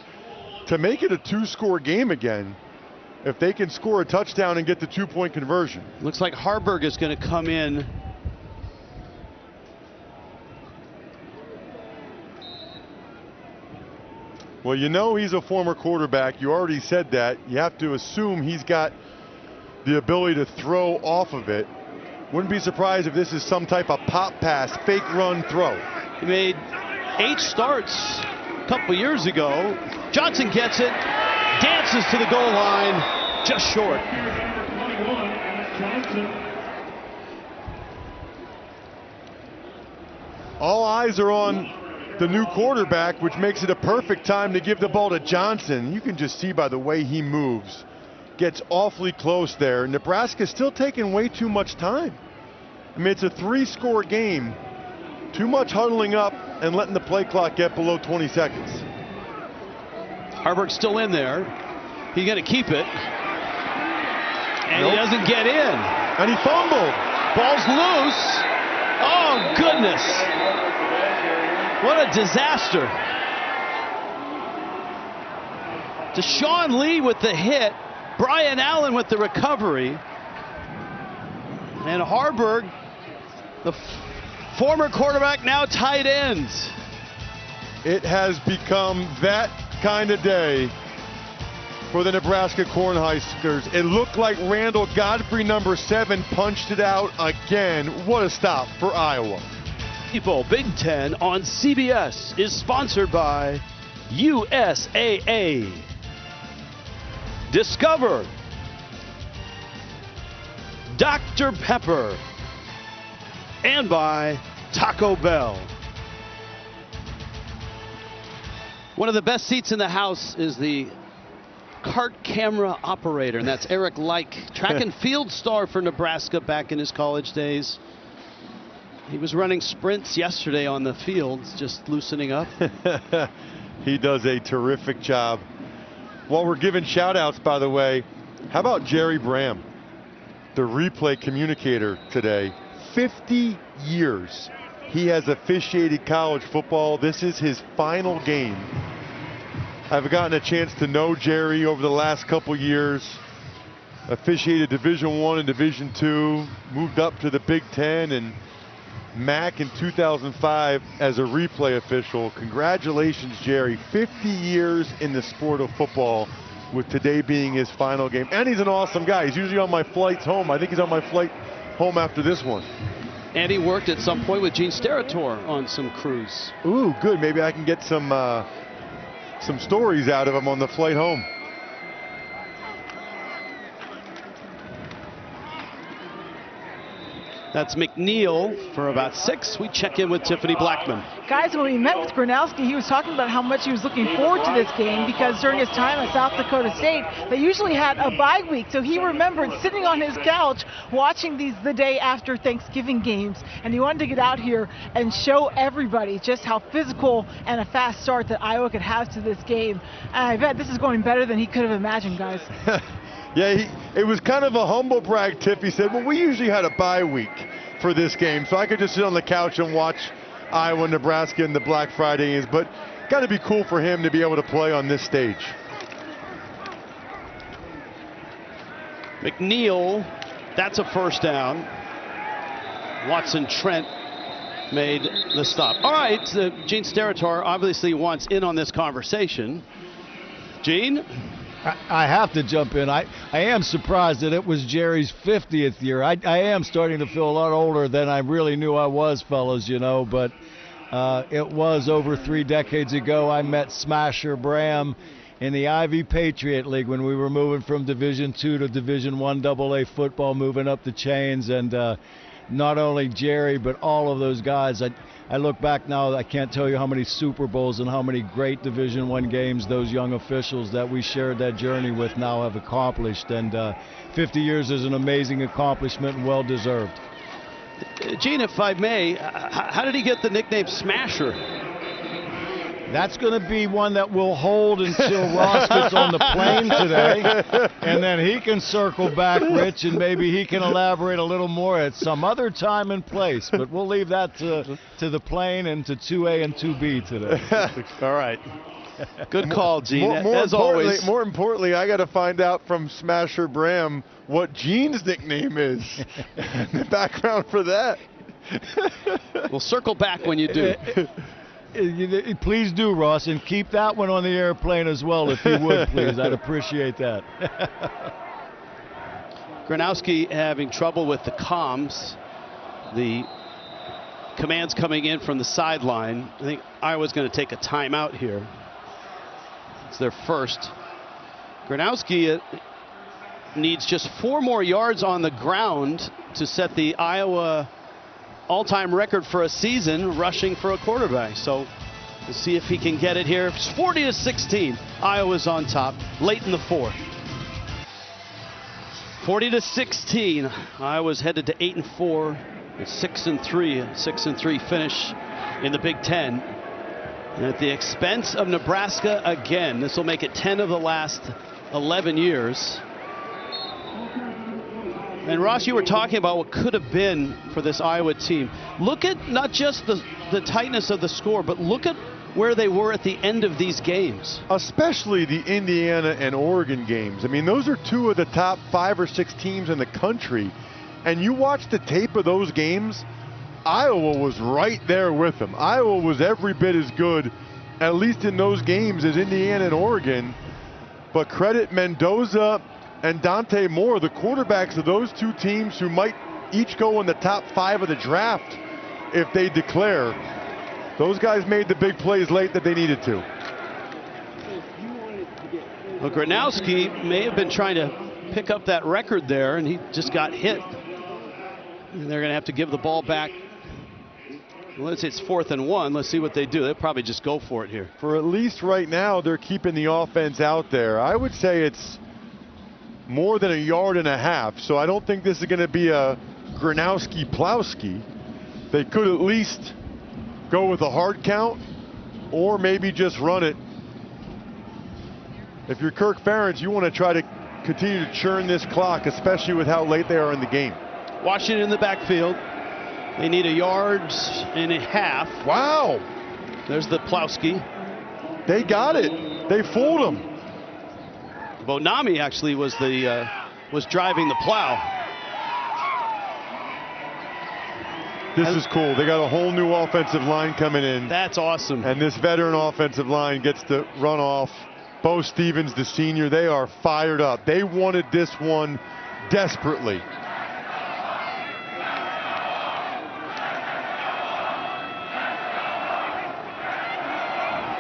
to make it a 2-score game again if they can score a touchdown and get the 2-point conversion. Looks like Harburg is going to come in. Well, you know he's a former quarterback. You already said that. You have to assume he's got the ability to throw off of it. Wouldn't be surprised if this is some type of pop pass, fake run throw. He made 8 starts a couple years ago. Johnson gets it, dances to the goal line, just short. All eyes are on the new quarterback, which makes it a perfect time to give the ball to Johnson. You can just see by the way he moves. Gets awfully close there. Nebraska's still taking way too much time. I mean, it's a 3-score game. Too much huddling up and letting the play clock get below 20 seconds. Harburg's still in there. He's going to keep it. And He doesn't get in. And he fumbled. Ball's loose. Oh, goodness. What a disaster. Deshaun Lee with the hit. Brian Allen with the recovery. And Harburg, the former quarterback, now tight ends. It has become that kind of day for the Nebraska Cornhuskers. It looked like Randall Godfrey, number 7, punched it out again. What a stop for Iowa. People, Big Ten on CBS is sponsored by USAA. Discover Dr. Pepper, and by Taco Bell. One of the best seats in the house is the cart camera operator, and that's Eric Leik, track and field star for Nebraska back in his college days. He was running sprints yesterday on the field, just loosening up. He does a terrific job. While we're giving shout outs, by the way, how about Jerry Bram, the replay communicator today? 50 years he has officiated college football. This is his final game. I've gotten a chance to know Jerry over the last couple years. Officiated Division I and Division II, moved up to the Big Ten and MAC in 2005 as a replay official. Congratulations, Jerry. 50 years in the sport of football, with today being his final game. And he's an awesome guy. He's usually on my flights home. I think he's on my flight home after this one. And he worked at some point with Gene Steratore on some crews. Ooh, good. Maybe I can get some stories out of him on the flight home. That's McNeil for about 6. We check in with Tiffany Blackman. Guys, when we met with Gronowski, he was talking about how much he was looking forward to this game because during his time at South Dakota State, they usually had a bye week. So he remembered sitting on his couch watching these the day after Thanksgiving games. And he wanted to get out here and show everybody just how physical and a fast start that Iowa could have to this game. And I bet this is going better than he could have imagined, guys. Yeah, it was kind of a humble brag, Tiff. He said, well, we usually had a bye week for this game, so I could just sit on the couch and watch Iowa, Nebraska in the Black Friday games, but got to be cool for him to be able to play on this stage. McNeil, that's a first down. Watson Trent made the stop. All right, Gene Steratore obviously wants in on this conversation. Gene? I have to jump in. I am surprised that it was Jerry's 50th year. I am starting to feel a lot older than I really knew I was, fellas, you know, but it was over 3 decades ago. I met Smasher Bram in the Ivy Patriot League when we were moving from Division II to Division I AA football, moving up the chains, and not only Jerry, but all of those guys. I look back now, I can't tell you how many Super Bowls and how many great Division I games those young officials that we shared that journey with now have accomplished. And 50 years is an amazing accomplishment and well-deserved. Gene, if I may, how did he get the nickname Smasher? That's going to be one that we'll hold until Ross gets on the plane today, and then he can circle back, Rich, and maybe he can elaborate a little more at some other time and place. But we'll leave that to the plane and to 2A and 2B today. All right. Good call, Gene. More As always. More importantly, I got to find out from Smasher Bram what Gene's nickname is. The background for that. We'll circle back when you do. Please do, Ross, and keep that one on the airplane as well, if you would, please. I'd appreciate that. Gronowski having trouble with the comms. The commands coming in from the sideline. I think Iowa's going to take a timeout here. It's their first. Gronowski needs just 4 more yards on the ground to set the Iowa all-time record for a season rushing for a quarterback. So we'll see if he can get it here. It's 40-16. Iowa's on top late in the 4th. 40-16. Iowa's headed to 8-4. It's 6-3. 6-3 finish in the Big Ten. And at the expense of Nebraska again. This will make it 10 of the last 11 years. And Ross, you were talking about what could have been for this Iowa team. Look at not just the tightness of the score, but look at where they were at the end of these games. Especially the Indiana and Oregon games. I mean, those are 2 of the top 5 or 6 teams in the country. And you watch the tape of those games, Iowa was right there with them. Iowa was every bit as good, at least in those games, as Indiana and Oregon. But credit Mendoza and Dante Moore, the quarterbacks of those 2 teams who might each go in the top 5 of the draft if they declare. Those guys made the big plays late that they needed to. Well, Gronowski may have been trying to pick up that record there, and he just got hit. And they're going to have to give the ball back. Well, let's say it's 4th and 1. Let's see what they do. They'll probably just go for it here. For at least right now, they're keeping the offense out there. I would say it's more than 1.5 yards, so I don't think this is going to be a Gronowski-Plowski. They could at least go with a hard count or maybe just run it. If you're Kirk Ferentz, you want to try to continue to churn this clock, especially with how late they are in the game. Washington in the backfield. They need 1.5 yards. Wow. There's the Plowski. They got it. They fooled him. Bonami actually was driving the plow. This is cool. They got a whole new offensive line coming in. That's awesome. And this veteran offensive line gets to run off. Bo Stevens, the senior, they are fired up. They wanted this one desperately.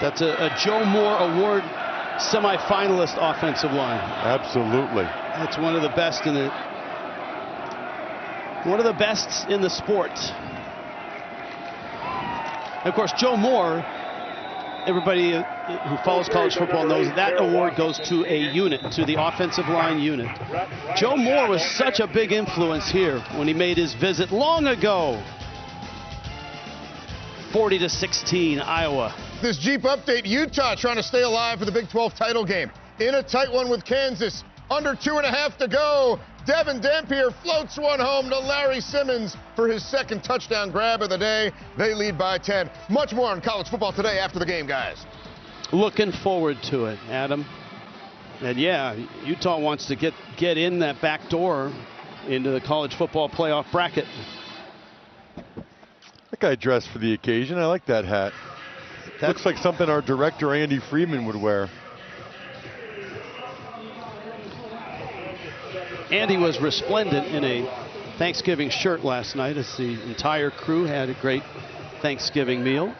That's a Joe Moore Award semifinalist offensive line. Absolutely. That's one of the best in the sport. And of course, Joe Moore, everybody who follows college football knows that award goes to a unit, to the offensive line unit. Joe Moore was such a big influence here when he made his visit long ago. 40-16, Iowa. This Jeep update, Utah trying to stay alive for the Big 12 title game. In a tight one with Kansas. Under 2.5 to go. Devin Dampier floats one home to Larry Simmons for his 2nd touchdown grab of the day. They lead by 10. Much more on college football today after the game, guys. Looking forward to it, Adam. And yeah, Utah wants to get in that back door into the college football playoff bracket. That guy dressed for the occasion. I like that hat. That looks like something our director Andy Freeman would wear. Andy was resplendent in a Thanksgiving shirt last night as the entire crew had a great Thanksgiving meal.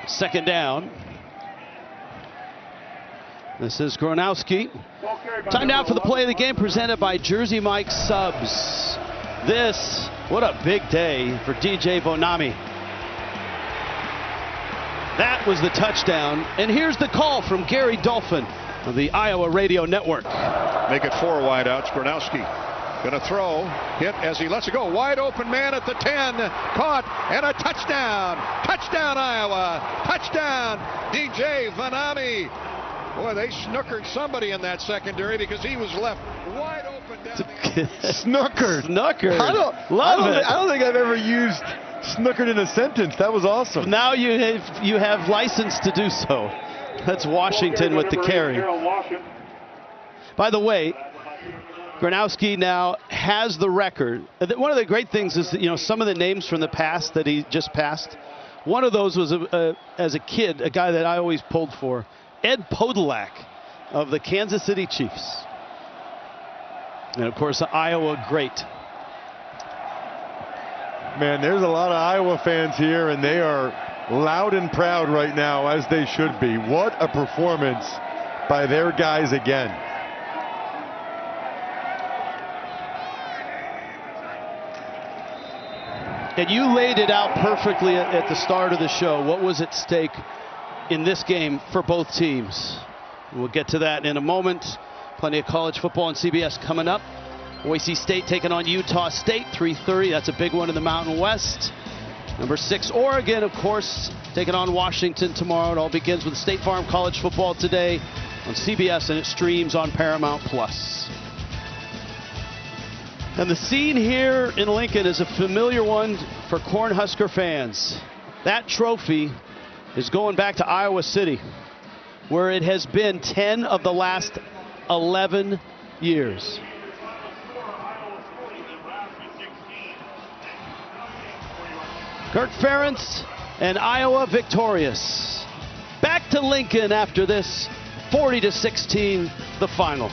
Second down. This is Gronowski. Time now for the play of the game presented by Jersey Mike Subs. This, what a big day for DJ Vonami. That was the touchdown. And here's the call from Gary Dolphin of the Iowa Radio Network. Make it 4 wide outs. Gronowski going to throw. Hit as he lets it go. Wide open man at the 10. Caught and a touchdown. Touchdown Iowa. Touchdown DJ Vonami. Boy, they snookered somebody in that secondary because he was left wide open down. Snookered. Snookered. I don't think I've ever used snookered in a sentence. That was awesome. Now you have license to do so. That's Washington with the carry. By the way, Gronowski now has the record. One of the great things is that, you know, some of the names from the past that he just passed. One of those was as a kid, a guy that I always pulled for. Ed Podolak of the Kansas City Chiefs. And of course, Iowa great. Man, there's a lot of Iowa fans here, and they are loud and proud right now, as they should be. What a performance by their guys again. And you laid it out perfectly at the start of the show. What was at stake in this game for both teams? We'll get to that in a moment. Plenty of college football on CBS coming up. Boise State taking on Utah State, 3:30. That's a big one in the Mountain West. Number 6, Oregon, of course, taking on Washington tomorrow. It all begins with State Farm College Football today on CBS, and it streams on Paramount Plus. And the scene here in Lincoln is a familiar one for Cornhusker fans. That trophy is going back to Iowa City, where it has been 10 of the last 11 years. Kirk Ferentz and Iowa victorious. Back to Lincoln after this, 40-16, the final.